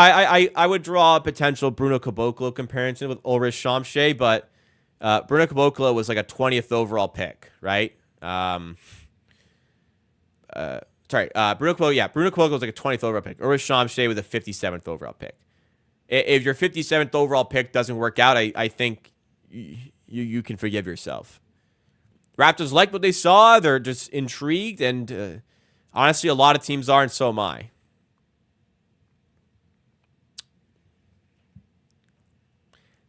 I would draw a potential Bruno Caboclo comparison with Ulrich Shamshay, but Bruno Caboclo was like a 20th overall pick, right? Bruno Caboclo was like a 20th overall pick. Ulrich Shamshay was a 57th overall pick. If your 57th overall pick doesn't work out, I think you can forgive yourself. Raptors like what they saw. They're just intrigued, and honestly, a lot of teams are, and so am I.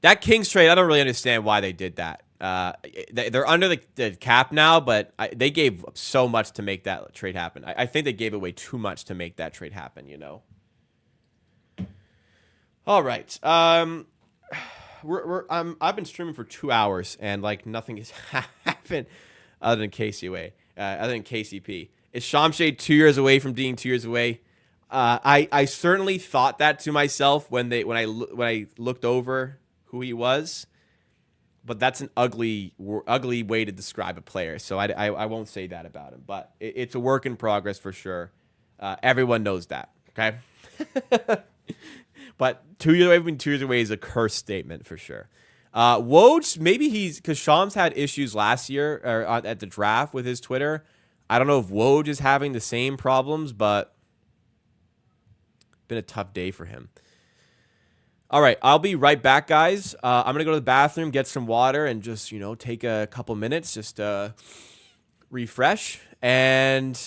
That Kings trade, I don't really understand why they did that. They're under the cap now, but they gave so much to make that trade happen. I think they gave away too much to make that trade happen, All right. I've been streaming for 2 hours, and like nothing has happened other than KCP. Is Shamshay 2 years away from being 2 years away? I certainly thought that to myself when I looked over who he was, but that's an ugly way to describe a player. So I won't say that about him, but it's a work in progress for sure. Everyone knows that. Okay. But 2 years away from 2 years away is a cursed statement for sure. Woj, maybe because Shams had issues last year or at the draft with his Twitter. I don't know if Woj is having the same problems, but it's been a tough day for him. All right, I'll be right back, guys. I'm going to go to the bathroom, get some water, and just, take a couple minutes, just refresh. And,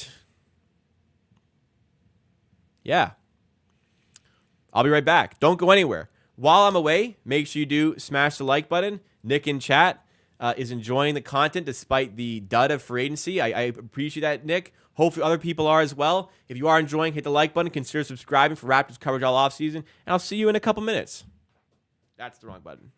yeah, I'll be right back. Don't go anywhere. While I'm away, make sure you do smash the like button. Nick in chat is enjoying the content despite the dud of free agency. I appreciate that, Nick. Hopefully other people are as well. If you are enjoying, hit the like button. Consider subscribing for Raptors coverage all offseason. And I'll see you in a couple minutes. That's the wrong button.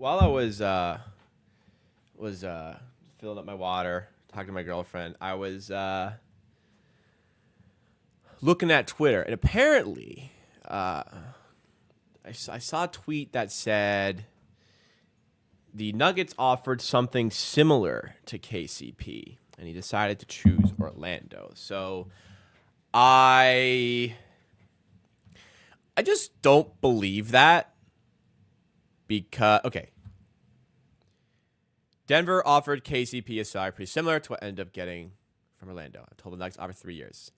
while I was filling up my water, talking to my girlfriend, I was looking at Twitter, and apparently, I saw a tweet that said the Nuggets offered something similar to KCP, and he decided to choose Orlando. So I just don't believe that because, okay, Denver offered KCP a salary pretty similar to what I ended up getting from Orlando. I told the Nuggets offered 3 years.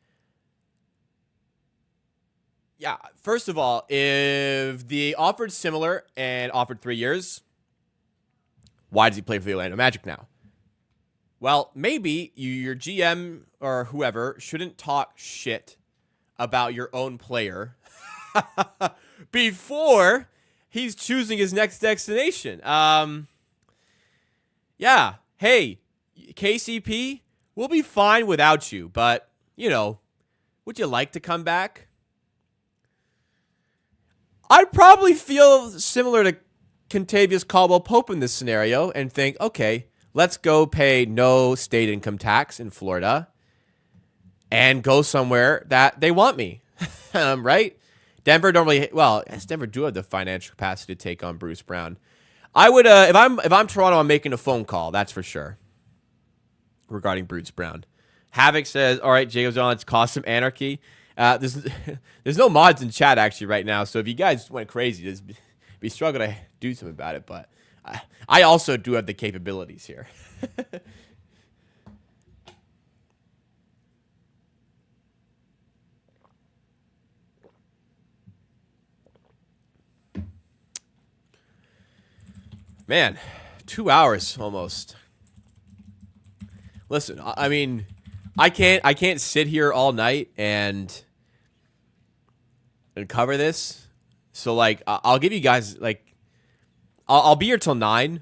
Yeah, first of all, if they offered similar and offered 3 years, why does he play for the Orlando Magic now? Well, maybe your GM or whoever shouldn't talk shit about your own player before he's choosing his next destination. Yeah, hey, KCP, we'll be fine without you, but, would you like to come back? I'd probably feel similar to Kentavious Caldwell-Pope in this scenario and think, okay, let's go pay no state income tax in Florida and go somewhere that they want me, right? Denver don't really, well, yes, Denver do have the financial capacity to take on Bruce Brown. I would, if I'm Toronto, I'm making a phone call, that's for sure, regarding Bruce Brown. Havoc says, all right, Jacob's on, let's cause some anarchy. There's no mods in chat actually right now, so if you guys went crazy, just be struggling to do something about it. But I also do have the capabilities here. Man, 2 hours almost. Listen, I mean, I can't sit here all night and cover this. So like, I'll give you guys like, I'll be here till 9.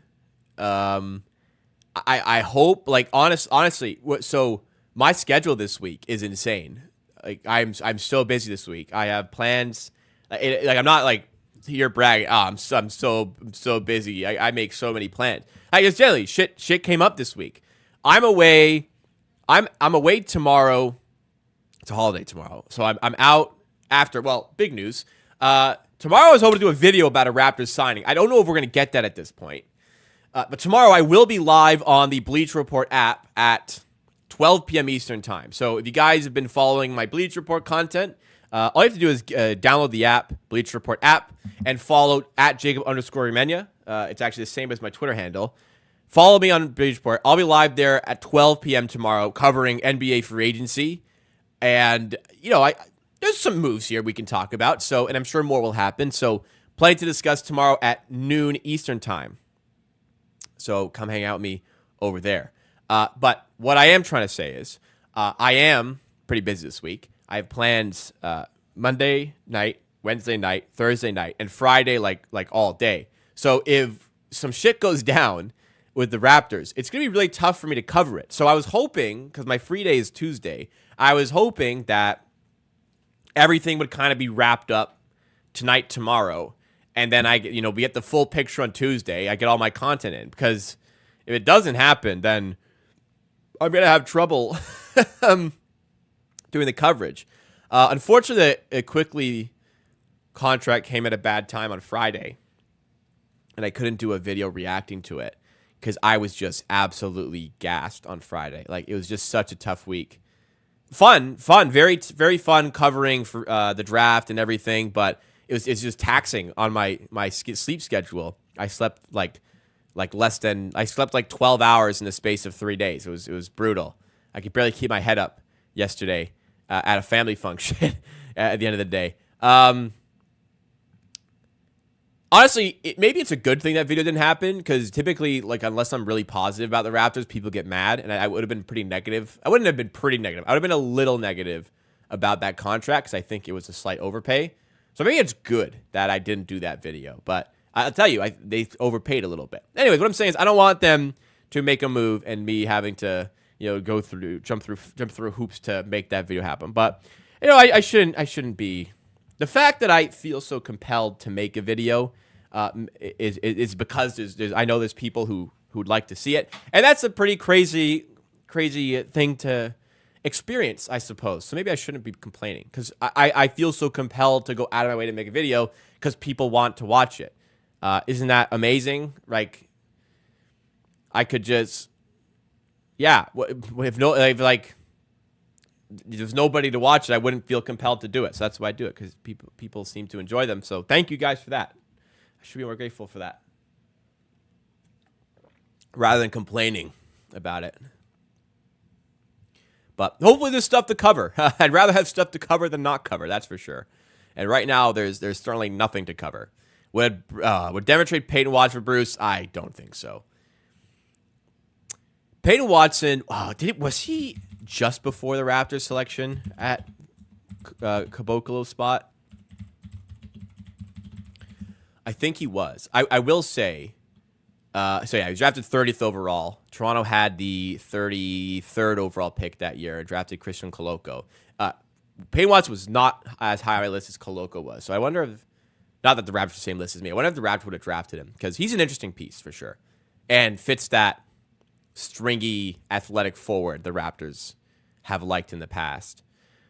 I hope like honestly. So my schedule this week is insane. Like I'm so busy this week. I have plans. Like I'm not like here bragging. Oh, I'm so busy. I make so many plans. I guess generally shit came up this week. I'm away. I'm away tomorrow. It's a holiday tomorrow, so I'm out after. Well, big news. Tomorrow I was hoping to do a video about a Raptors signing. I don't know if we're gonna get that at this point, but tomorrow I will be live on the Bleach Report app at 12 p.m. Eastern time. So if you guys have been following my Bleach Report content, all you have to do is download the app, Bleach Report app, and follow at Jacob_Gramegna. It's actually the same as my Twitter handle. Follow me on Bleach Report. I'll be live there at 12 p.m. tomorrow covering NBA free agency. And, there's some moves here we can talk about. So, and I'm sure more will happen. So, plenty to discuss tomorrow at noon Eastern time. So, come hang out with me over there. But what I am trying to say is I am pretty busy this week. I have plans Monday night, Wednesday night, Thursday night, and Friday like all day. So, if some shit goes down with the Raptors, it's going to be really tough for me to cover it. So I was hoping, because my free day is Tuesday, I was hoping that everything would kind of be wrapped up tonight, tomorrow, and then we get the full picture on Tuesday. I get all my content in, because if it doesn't happen, then I'm going to have trouble doing the coverage. Unfortunately, a quickly contract came at a bad time on Friday, and I couldn't do a video reacting to it, because I was just absolutely gassed on Friday. Like, it was just such a tough week. Fun, very, very fun covering for the draft and everything, but it's just taxing on my sleep schedule. I slept like 12 hours in the space of 3 days. It was brutal. I could barely keep my head up yesterday at a family function at the end of the day. Honestly, maybe it's a good thing that video didn't happen, because typically, like, unless I'm really positive about the Raptors, people get mad, and I would have been pretty negative. I wouldn't have been pretty negative. I would have been a little negative about that contract, because I think it was a slight overpay. So maybe it's good that I didn't do that video. But I'll tell you, they overpaid a little bit. Anyways, what I'm saying is I don't want them to make a move and me having to, jump through hoops to make that video happen. But I shouldn't be. The fact that I feel so compelled to make a video is because I know there's people who'd like to see it, and that's a pretty crazy thing to experience, I suppose. So maybe I shouldn't be complaining, because I feel so compelled to go out of my way to make a video because people want to watch it. Isn't that amazing? Like, I could just, yeah, if there's nobody to watch it, I wouldn't feel compelled to do it. So that's why I do it, because people seem to enjoy them. So thank you guys for that. I should be more grateful for that, rather than complaining about it. But hopefully there's stuff to cover. I'd rather have stuff to cover than not cover, that's for sure. And right now, there's certainly nothing to cover. Would Denver trade Peyton Watson for Bruce? I don't think so. Peyton Watson, was he just before the Raptors selection at Caboclo's spot? I think he was. I will say, so yeah, he was drafted 30th overall. Toronto had the 33rd overall pick that year and drafted Christian Koloko. Peyton Watson was not as high on my list as Koloko was. So I wonder if, not that the Raptors are the same list as me, I wonder if the Raptors would have drafted him, because he's an interesting piece for sure and fits that stringy athletic forward the Raptors have liked in the past.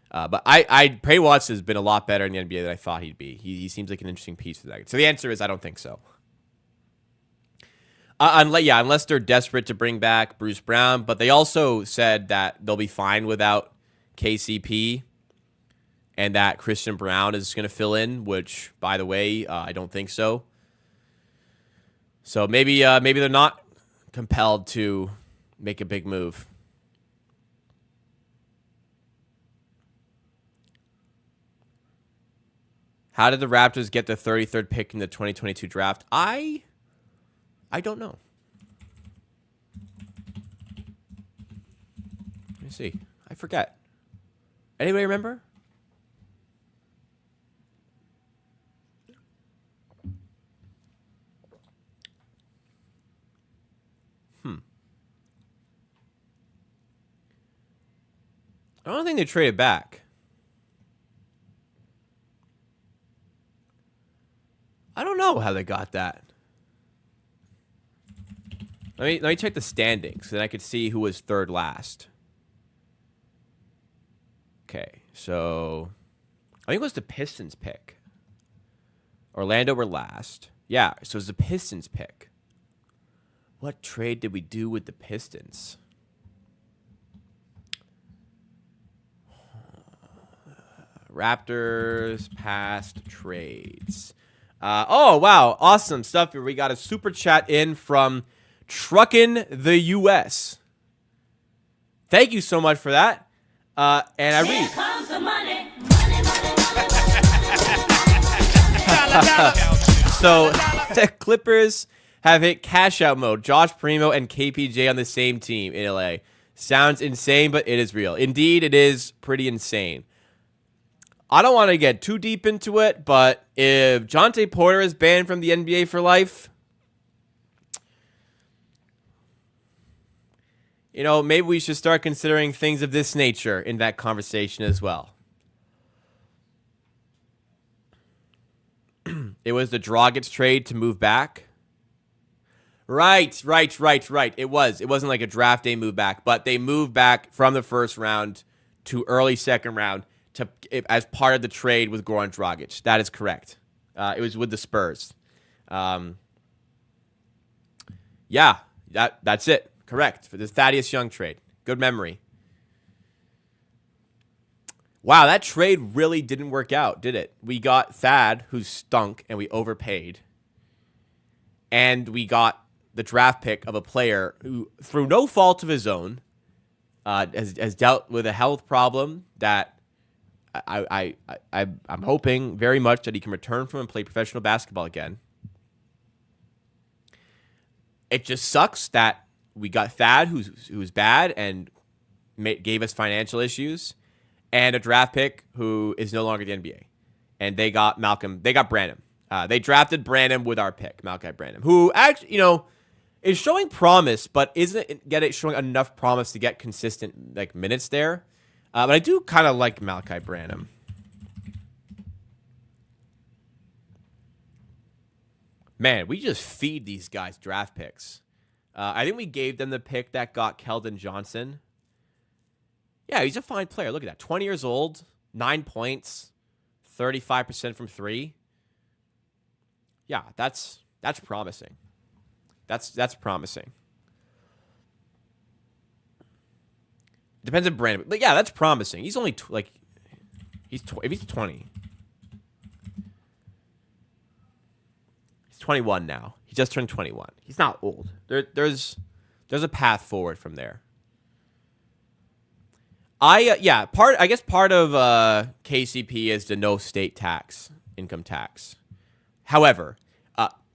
But Peyton Watson has been a lot better in the NBA than I thought he'd be. He seems like an interesting piece for that. So the answer is I don't think so. Unless they're desperate to bring back Bruce Brown, but they also said that they'll be fine without KCP, and that Christian Brown is going to fill in, which, by the way, I don't think so. So maybe they're not compelled to make a big move. How did the Raptors get the 33rd pick in the 2022 draft? I don't know. Let me see. I forget. Anybody remember? I don't think they traded back. I don't know how they got that. Let me check the standings, so then I could see who was third last. Okay, so I think it was the Pistons pick. Orlando were last. Yeah, so it was the Pistons pick. What trade did we do with the Pistons? Raptors past trades. Oh, wow. Awesome stuff here. We got a super chat in from Truckin' the US. Thank you so much for that. And I read. Here comes the money. So the Clippers have hit cash out mode. Josh Primo and KPJ on the same team in LA. Sounds insane, but it is real. Indeed, it is pretty insane. I don't want to get too deep into it, but if Jonte Porter is banned from the NBA for life, you know, maybe we should start considering things of this nature in that conversation as well. It was the Dragic trade to move back. Right. It was. It wasn't like a draft day move back, but they moved back from the first round to early second round as part of the trade with Goran Dragic. That is correct. It was with the Spurs. Yeah, that's it. Correct. For the Thaddeus Young trade. Good memory. Wow, that trade really didn't work out, did it? We got Thad, who stunk, and we overpaid. And we got the draft pick of a player who, through no fault of his own, has dealt with a health problem that I'm hoping very much that he can return from and play professional basketball again. It just sucks that we got Thad, who's bad and gave us financial issues, and a draft pick who is no longer the NBA. And they got Branham. They drafted Branham with our pick, Malachi Branham, who actually, is showing promise, but isn't showing enough promise to get consistent minutes there. But I do kind of like Malachi Branham. Man, we just feed these guys draft picks. I think we gave them the pick that got Keldon Johnson. Yeah, he's a fine player. Look at that. 20 years old, 9 points, 35% from three. Yeah, that's promising. That's promising. Depends on brand, but yeah, that's promising. He's only if he's 20. He's 21 now. He just turned 21. He's not old. There's a path forward from there. I guess part of KCP is the no state income tax. However,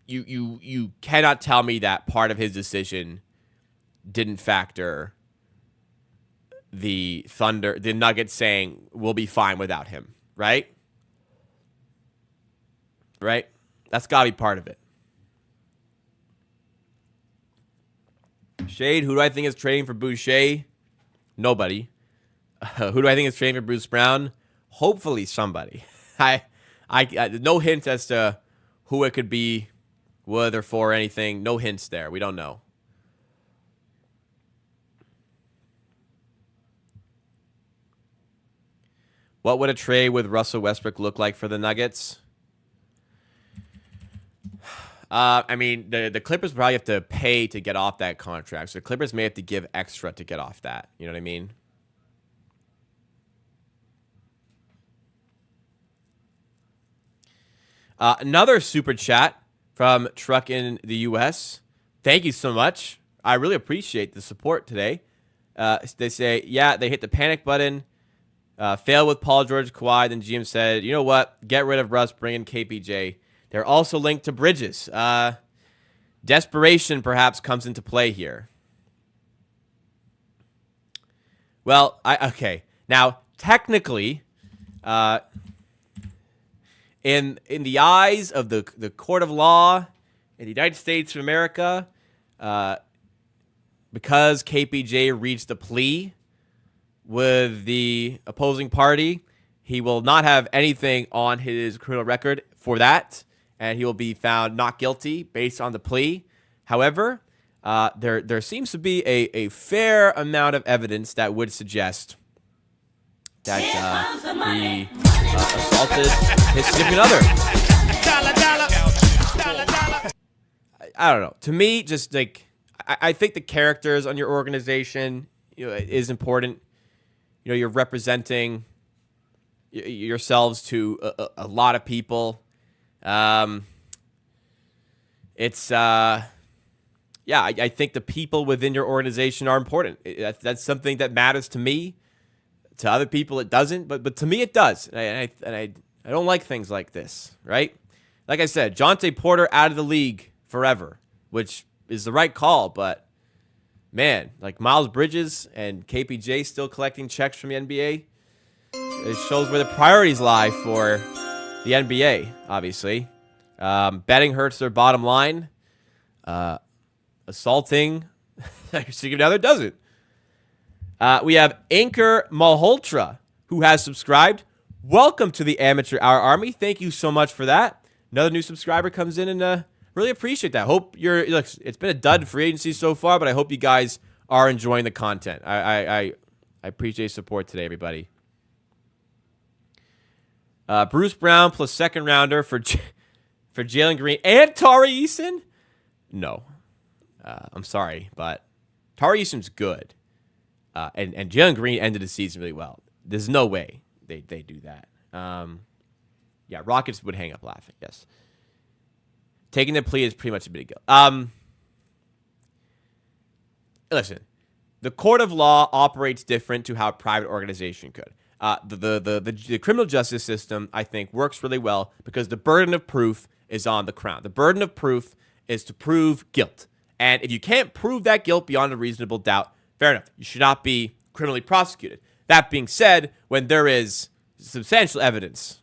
you cannot tell me that part of his decision didn't factor the Nuggets saying we'll be fine without him, right? Right? That's got to be part of it. Shade, who do I think is trading for Boucher? Nobody. Who do I think is trading for Bruce Brown? Hopefully somebody. I no hint as to who it could be, with or for anything. No hints there. We don't know. What would a trade with Russell Westbrook look like for the Nuggets? I mean, the Clippers probably have to pay to get off that contract. So the Clippers may have to give extra to get off that. You know what I mean? Another super chat from Truck in the U.S. Thank you so much. I really appreciate the support today. They say, yeah, they hit the panic button. Failed with Paul George, Kawhi. Then GM said, you know what? Get rid of Russ, bring in KPJ. They're also linked to Bridges. Desperation perhaps comes into play here. Well, okay. Now, technically, in the eyes of the court of law in the United States of America, because KPJ reached a plea with the opposing party, he will not have anything on his criminal record for that, and he will be found not guilty based on the plea. However, there seems to be a fair amount of evidence that would suggest that he assaulted his significant other. I don't know. To me, just like I think the characters on your organization, is important. You're representing yourselves to a lot of people. I think the people within your organization are important. That's something that matters to me. To other people, it doesn't, but to me, it does. And I don't like things like this, right? Like I said, Jonte Porter out of the league forever, which is the right call, but man, like Miles Bridges and KPJ still collecting checks from the NBA, it shows where the priorities lie for the NBA, obviously. Betting hurts their bottom line. Assaulting your significant other doesn't. We have Anchor Malhotra, who has subscribed. Welcome to the Amateur Hour Army. Thank you so much for that. Another new subscriber comes in, and really appreciate that. Look, it's been a dud free agency so far, but I hope you guys are enjoying the content. I appreciate support today, everybody. Bruce Brown plus second rounder for Jalen Green and Tari Eason? No. I'm sorry, but Tari Eason's good. And Jalen Green ended the season really well. There's no way they do that. Rockets would hang up laughing, yes. Taking the plea is pretty much a big deal. Listen, the court of law operates different to how a private organization could. The criminal justice system, I think, works really well because the burden of proof is on the crown. The burden of proof is to prove guilt. And if you can't prove that guilt beyond a reasonable doubt, fair enough. You should not be criminally prosecuted. That being said, when there is substantial evidence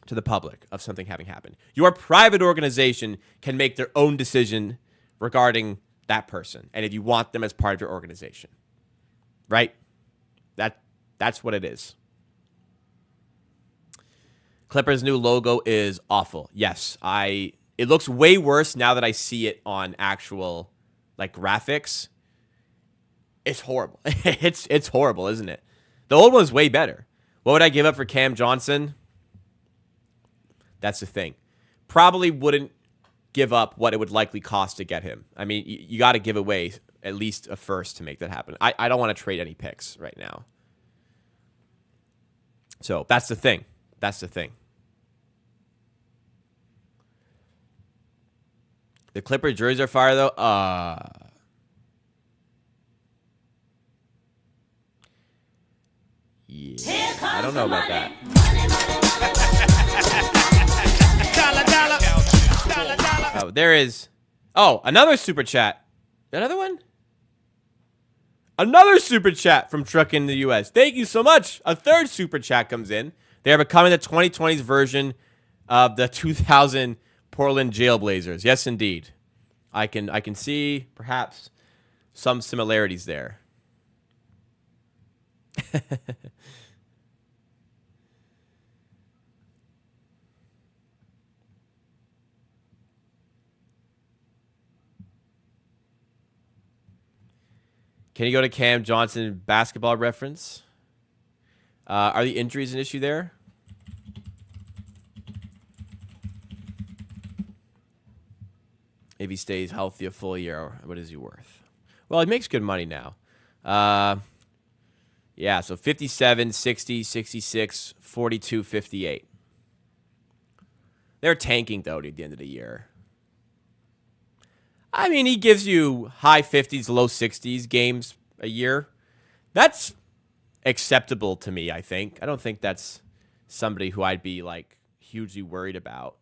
to the public of something having happened, your private organization can make their own decision regarding that person and if you want them as part of your organization. Right? That's what it is. Clippers' new logo is awful. Yes, I It looks way worse now that I see it on actual like graphics. It's horrible. It's horrible, isn't it? The old one's way better. What would I give up for Cam Johnson? That's the thing. Probably wouldn't give up what it would likely cost to get him. I mean, you got to give away at least a first to make that happen. I don't want to trade any picks right now. So that's the thing. That's the thing. The Clipper jerseys are fire, though. Yeah, I don't know about that. Oh, there is. Oh, another super chat. Another one? Another super chat from Truck in the US. Thank you so much. A third super chat comes in. They are becoming the 2020s version of the 2000 Portland Jailblazers. Yes, indeed. I can see perhaps some similarities there. Can you go to Cam Johnson basketball reference? Are the injuries an issue there? If he stays healthy a full year, what is he worth? Well, he makes good money now. Yeah, so 57, 60, 66, 42, 58. They're tanking, though, at the end of the year. I mean, he gives you high 50s, low 60s games a year. That's acceptable to me, I think. I don't think that's somebody who I'd be, like, hugely worried about.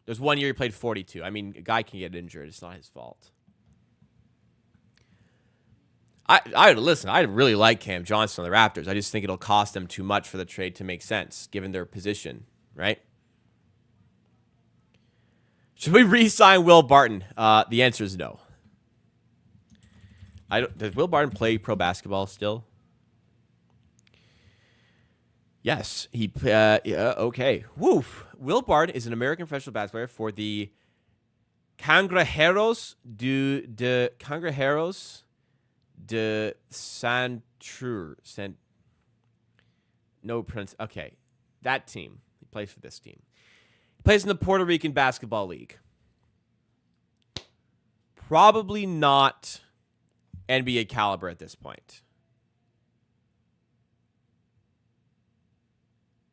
There's 1 year he played 42. I mean, a guy can get injured. It's not his fault. Listen, I really like Cam Johnson on the Raptors. I just think it'll cost them too much for the trade to make sense, given their position, right? Should we re-sign Will Barton? The answer is no. Does Will Barton play pro basketball still? Yes. Okay. Woof. Will Barton is an American professional basketball player for the Cangrejeros de Santur. Okay. That team. He plays for this team. Plays in the Puerto Rican Basketball League. Probably not NBA caliber at this point.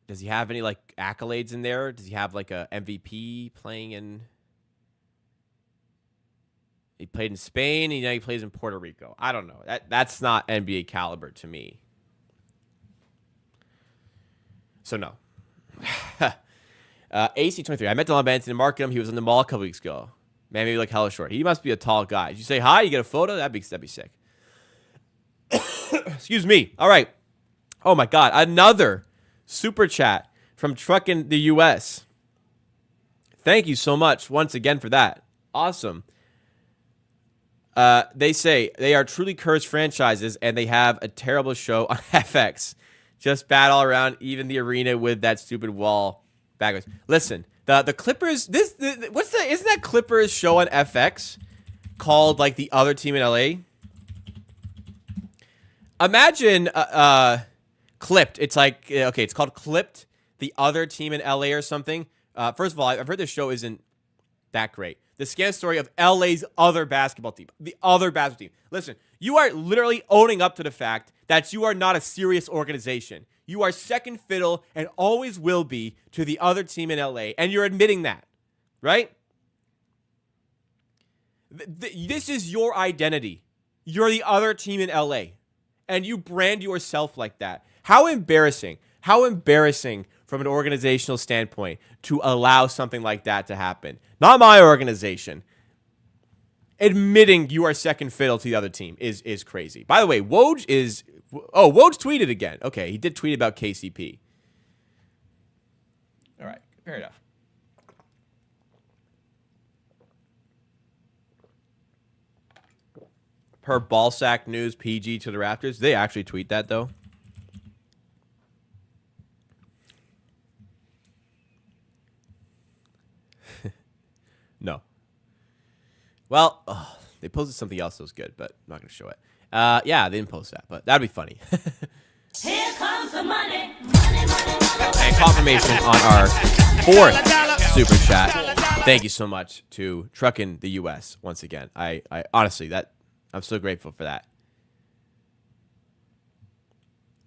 Does he have any like accolades in there? Does he have like a MVP playing in? He played in Spain and now he plays in Puerto Rico. I don't know. That's not NBA caliber to me. So no. AC23. I met Delon Benson in Markham. He was in the mall a couple weeks ago. Man, maybe like hella short. He must be a tall guy. Did you say hi? You get a photo? That'd be sick. Excuse me. All right. Oh my God. Another super chat from Truck in the US. Thank you so much once again for that. Awesome. They say they are truly cursed franchises and they have a terrible show on FX. Just bad all around, even the arena with that stupid wall backwards. Listen, the Clippers, isn't that Clippers show on FX called like the other team in LA? Imagine Clipped. It's like, okay, it's called Clipped, the other team in LA or something. First of all, I've heard this show isn't that great. The scam story of LA's other basketball team. The other basketball team. Listen, you are literally owning up to the fact that you are not a serious organization. You are second fiddle and always will be to the other team in LA, and you're admitting that, right? This is your identity. You're the other team in LA, and you brand yourself like that. How embarrassing. How embarrassing from an organizational standpoint to allow something like that to happen. Not my organization. Admitting you are second fiddle to the other team is crazy. By the way, Woj tweeted again. Okay, he did tweet about KCP. All right, fair enough. Per Ballsack News PG to the Raptors. Did they actually tweet that, though? Well, they posted something else that was good, but I'm not going to show it. Yeah, they didn't post that, but that'd be funny. Here comes the money. And confirmation on our 4th super chat. Thank you so much to Truckin' the US once again. I honestly, I'm so grateful for that.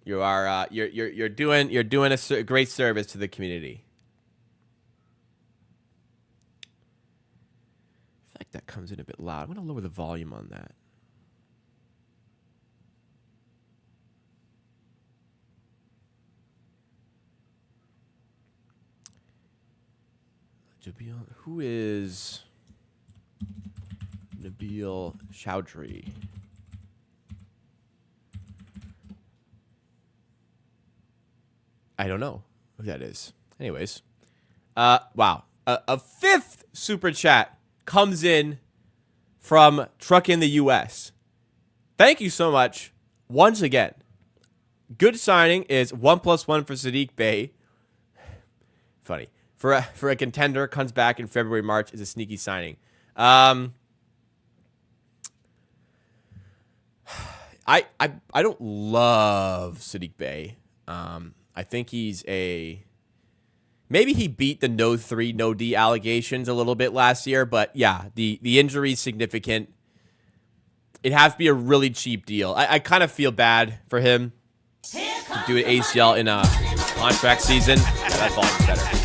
You are you're doing a great service to the community. I feel like that comes in a bit loud. I'm gonna lower the volume on that. Who is Nabil Chowdhury? I don't know who that is. Anyways, wow, a 5th super chat comes in from Truckin' the US. Thank you so much once again. Good signing is 1+1 for Sadiq Bey. Funny. For a contender, comes back in February, March, is a sneaky signing. I don't love Sadiq Bey. I think maybe he beat the no 3, no D allegations a little bit last year, but yeah, the injury is significant. It has to be a really cheap deal. I kind of feel bad for him to do an ACL in a contract season. Yeah, that volume's better.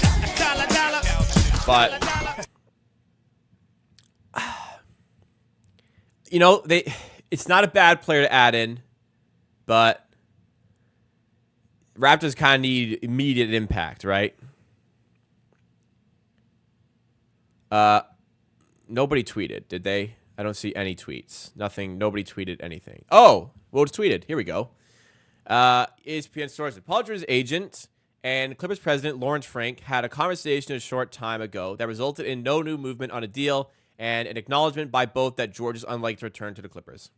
But, you know, it's not a bad player to add in, but Raptors kind of need immediate impact, right? Nobody tweeted, did they? I don't see any tweets. Nothing. Nobody tweeted anything. Oh, well, it's tweeted. Here we go. ESPN sources. Paul George's agent and Clippers president Lawrence Frank had a conversation a short time ago that resulted in no new movement on a deal and an acknowledgement by both that George is unlikely to return to the Clippers.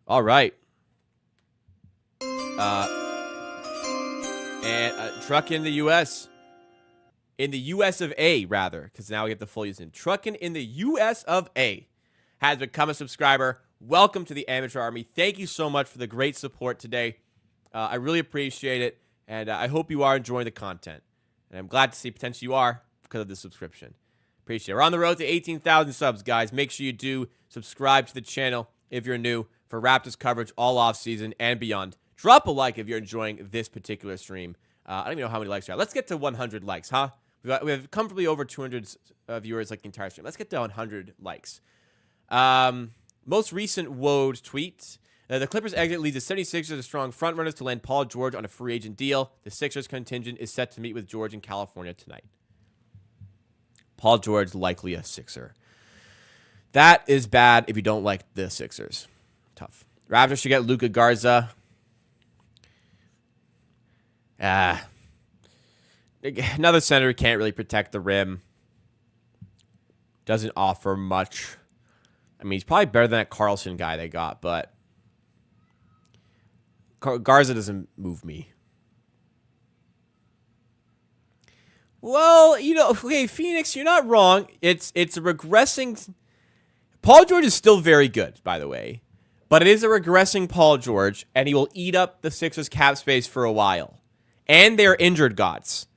All right. Truck in the U.S. In the U.S. of A, rather, because now we get the full use in. Truckin' in the U.S. of A has become a subscriber. Welcome to the Amateur Army. Thank you so much for the great support today. I really appreciate it, and I hope you are enjoying the content. And I'm glad to see potentially you are because of the subscription. Appreciate it. We're on the road to 18,000 subs, guys. Make sure you do subscribe to the channel if you're new for Raptors coverage all offseason and beyond. Drop a like if you're enjoying this particular stream. I don't even know how many likes there are. Let's get to 100 likes, huh? We have comfortably over 200 viewers like the entire stream. Let's get to 100 likes. Most recent Woj tweet. The Clippers exit leads the 76ers as strong frontrunners to land Paul George on a free agent deal. The Sixers contingent is set to meet with George in California tonight. Paul George likely a Sixer. That is bad if you don't like the Sixers. Tough. Raptors should get Luka Garza. Another center who can't really protect the rim. Doesn't offer much. I mean, he's probably better than that Carlson guy they got, but Garza doesn't move me. Well, you know, okay, Phoenix, you're not wrong. It's a regressing. Paul George is still very good, by the way, but it is a regressing Paul George, and he will eat up the Sixers cap space for a while. And they're injured gods.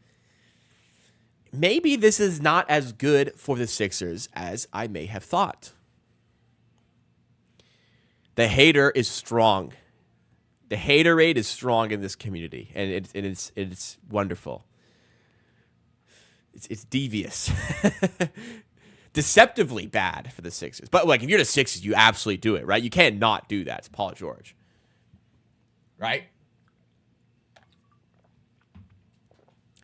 Maybe this is not as good for the Sixers as I may have thought. The hater is strong. The haterade is strong in this community, and it's wonderful. It's devious. Deceptively bad for the Sixers. But like if you're the Sixers, you absolutely do it, right? You can't not do that. It's Paul George. Right?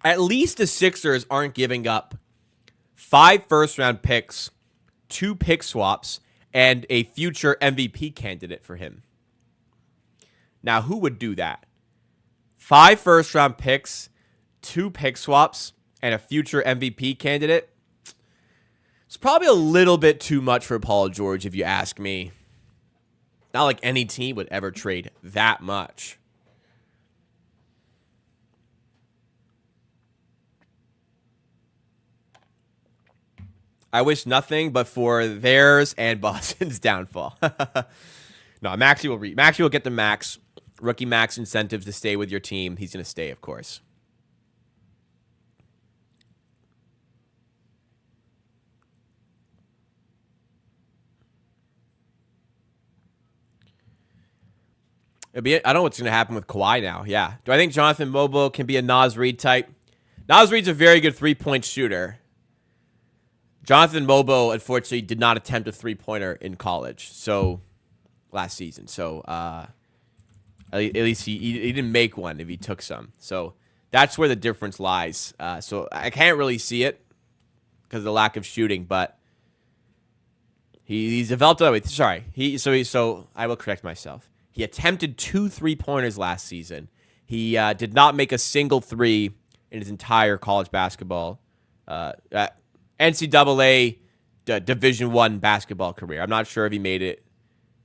At least the Sixers aren't giving up 5 first-round picks, 2 pick swaps, and a future MVP candidate for him. Now, who would do that? 5 first-round picks, 2 pick swaps, and a future MVP candidate? It's probably a little bit too much for Paul George, if you ask me. Not like any team would ever trade that much. I wish nothing but for theirs and Boston's downfall. No, Maxey will get the max, rookie max incentives to stay with your team. He's going to stay, of course. I don't know what's going to happen with Kawhi now. Yeah. Do I think Jonathan Mobo can be a Naz Reid type? Naz Reid's a very good three-point shooter. Jonathan Mobo, unfortunately, did not attempt a three-pointer in college, last season. So, at least he didn't make one if he took some. So, that's where the difference lies. So, I can't really see it because of the lack of shooting, but he's developed. Sorry. So I will correct myself. He attempted 2 3-pointers last season. He did not make a single three in his entire college basketball, NCAA Division I basketball career. I'm not sure if he made it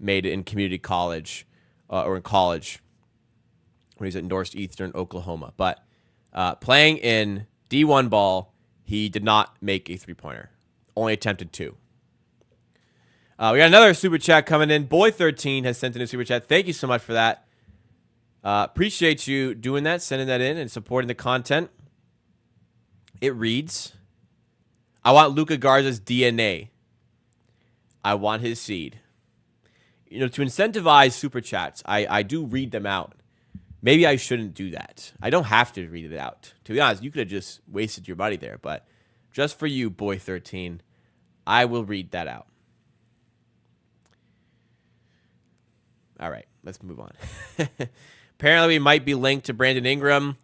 in community college or in college when he was at Northeastern Oklahoma. But playing in D1 ball, he did not make a 3-pointer. Only attempted 2. We got another super chat coming in. Boy13 has sent in a super chat. Thank you so much for that. Appreciate you doing that, sending that in, and supporting the content. It reads, I want Luka Garza's DNA. I want his seed. To incentivize super chats, I do read them out. Maybe I shouldn't do that. I don't have to read it out. To be honest, you could have just wasted your money there. But just for you, Boy13, I will read that out. All right, let's move on. Apparently, we might be linked to Brandon Ingram.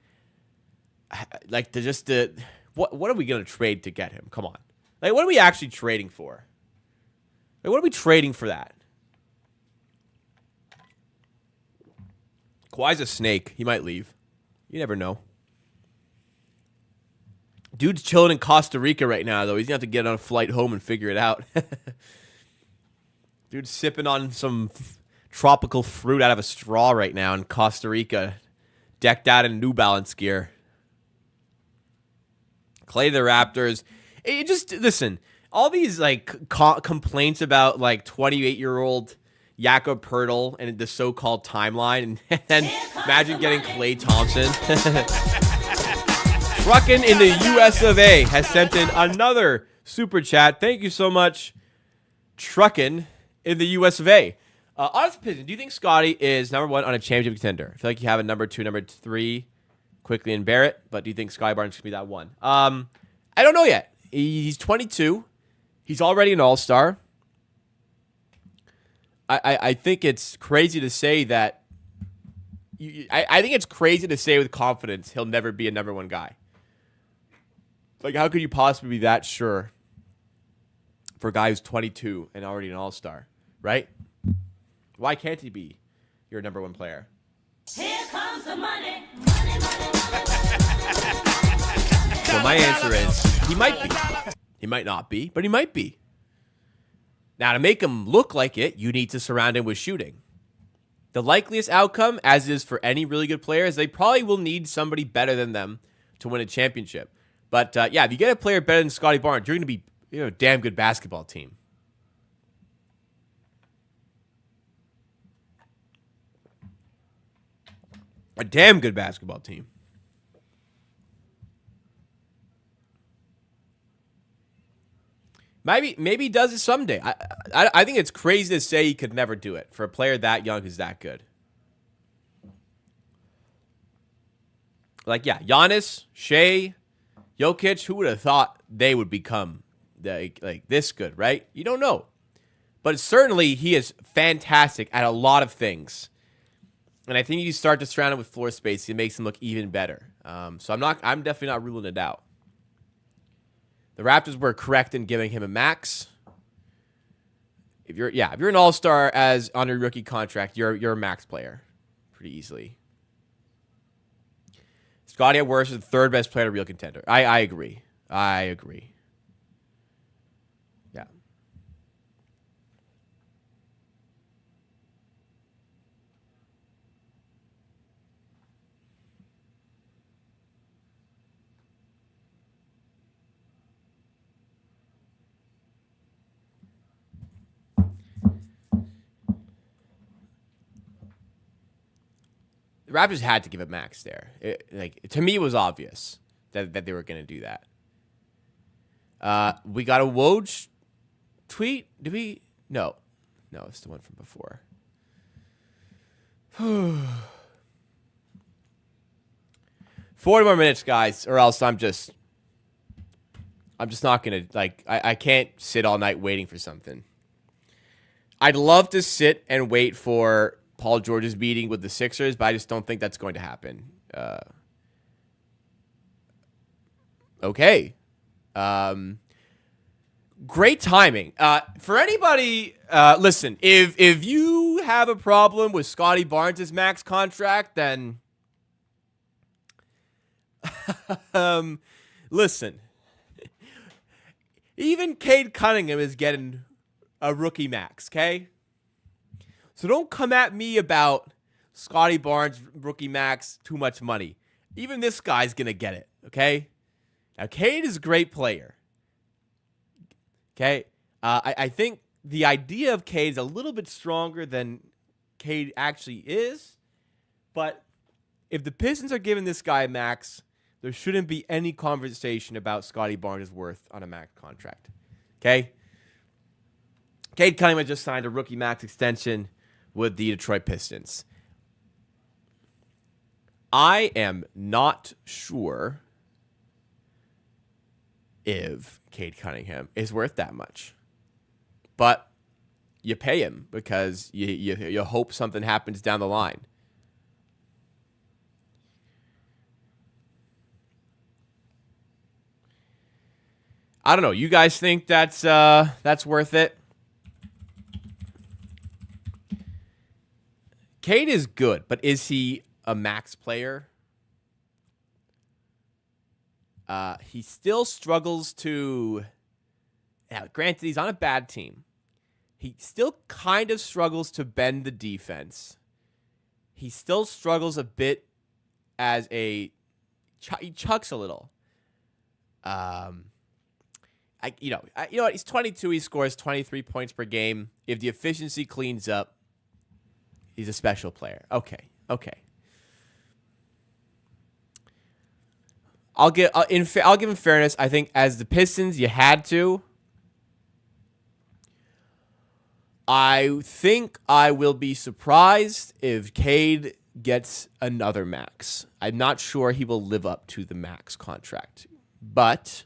What are we going to trade to get him? Come on. What are we actually trading for? What are we trading for that? Kawhi's a snake. He might leave. You never know. Dude's chilling in Costa Rica right now, though. He's going to have to get on a flight home and figure it out. Dude's sipping on some tropical fruit out of a straw right now in Costa Rica, decked out in New Balance gear. Clay the Raptors. Listen, all these complaints about 28-year-old Jakob Poeltl and the so-called timeline, and then imagine getting Klay Thompson. Truckin' in the US of A has sent in another super chat. Thank you so much, Truckin' in the US of A. Honest opinion, do you think Scotty is number 1 on a championship contender? I feel like you have a number 2, number 3, Quickly and Barrett, but do you think Scotty Barnes could be that one? I don't know yet. He's 22. He's already an all-star. I think it's crazy to say that. I think it's crazy to say with confidence he'll never be a number 1 guy. How could you possibly be that sure for a guy who's 22 and already an all-star, right? Why can't he be your number 1 player? Here comes the money. So my answer is he might be. He might not be, but he might be. Now, to make him look like it, you need to surround him with shooting. The likeliest outcome, as is for any really good player, is they probably will need somebody better than them to win a championship. But, if you get a player better than Scotty Barnes, you're going to be a damn good basketball team. A damn good basketball team. Maybe he does it someday. I think it's crazy to say he could never do it for a player that young who's that good. Giannis, Shea, Jokic, who would have thought they would become this good, right? You don't know. But certainly he is fantastic at a lot of things. And I think you start to surround him with floor space, it makes him look even better. So I'm definitely not ruling it out. The Raptors were correct in giving him a max. If you're an all-star as on a rookie contract, you're a max player pretty easily. Scotty at worst is the 3rd best player, a real contender. I agree. Yeah. The Raptors had to give a max there. To me, it was obvious that they were going to do that. We got a Woj tweet. Did we? No, it's the one from before. 40 more minutes, guys, or else I'm just not gonna I can't sit all night waiting for something. I'd love to sit and wait for Paul George's meeting with the Sixers, but I just don't think that's going to happen. Okay. Great timing. For anybody, listen, if you have a problem with Scotty Barnes' max contract, then listen. Even Cade Cunningham is getting a rookie max, okay? So don't come at me about Scotty Barnes rookie max, too much money. Even this guy's going to get it, okay? Now, Cade is a great player. Okay? I think the idea of Cade is a little bit stronger than Cade actually is. But if the Pistons are giving this guy a max, there shouldn't be any conversation about Scotty Barnes' worth on a max contract. Okay? Cade Cunningham just signed a rookie max extension with the Detroit Pistons. I am not sure if Cade Cunningham is worth that much. But you pay him because you hope something happens down the line. I don't know. You guys think that's worth it? Cade is good, but is he a max player? He still struggles to... Now, granted, he's on a bad team. He still kind of struggles to bend the defense. He still struggles a bit as he chucks a little. You know what? He's 22. He scores 23 points per game. If the efficiency cleans up, he's a special player. Okay. I'll give him fairness. I think as the Pistons, you had to. I think I will be surprised if Cade gets another max. I'm not sure he will live up to the max contract, but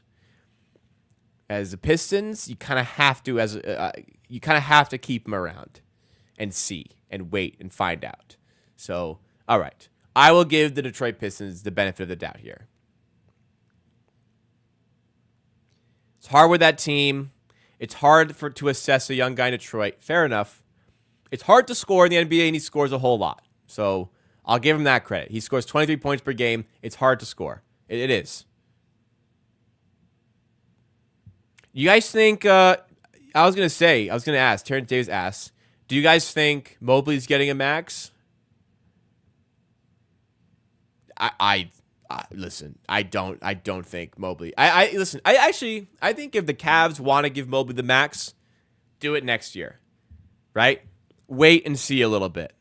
as the Pistons, you kind of have to keep him around and see and wait and find out. So, all right, I will give the Detroit Pistons the benefit of the doubt here. It's hard with that team. It's hard to assess a young guy in Detroit. Fair enough. It's hard to score in the NBA, and he scores a whole lot. So I'll give him that credit. He scores 23 points per game. It's hard to score. It is. You guys think, I was going to ask, Terrence Davis asks, do you guys think Mobley's getting a max? Listen, I don't think Mobley. I think if the Cavs want to give Mobley the max, do it next year, right? Wait and see a little bit.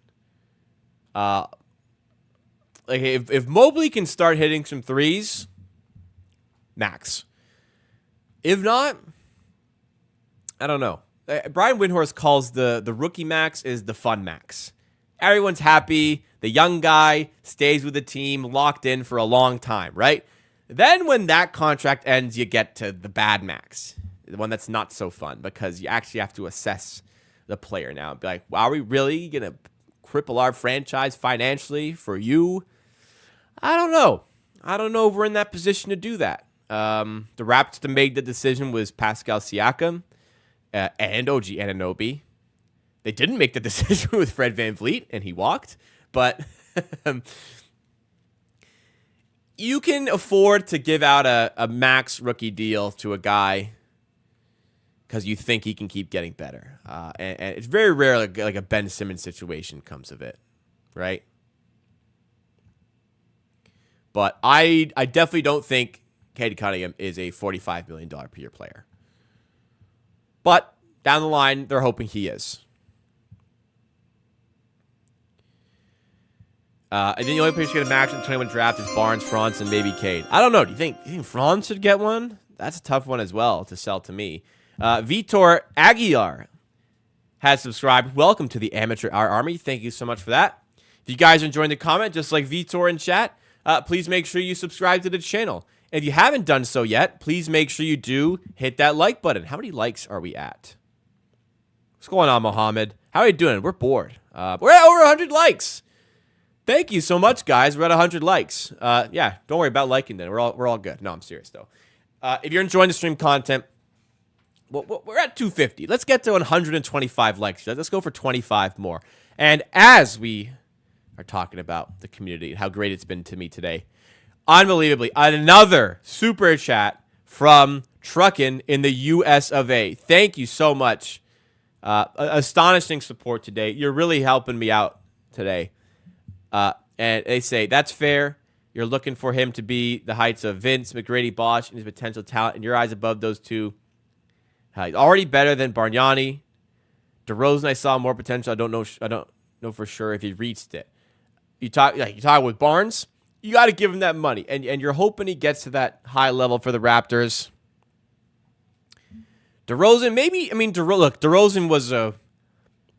If Mobley can start hitting some threes, max. If not, I don't know. Brian Windhorst calls the rookie max is the fun max. Everyone's happy. The young guy stays with the team, locked in for a long time, right? Then when that contract ends, you get to the bad max, the one that's not so fun because you actually have to assess the player now and be like, wow, are we really going to cripple our franchise financially for you? I don't know. I don't know if we're in that position to do that. The Raptors that made the decision was Pascal Siakam and OG Anunoby. They didn't make the decision with Fred VanVleet, and he walked. But you can afford to give out a max rookie deal to a guy because you think he can keep getting better. And it's very rare like a Ben Simmons situation comes of it, right? But I definitely don't think Cade Cunningham is a $45 million per year player. But down the line, they're hoping he is. And then the only player who's going to match in the 21 draft is Barnes, Franz, and maybe Cade. I don't know. Do you think Franz should get one? That's a tough one as well to sell to me. Vitor Aguilar has subscribed. Welcome to the Amateur Hour Army. Thank you so much for that. If you guys are enjoying the comment, just like Vitor in chat, please make sure you subscribe to the channel. If you haven't done so yet, please make sure you do hit that like button. How many likes are we at? What's going on, Mohammed? How are you doing? We're bored. We're at over 100 likes. Thank you so much, guys. We're at 100 likes. Yeah, don't worry about liking that. We're all good. No, I'm serious, though. If you're enjoying the stream content, we're at 250. Let's get to 125 likes. Let's go for 25 more. And as we are talking about the community and how great it's been to me today, unbelievably, another super chat from Truckin in the US of A. Thank you so much. Astonishing support today. You're really helping me out today. And they say, that's fair. You're looking for him to be the heights of Vince, McGrady, Bosch, and his potential talent. In your eyes, above those two. He's already better than Bargnani. DeRozan, I saw more potential. I don't know for sure if he reached it. You talk with Barnes, you got to give him that money. And you're hoping he gets to that high level for the Raptors. DeRozan, maybe, DeRozan was a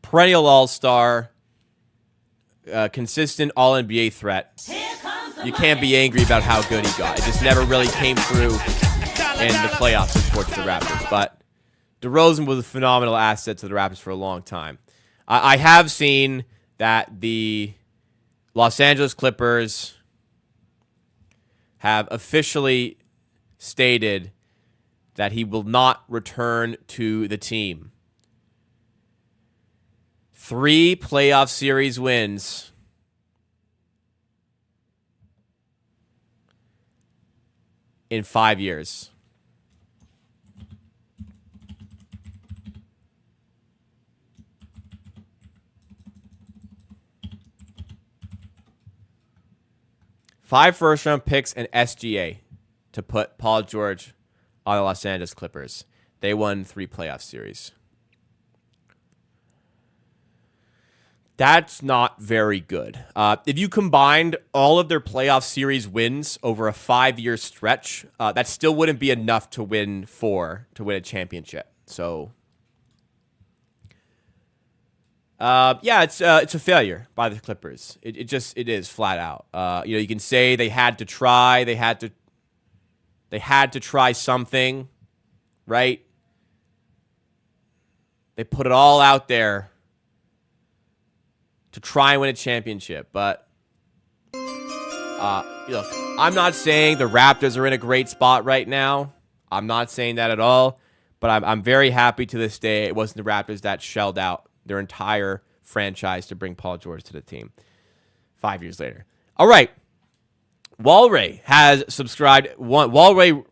perennial all-star, consistent all-NBA threat. You can't be angry about how good he got. It just never really came through in the playoffs, unfortunately, the Raptors. But DeRozan was a phenomenal asset to the Raptors for a long time. I have seen that the Los Angeles Clippers have officially stated that he will not return to the team. 3 playoff series wins. In 5 years. Five first-round picks and SGA to put Paul George on the Los Angeles Clippers. They won 3 playoff series. That's not very good. If you combined all of their playoff series wins over a 5-year stretch, that still wouldn't be enough to win a championship. So, yeah, it's a failure by the Clippers. It is flat out. You can say they had to try. They had to try something, right? They put it all out there to try and win a championship. But, look, I'm not saying the Raptors are in a great spot right now. I'm not saying that at all. But I'm very happy to this day it wasn't the Raptors that shelled out their entire franchise to bring Paul George to the team 5 years later. All right. Walray has subscribed. Walray1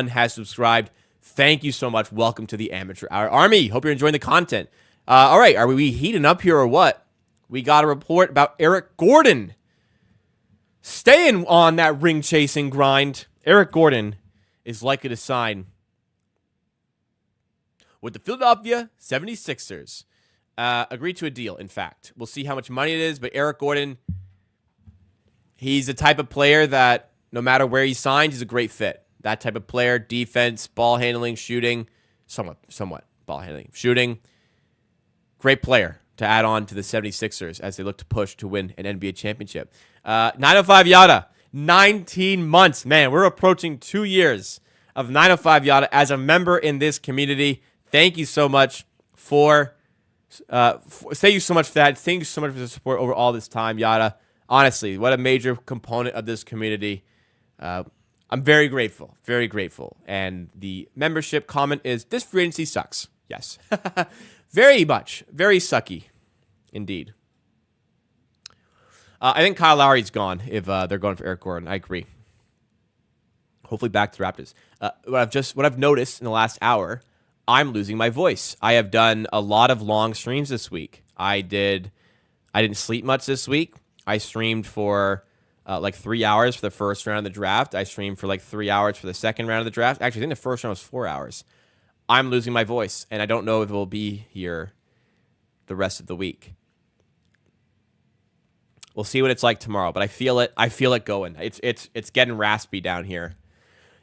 has subscribed. Thank you so much. Welcome to the Amateur Hour Army. Hope you're enjoying the content. All right, are we heating up here or what? We got a report about Eric Gordon staying on that ring-chasing grind. Eric Gordon is likely to sign with the Philadelphia 76ers. Agreed to a deal, in fact. We'll see how much money it is, but Eric Gordon, he's the type of player that no matter where he signs, he's a great fit. That type of player, defense, ball handling, shooting, somewhat ball handling, shooting. Great player to add on to the 76ers as they look to push to win an NBA championship. 905 Yada, 19 months. Man, we're approaching 2 years of 905 Yada as a member in this community. Thank you so much thank you so much for that. Thank you so much for the support over all this time, Yada. Honestly, what a major component of this community. I'm very grateful, very grateful. And the membership comment is, this free agency sucks. Yes. Very much. Very sucky. Indeed. I think Kyle Lowry's gone if they're going for Eric Gordon. I agree. Hopefully back to the Raptors. What I've noticed in the last hour, I'm losing my voice. I have done a lot of long streams this week. I didn't sleep much this week. I streamed for like 3 hours for the first round of the draft. I streamed for like 3 hours for the second round of the draft. Actually, I think the first round was 4 hours. I'm losing my voice, and I don't know if it will be here the rest of the week. We'll see what it's like tomorrow, but I feel it. I feel it going. It's getting raspy down here.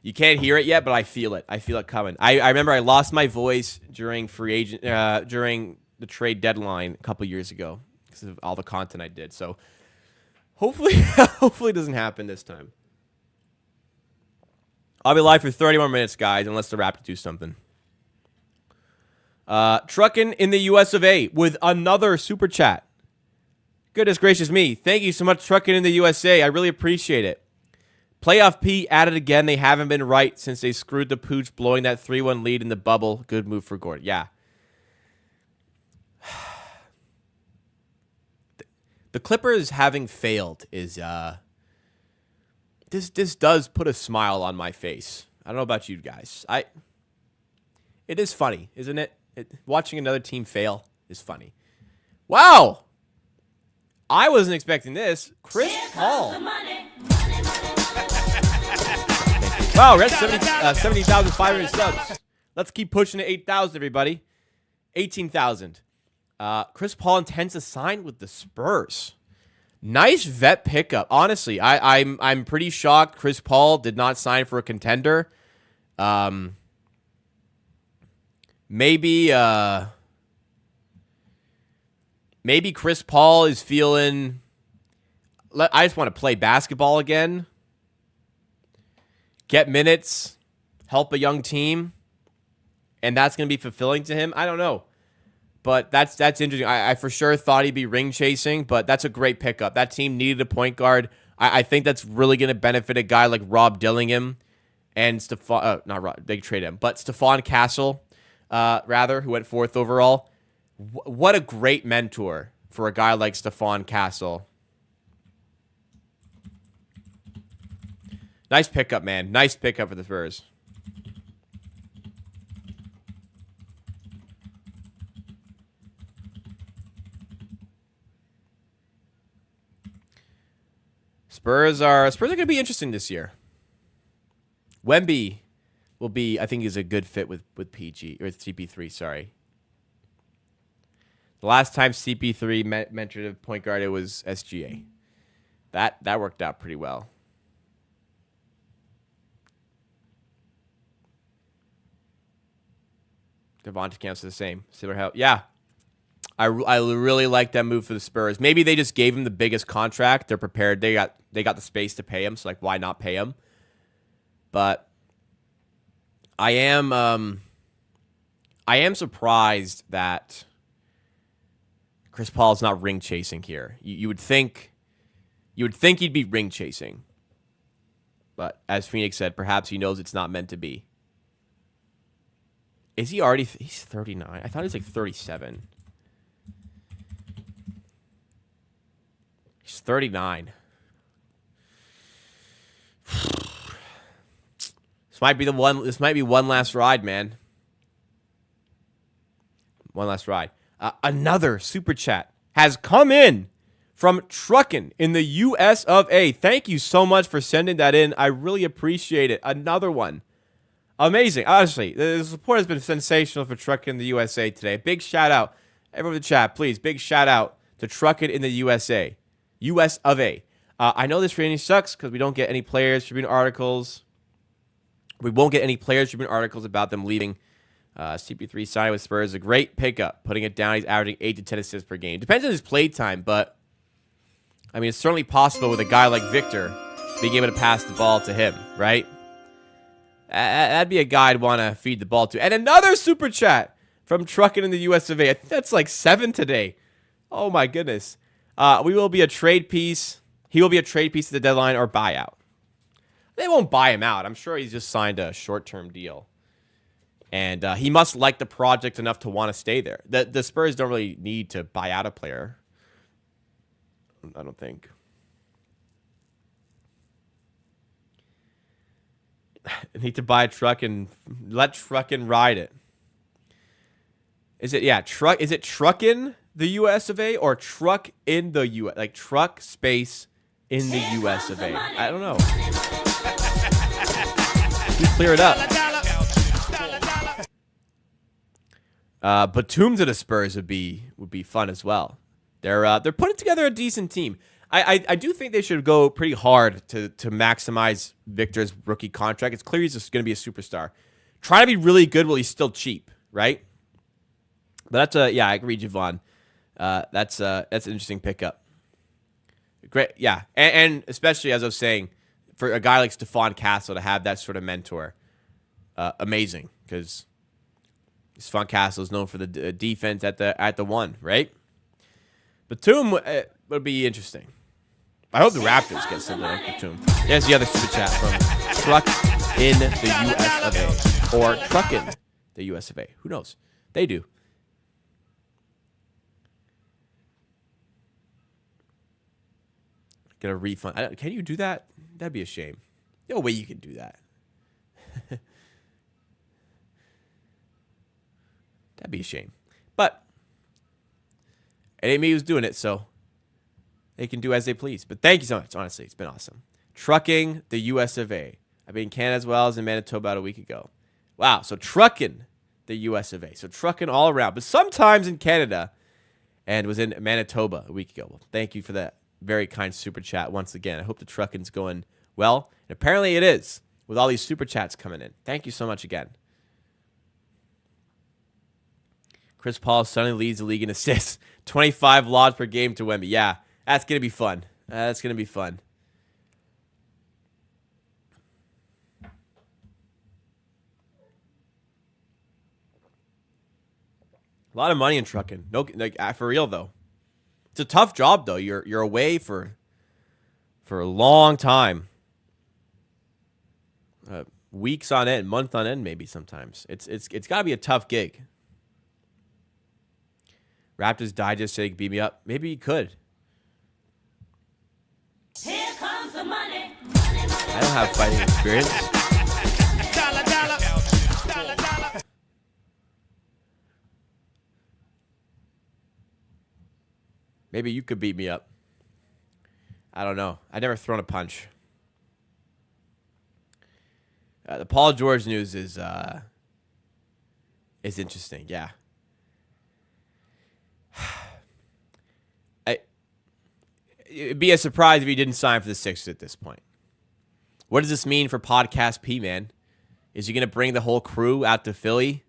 You can't hear it yet, but I feel it. I feel it coming. I remember I lost my voice during during the trade deadline a couple years ago because of all the content I did. So hopefully hopefully it doesn't happen this time. I'll be live for 30 more minutes, guys, unless the Raptors do something. Truckin' in the US of A with another super chat. Goodness gracious me. Thank you so much, Truckin' in the USA. I really appreciate it. Playoff P at it again. They haven't been right since they screwed the pooch blowing that 3-1 lead in the bubble. Good move for Gordon. Yeah. The Clippers having failed is this does put a smile on my face. I don't know about you guys. It is funny, isn't it? Watching another team fail is funny. Wow. I wasn't expecting this. Chris Paul. Wow, we're at 70,500 subs. Let's keep pushing to 8,000, everybody. 18,000. Chris Paul intends to sign with the Spurs. Nice vet pickup. Honestly, I'm pretty shocked Chris Paul did not sign for a contender. Maybe Chris Paul is feeling, I just want to play basketball again. Get minutes, help a young team, and that's going to be fulfilling to him. I don't know. But that's interesting. I for sure thought he'd be ring chasing, but that's a great pickup. That team needed a point guard. I think that's really going to benefit a guy like Rob Dillingham and not Rob, they trade him, but Stephon Castle, who went 4th overall. What a great mentor for a guy like Stephon Castle. Nice pickup, man. Nice pickup for the Spurs. Spurs are going to be interesting this year. Wemby will be, I think, is a good fit with PG or CP3. Sorry. The last time CP3 mentored a point guard, it was SGA. That worked out pretty well. Devontae counts the same. Similar help. Yeah. I really like that move for the Spurs. Maybe they just gave him the biggest contract. They're prepared. They got the space to pay him, so like why not pay him? But I am surprised that Chris Paul is not ring chasing here. You would think he'd be ring chasing. But as Phoenix said, perhaps he knows it's not meant to be. Is he already? He's 39. I thought he was like 37. He's 39. This might be the one. This might be one last ride, man. One last ride. Another super chat has come in from Truckin' in the US of A. Thank you so much for sending that in. I really appreciate it. Another one. Amazing. Honestly, the support has been sensational for Truckin' in the USA today. Big shout out. Everyone in the chat, please. Big shout out to Truckin' in the USA. US of A. I know this rating sucks because we don't get any Players Tribune articles. We won't get any Players Tribune articles about them leaving. CP3 signing with Spurs, a great pickup. Putting it down, he's averaging 8 to 10 assists per game. Depends on his play time, but I mean, it's certainly possible with a guy like Victor being able to pass the ball to him, right? That'd be a guy I'd want to feed the ball to. And another super chat from Truckin' in the US of A. I think that's like 7 today. Oh my goodness. We will be a trade piece. He will be a trade piece at the deadline or buyout. They won't buy him out. I'm sure he's just signed a short-term deal. And he must like the project enough to want to stay there. The Spurs don't really need to buy out a player. I don't think. I need to buy a truck and let Truckin' ride it. Is it, yeah, truck? Is it Truckin' the US of A or truck in the US? Like truck space in the US of A? I don't know. You clear it up. Batum to the Spurs would be fun as well. They're putting together a decent team. I do think they should go pretty hard to maximize Victor's rookie contract. It's clear he's just going to be a superstar. Try to be really good while he's still cheap, right? But I agree, Javon. That's an interesting pickup. Great, yeah, and especially as I was saying, for a guy like Stephon Castle to have that sort of mentor, amazing, because Stephon Castle is known for the defense at the one, right? Batum would be interesting. I hope the Raptors get something like Batum. There's the other super chat from Truck in the US of A. Or Truckin' the US of A. Who knows? They do. Get a refund. Can you do that? That'd be a shame. No way you can do that. That'd be a shame. But it ain't me who's doing it, so they can do as they please. But thank you so much. Honestly, it's been awesome. Trucking the US of A. I've been in Canada as well as in Manitoba about a week ago. Wow, so trucking the US of A. So trucking all around. But sometimes in Canada, and was in Manitoba a week ago. Well, thank you for that very kind super chat once again. I hope the trucking's going well. And apparently it is, with all these super chats coming in. Thank you so much again. Chris Paul suddenly leads the league in assists. 25 lobs per game to Wemby. Yeah, that's going to be fun. That's going to be fun. A lot of money in trucking. No, like for real though. It's a tough job though. You're away for a long time. Weeks on end, month on end, maybe sometimes. It's got to be a tough gig. Raptors Digest said he could beat me up. Maybe he could. Here comes the money. I don't have fighting experience. Maybe you could beat me up. I don't know. I've never thrown a punch. The Paul George news is interesting. Yeah. It'd be a surprise if he didn't sign for the Sixers at this point. What does this mean for Podcast P, man? Is he going to bring the whole crew out to Philly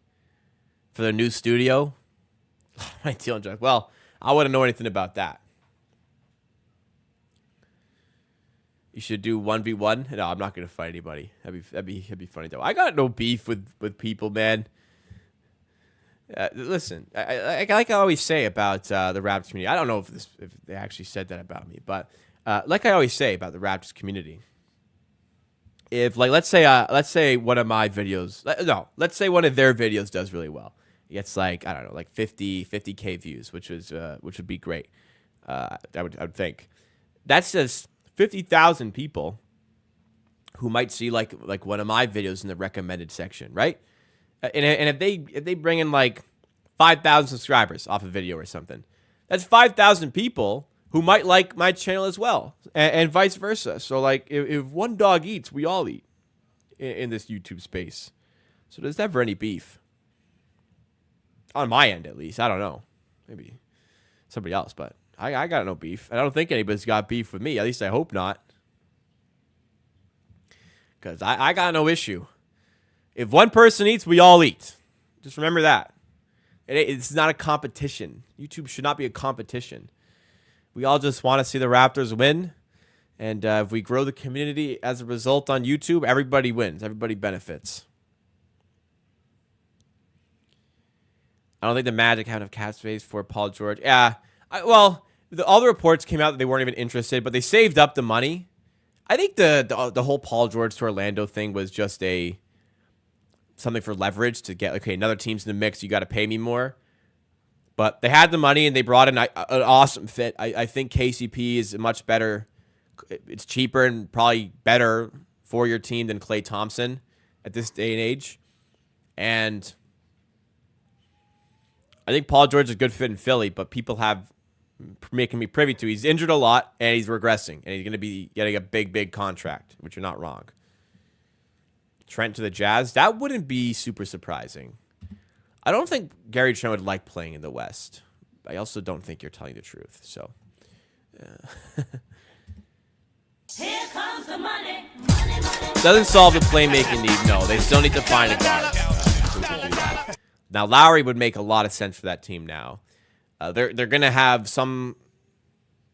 for their new studio? My deal, Jack. Well, I wouldn't know anything about that. You should do 1v1. No, I'm not going to fight anybody. That'd be funny though. I got no beef with people, man. Listen, like I always say about the Raptors community. I don't know if they actually said that about me, but like I always say about the Raptors community. If let's say one of my videos, let's say one of their videos does really well. It gets like 50K views, which would be great. I would think. That's just 50,000 people who might see like one of my videos in the recommended section, right? And if they bring in like 5,000 subscribers off a video or something, that's 5,000 people who might like my channel as well, and vice versa. So like if one dog eats, we all eat in this YouTube space. So there's never any beef on my end, at least. I don't know, maybe somebody else, but I got no beef. I don't think anybody's got beef with me. At least I hope not, because I got no issue. If one person eats, we all eat. Just remember that. It's not a competition. YouTube should not be a competition. We all just want to see the Raptors win. And if we grow the community as a result on YouTube, everybody wins. Everybody benefits. I don't think the Magic have enough cap space for Paul George. Yeah. All the reports came out that they weren't even interested, but they saved up the money. I think the whole Paul George to Orlando thing was just something for leverage to get, okay, another team's in the mix, you got to pay me more. But they had the money and they brought in an awesome fit. I think KCP is much better. It's cheaper and probably better for your team than Klay Thompson at this day and age. And I think Paul George is a good fit in Philly, but people have making me privy to he's injured a lot and he's regressing and he's going to be getting a big contract, which you're not wrong. Trent to the Jazz, that wouldn't be super surprising. I don't think Gary Trent would like playing in the West. I also don't think you're telling the truth. So Here comes the money. Money, money. Doesn't solve the playmaking need. No, they still need to find a guard who can do that. Now, Lowry would make a lot of sense for that team now. They're going to have some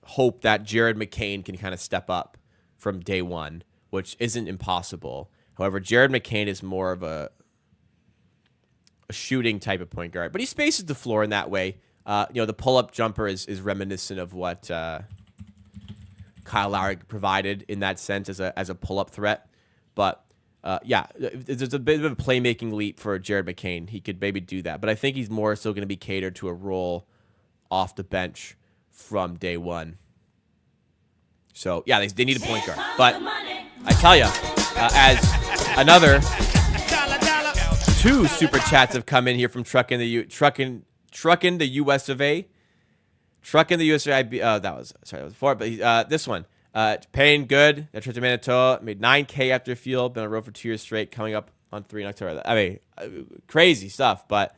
hope that Jared McCain can kind of step up from day one, which isn't impossible. However, Jared McCain is more of a shooting type of point guard, but he spaces the floor in that way. The pull-up jumper is reminiscent of what Kyle Lowry provided in that sense as a pull-up threat. But there's a bit of a playmaking leap for Jared McCain. He could maybe do that, but I think he's more so going to be catered to a role off the bench from day one. So yeah, they need a point guard. But I tell you, as another 2 super chats have come in here from Truckin' the US of A. Truckin' the US of A. That was before, but this one. Paying good. That trip to Manitoba. Made $9K after field. Been on the road for 2 years straight. Coming up on 3 in October. I mean, crazy stuff. But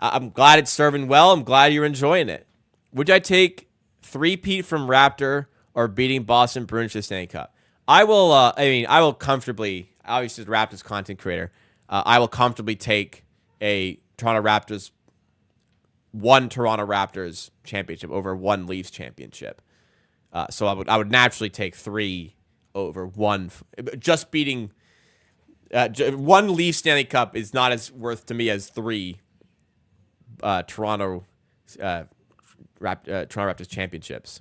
I'm glad it's serving well. I'm glad you're enjoying it. Would I take 3-peat from Raptor or beating Boston Bruins to the Stanley Cup? I will comfortably. Obviously, as a Raptors content creator, I will comfortably take a Toronto Raptors championship over 1 Leafs championship. So I would naturally take 3 over 1. Just beating 1 Leafs Stanley Cup is not as worth to me as 3 Toronto Raptors championships.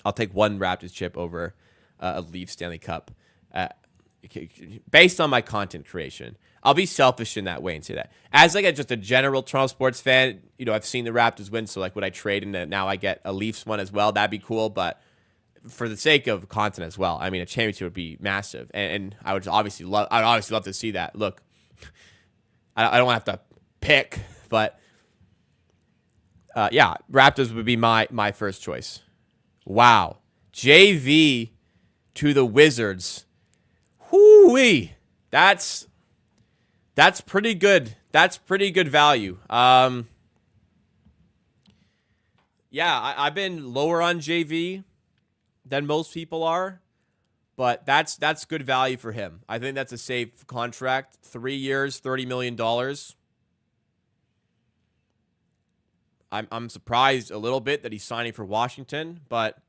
I'll take 1 Raptors chip over a Leafs Stanley Cup. Based on my content creation, I'll be selfish in that way and say that. As just a general Toronto sports fan, I've seen the Raptors win, so would I trade and now I get a Leafs one as well? That'd be cool, but for the sake of content as well, I mean, a championship would be massive, and I'd obviously love to see that. Look, I don't have to pick, but Raptors would be my first choice. Wow, JV to the Wizards. Whoo-wee. That's pretty good. That's pretty good value. I've been lower on JV than most people are, but that's good value for him. I think that's a safe contract. 3 years, $30 million. I'm surprised a little bit that he's signing for Washington, but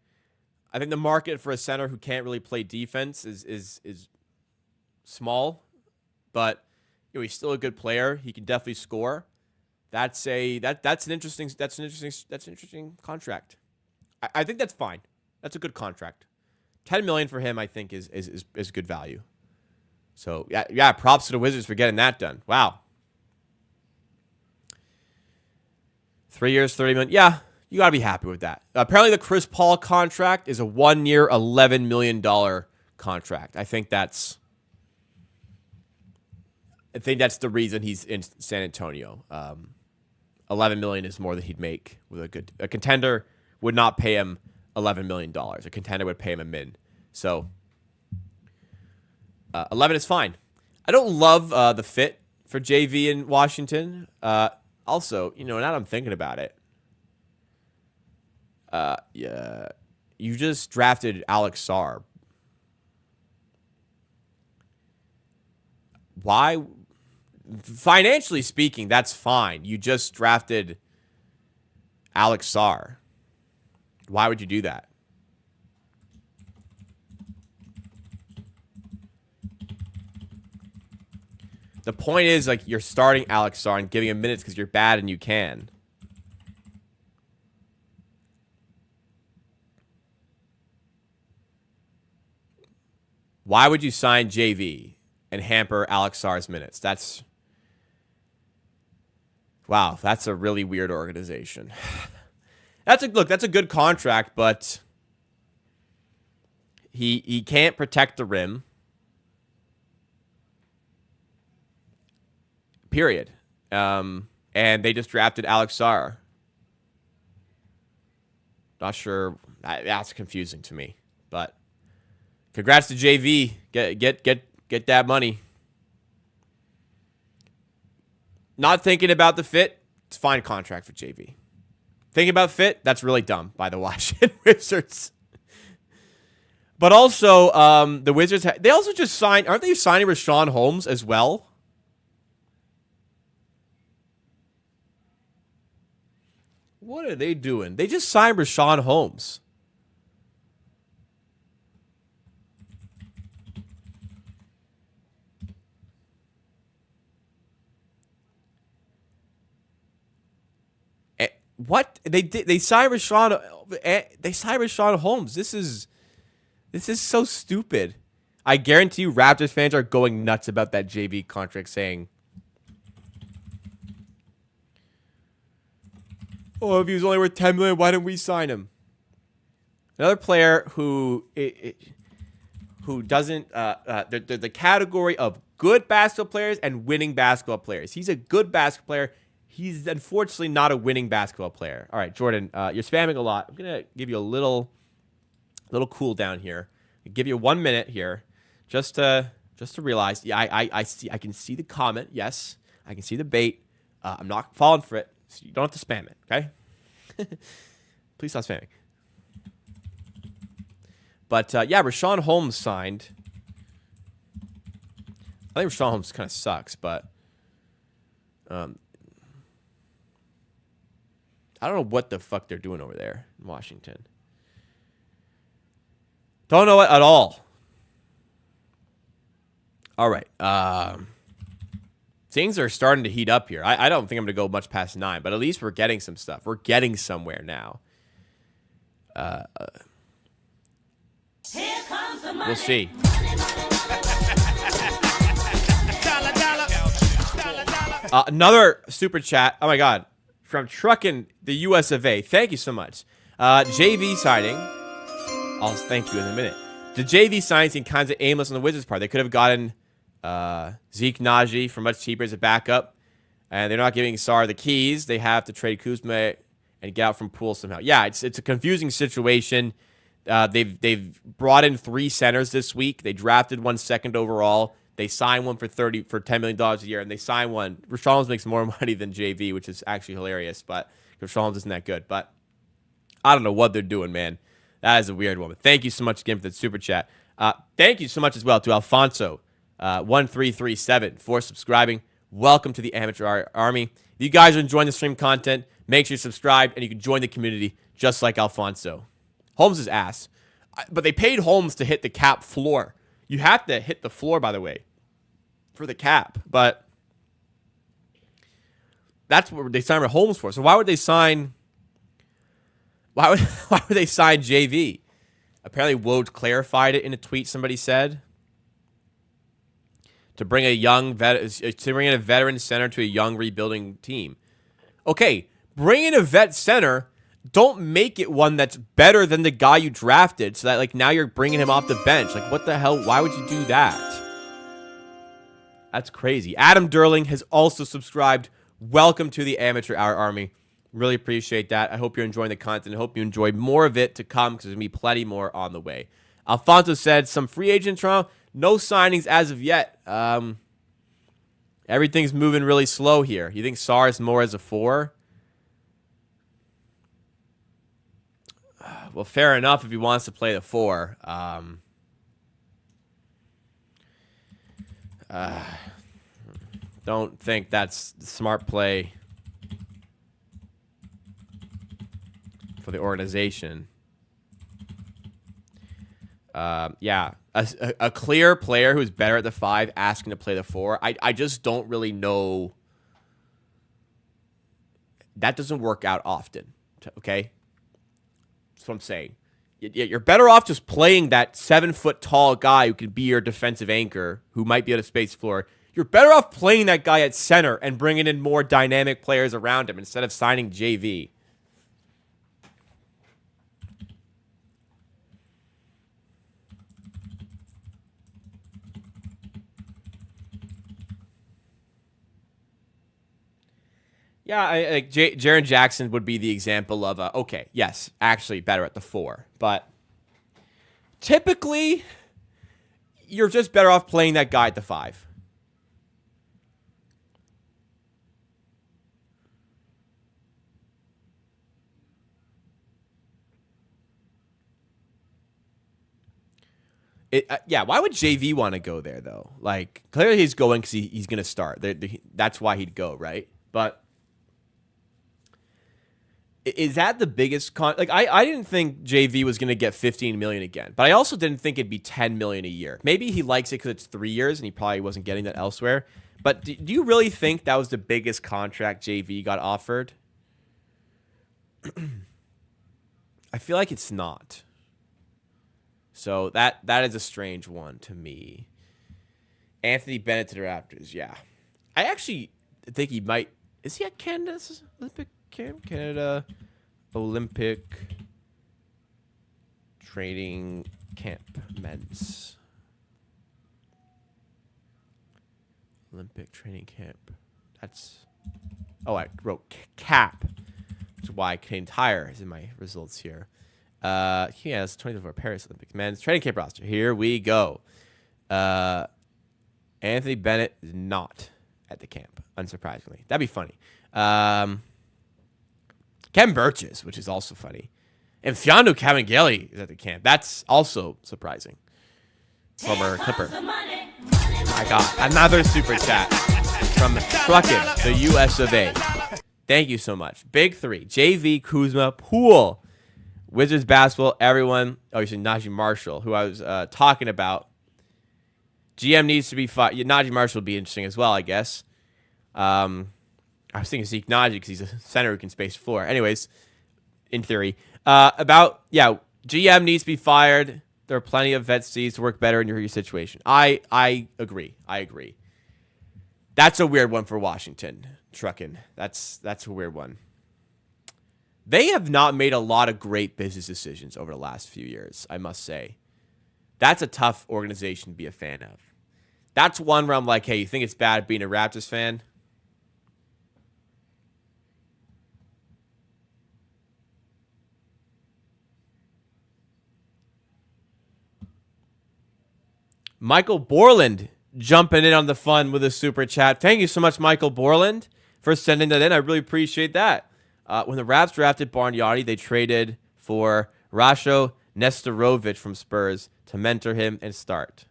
I think the market for a center who can't really play defense is small, but he's still a good player. He can definitely score. That's an interesting contract. I think that's fine. That's a good contract. $10 million for him, I think, is good value. So yeah, props to the Wizards for getting that done. Wow. 3 years, $30 million. Yeah, you gotta be happy with that. Apparently, the Chris Paul contract is a 1-year, $11 million contract. I think that's the reason he's in San Antonio. $11 million is more than he'd make with a contender would not pay him $11 million. A contender would pay him $1 million. So 11 is fine. I don't love the fit for JV in Washington. Also, now that I'm thinking about it, you just drafted Alex Sarr. Why? Financially speaking, that's fine. You just drafted Alex Sarr. Why would you do that? The point is, you're starting Alex Sarr and giving him minutes because you're bad and you can. Why would you sign JV and hamper Alex Sarr's minutes? Wow, that's a really weird organization. That's a good contract, but he can't protect the rim. Period. And they just drafted Alex Sarr. Not sure. That's confusing to me, but congrats to JV. Get that money. Not thinking about the fit. It's a fine contract for JV. Thinking about fit, that's really dumb by the Washington Wizards. But also, the Wizards, they also just signed, aren't they signing Rashawn Holmes as well? What are they doing? They just signed Rashawn Holmes. What they did? They signed Rashawn. They signed Rashawn Holmes. This is so stupid. I guarantee you, Raptors fans are going nuts about that JV contract, saying, "Oh, if he was only worth $10 million, why didn't we sign him?" Another player who doesn't the category of good basketball players and winning basketball players. He's a good basketball player. He's unfortunately not a winning basketball player. All right, Jordan, you're spamming a lot. I'm gonna give you a little cool down here. I'll give you 1 minute here, just to realize. Yeah, I can see the comment. Yes, I can see the bait. I'm not falling for it. So you don't have to spam it. Okay. Please stop spamming. But yeah, Rashawn Holmes signed. I think Rashawn Holmes kind of sucks, but I don't know what the fuck they're doing over there in Washington. Don't know it at all. All right. Things are starting to heat up here. I don't think I'm going to go much past 9, but at least we're getting some stuff. We're getting somewhere now. Here comes the money. We'll see. Another super chat. Oh, my God. From Truckin' the US of A. Thank you so much. JV signing. I'll thank you in a minute. The JV signing seemed kind of aimless on the Wizards' part. They could have gotten Zeke Naji for much cheaper as a backup. And they're not giving Sar the keys. They have to trade Kuzma and get out from Poole somehow. Yeah, it's a confusing situation. They've brought in 3 centers this week. They drafted 1 second overall. They signed one for $10 million a year, and they signed one. Rashawn Holmes makes more money than JV, which is actually hilarious, but Rashawn Holmes isn't that good. But I don't know what they're doing, man. That is a weird one. But thank you so much again for the super chat. Thank you so much as well to Alfonso 1337 for subscribing. Welcome to the Amateur Army. If you guys are enjoying the stream content, make sure you subscribe, and you can join the community just like Alfonso. Holmes is ass. But they paid Holmes to hit the cap floor. You have to hit the floor, by the way, for the cap. But that's what they signed Holmes for. So why would they sign? Why would they sign JV? Apparently, Woj clarified it in a tweet. Somebody said to bring a veteran center to a young rebuilding team. Okay, bring in a vet center. Don't make it one that's better than the guy you drafted, so that like now you're bringing him off the bench. Like what the hell? Why would you do that? That's crazy. Adam Durling has also subscribed. Welcome to the Amateur Hour Army. Really appreciate that. I hope you're enjoying the content. I hope you enjoy more of it to come because there's going to be plenty more on the way. Alfonso said some free agent Toronto. No signings as of yet. Everything's moving really slow here. You think Sar is more as a 4? Well, fair enough if he wants to play the 4. Don't think that's the smart play for the organization. Yeah, a clear player who's better at the 5 asking to play the 4. I just don't really know. That doesn't work out often, okay? That's what I'm saying. You're better off just playing that 7-foot-tall guy who can be your defensive anchor, who might be at a space floor. You're better off playing that guy at center and bringing in more dynamic players around him instead of signing JV. Yeah, like Jaren Jackson would be the example of okay, yes, actually better at the 4, but typically you're just better off playing that guy at the 5. Yeah, why would JV want to go there, though? Like, clearly he's going because he's going to start. That's why he'd go, right? But is that the biggest like, I didn't think JV was going to get $15 million again, but I also didn't think it'd be $10 million a year. Maybe he likes it because it's 3 years and he probably wasn't getting that elsewhere. But do you really think that was the biggest contract JV got offered? I feel like it's not. So that is a strange one to me. Anthony Bennett to the Raptors, yeah. I actually think he might. Is he at Canada's Olympic camp? Canada Olympic training camp, men's Olympic training camp. That's. Oh, I wrote cap. Which is why Canadian Tire is in my results here. Yeah, it's 2024 Paris Olympics. Men's training camp roster. Here we go. Anthony Bennett is not at the camp, unsurprisingly. That'd be funny. Ken Burgess, which is also funny. And Fionnu Kabengele is at the camp. That's also surprising. Former Clipper. I got another super chat from Truckin, the US of A. Thank you so much. Big three. JV, Kuzma, Poole. Wizards basketball, everyone. Oh, you said Najee Marshall, who I was talking about. GM needs to be fired. Najee Marshall would be interesting as well, I guess. I was thinking Zeke Najee because he's a center who can space the floor. Anyways, in theory. GM needs to be fired. There are plenty of vet C's to work better in your situation. I agree. That's a weird one for Washington, Truckin. That's a weird one. They have not made a lot of great business decisions over the last few years, I must say. That's a tough organization to be a fan of. That's one where I'm like, hey, you think it's bad being a Raptors fan? Michael Borland jumping in on the fun with a super chat. Thank you so much, Michael Borland, for sending that in. I really appreciate that. When the Raps drafted Bargnani, they traded for Rasho Nestorovic from Spurs to mentor him and start.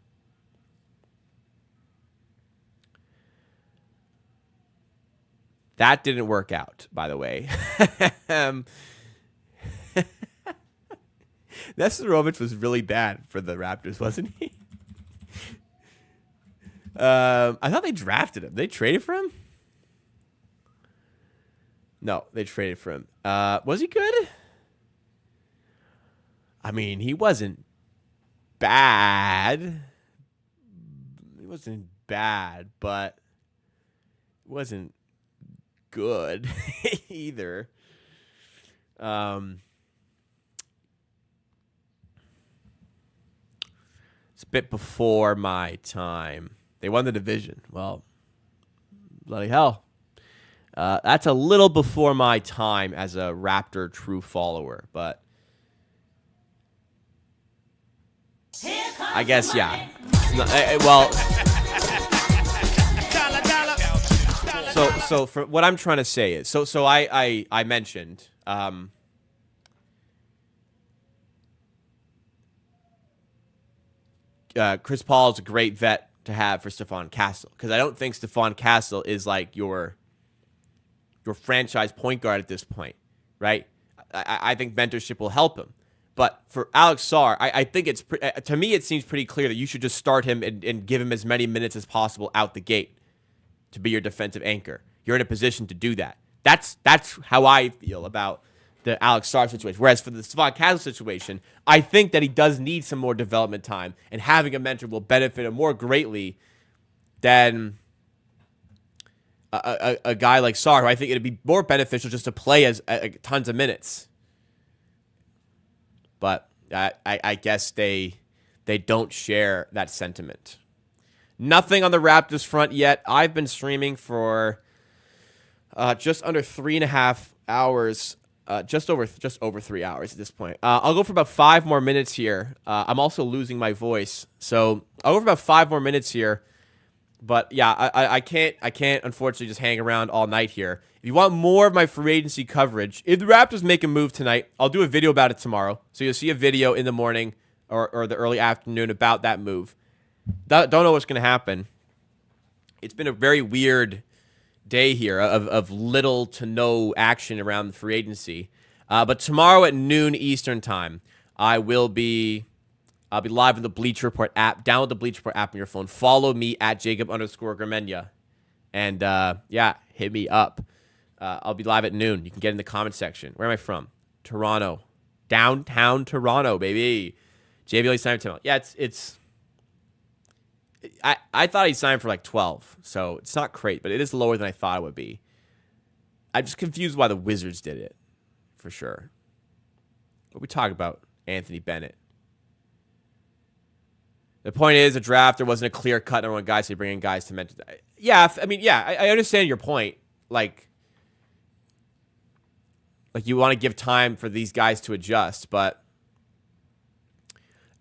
That didn't work out, by the way. Nestorovic was really bad for the Raptors, wasn't he? I thought they drafted him. They traded for him? No, they traded for him. Was he good? I mean, he wasn't bad. He wasn't bad, but he wasn't good either. It's a bit before my time. They won the division. Well, bloody hell. That's a little before my time as a Raptor true follower, but I guess, yeah. So for what I'm trying to say is, so I mentioned, Chris Paul is a great vet to have for Stephon Castle, because I don't think Stephon Castle is like your franchise point guard at this point, right? I think mentorship will help him. But for Alex Sarr, I think it's to me it seems pretty clear that you should just start him and give him as many minutes as possible out the gate to be your defensive anchor. You're in a position to do that. That's how I feel about the Alex Sarr situation. Whereas for the Stephon Castle situation, I think that he does need some more development time, and having a mentor will benefit him more greatly than a guy like Sarr, who I think it'd be more beneficial just to play as tons of minutes. But I guess they don't share that sentiment. Nothing on the Raptors front yet. I've been streaming for just under 3.5 hours, just over 3 hours at this point. I'll go for about 5 more minutes here. I'm also losing my voice, so I'll go for about 5 more minutes here. But yeah, I can't unfortunately just hang around all night here. If you want more of my free agency coverage, if the Raptors make a move tonight, I'll do a video about it tomorrow. So you'll see a video in the morning or the early afternoon about that move. Don't know what's going to happen. It's been a very weird day here of little to no action around the free agency. But tomorrow at noon Eastern time, I'll be live in the Bleacher Report app. Download the Bleacher Report app on your phone. Follow me at Jacob_Gramegna. And hit me up. I'll be live at noon. You can get in the comment section. Where am I from? Toronto. Downtown Toronto, baby. JVL signed for 10. Yeah, I thought he signed for like 12, so it's not great, but it is lower than I thought it would be. I'm just confused why the Wizards did it, for sure. But we talk about Anthony Bennett. The point is, a draft, there wasn't a clear-cut number one guy, so you bring in guys to mentor. Yeah, I understand your point. Like you want to give time for these guys to adjust, but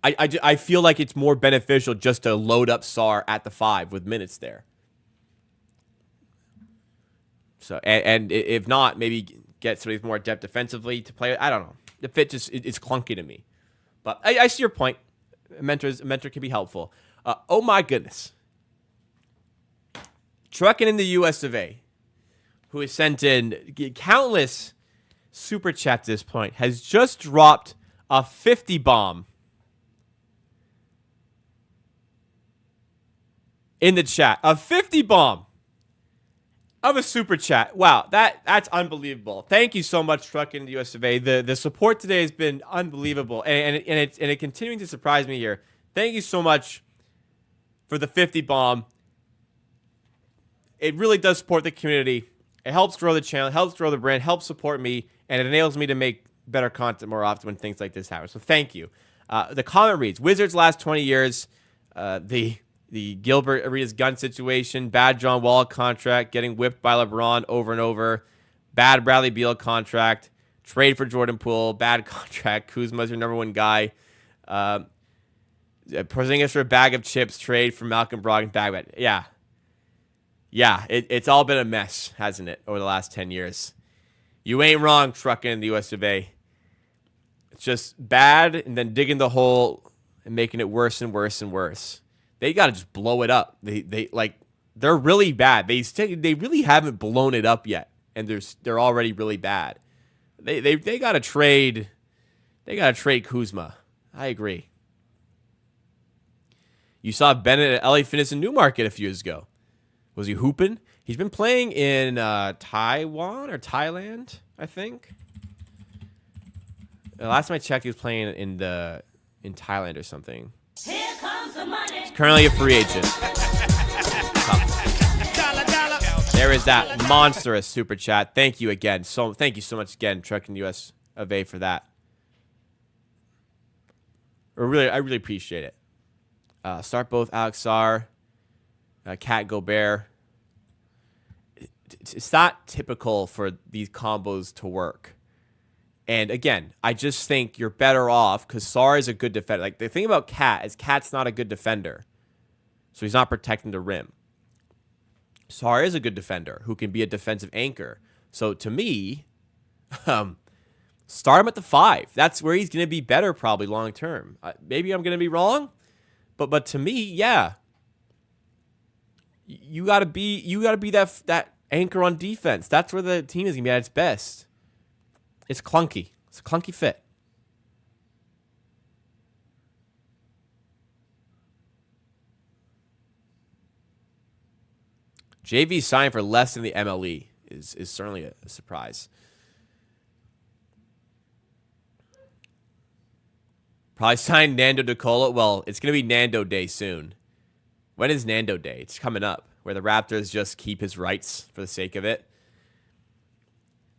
I feel like it's more beneficial just to load up Sarr at the 5 with minutes there. So and if not, maybe get somebody with more depth defensively to play. I don't know. The fit just it's clunky to me. But I see your point. A mentor can be helpful. Oh my goodness. Trucking in the US of A, who has sent in countless super chats at this point, has just dropped a 50 bomb in the chat. A 50 bomb of a super chat. Wow, that's unbelievable. Thank you so much, Trucking in the US of A. The support today has been unbelievable, and it's continuing to surprise me here. Thank you so much for the 50 bomb. It really does support the community. It helps grow the channel, helps grow the brand, helps support me, and it enables me to make better content more often when things like this happen. So thank you. The comment reads, Wizards last 20 years, the Gilbert Arenas gun situation, bad John Wall contract, getting whipped by LeBron over and over, bad Bradley Beal contract, trade for Jordan Poole, bad contract, Kuzma's your number one guy, Porzingis for a bag of chips, trade for Malcolm Brogdon, bag. Yeah, it's all been a mess, hasn't it, over the last 10 years? You ain't wrong, Trucking in the US of A. It's just bad and then digging the hole and making it worse and worse and worse. They got to just blow it up. They're really bad. They really haven't blown it up yet, and they're already really bad. They got to trade. They got to trade Kuzma. I agree. You saw Bennett at LA Fitness in Newmarket a few years ago. Was he hooping? He's been playing in Taiwan or Thailand, I think. Last time I checked, he was playing in Thailand or something. Here comes the money. He's currently a free agent. There is that monstrous super chat. Thank you again. Thank you so much again, Trucking US of A, for that. I really appreciate it. Start both Alex Sarr, Cat Gobert. It's not typical for these combos to work. And again, I just think you're better off because Sarr is a good defender. Like the thing about Cat is Cat's not a good defender. So he's not protecting the rim. Sarr is a good defender who can be a defensive anchor. So to me, start him at the 5. That's where he's going to be better probably long term. Maybe I'm going to be wrong, but to me, yeah. You got to be that anchor on defense. That's where the team is going to be at its best. It's clunky. It's a clunky fit. JV signed for less than the MLE is certainly a surprise. Probably signed Nando DeColo. Well, it's going to be Nando Day soon. When is Nando Day? It's coming up, where the Raptors just keep his rights for the sake of it.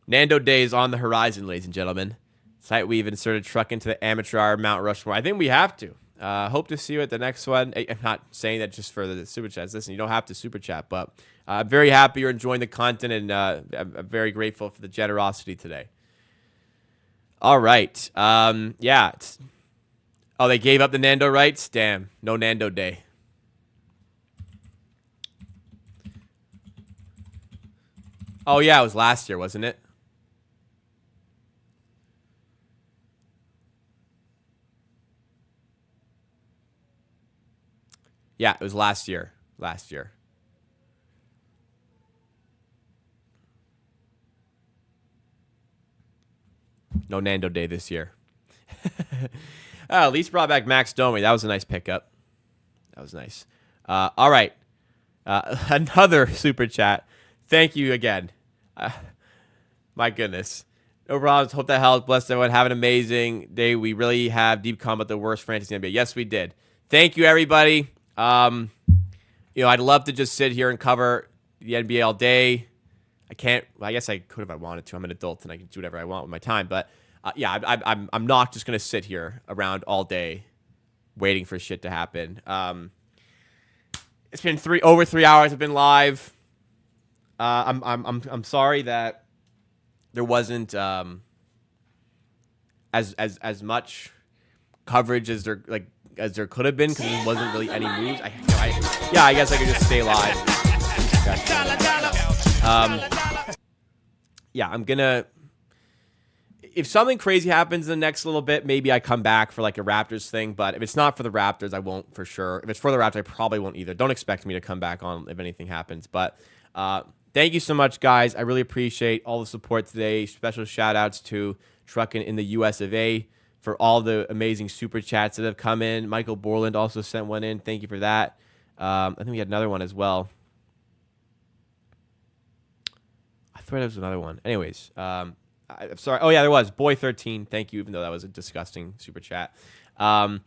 Nando Day is on the horizon, ladies and gentlemen. Site we've inserted Truck into the amateur hour Mount Rushmore. I think we have to. Hope to see you at the next one. I'm not saying that just for the super chats. Listen, you don't have to super chat, but I'm very happy you're enjoying the content, and I'm very grateful for the generosity today. All right. Yeah. Oh, they gave up the Nando rights? Damn. No Nando Day. Oh, yeah. It was last year, wasn't it? Yeah, it was last year. No Nando Day this year. At least brought back Max Domi. That was a nice pickup. That was nice. All right. Another super chat. Thank you again. My goodness. No problems. Hope that helped. Bless everyone. Have an amazing day. We really have deep comment about the worst franchise in the NBA. Yes, we did. Thank you, everybody. I'd love to just sit here and cover the NBA all day. I can't. I guess I could if I wanted to. I'm an adult and I can do whatever I want with my time. But I'm not just gonna sit here around all day waiting for shit to happen. It's been over 3 hours. I've been live. I'm sorry that there wasn't as much coverage as there could have been because there wasn't really any news. I guess I could just stay live. I'm gonna. If something crazy happens in the next little bit, maybe I come back for like a Raptors thing. But if it's not for the Raptors, I won't for sure. If it's for the Raptors, I probably won't either. Don't expect me to come back on if anything happens. But thank you so much, guys. I really appreciate all the support today. Special shout outs to Truckin' in the US of A for all the amazing super chats that have come in. Michael Borland also sent one in. Thank you for that. I think we had another one as well. I thought there was another one. Anyways, I'm sorry. Oh, yeah, there was. Boy13. Thank you, even though that was a disgusting super chat. Thank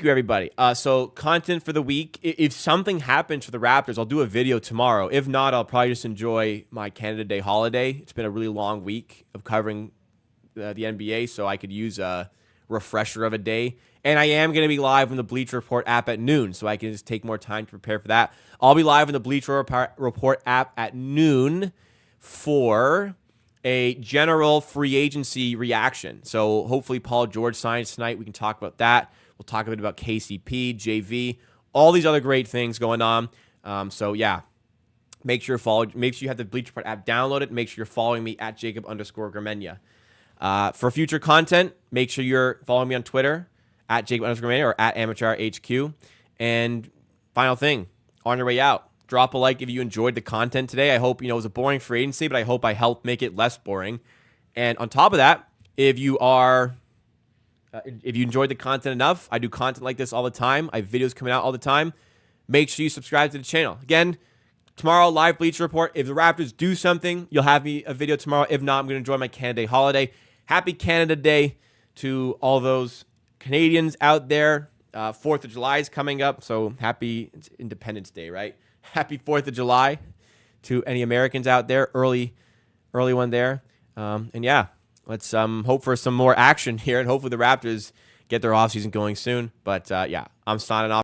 you, everybody. So content for the week. If something happens for the Raptors, I'll do a video tomorrow. If not, I'll probably just enjoy my Canada Day holiday. It's been a really long week of covering the NBA, so I could use a refresher of a day. And I am going to be live on the Bleacher Report app at noon, so I can just take more time to prepare for that. I'll be live on the Bleacher Report app at noon for a general free agency reaction. So hopefully Paul George signs tonight. We can talk about that. We'll talk a bit about KCP, JV, all these other great things going on. Make sure you have the Bleacher Report app downloaded. Make sure you're following me at Jacob_Gramegna. For future content, make sure you're following me on Twitter at Jacob_Gramegna or at AmateurHQ. And final thing, on your way out, drop a like if you enjoyed the content today. I hope, it was a boring free agency, but I hope I helped make it less boring. And on top of that, if you enjoyed the content enough, I do content like this all the time. I have videos coming out all the time. Make sure you subscribe to the channel. Again, tomorrow, live Bleacher Report. If the Raptors do something, you'll have me a video tomorrow. If not, I'm going to enjoy my Canada Day holiday. Happy Canada Day to all those Canadians out there. 4th of July is coming up, so happy Independence Day, right? Happy 4th of July to any Americans out there. Early one there. Let's hope for some more action here, and hopefully the Raptors get their offseason going soon. But I'm signing off.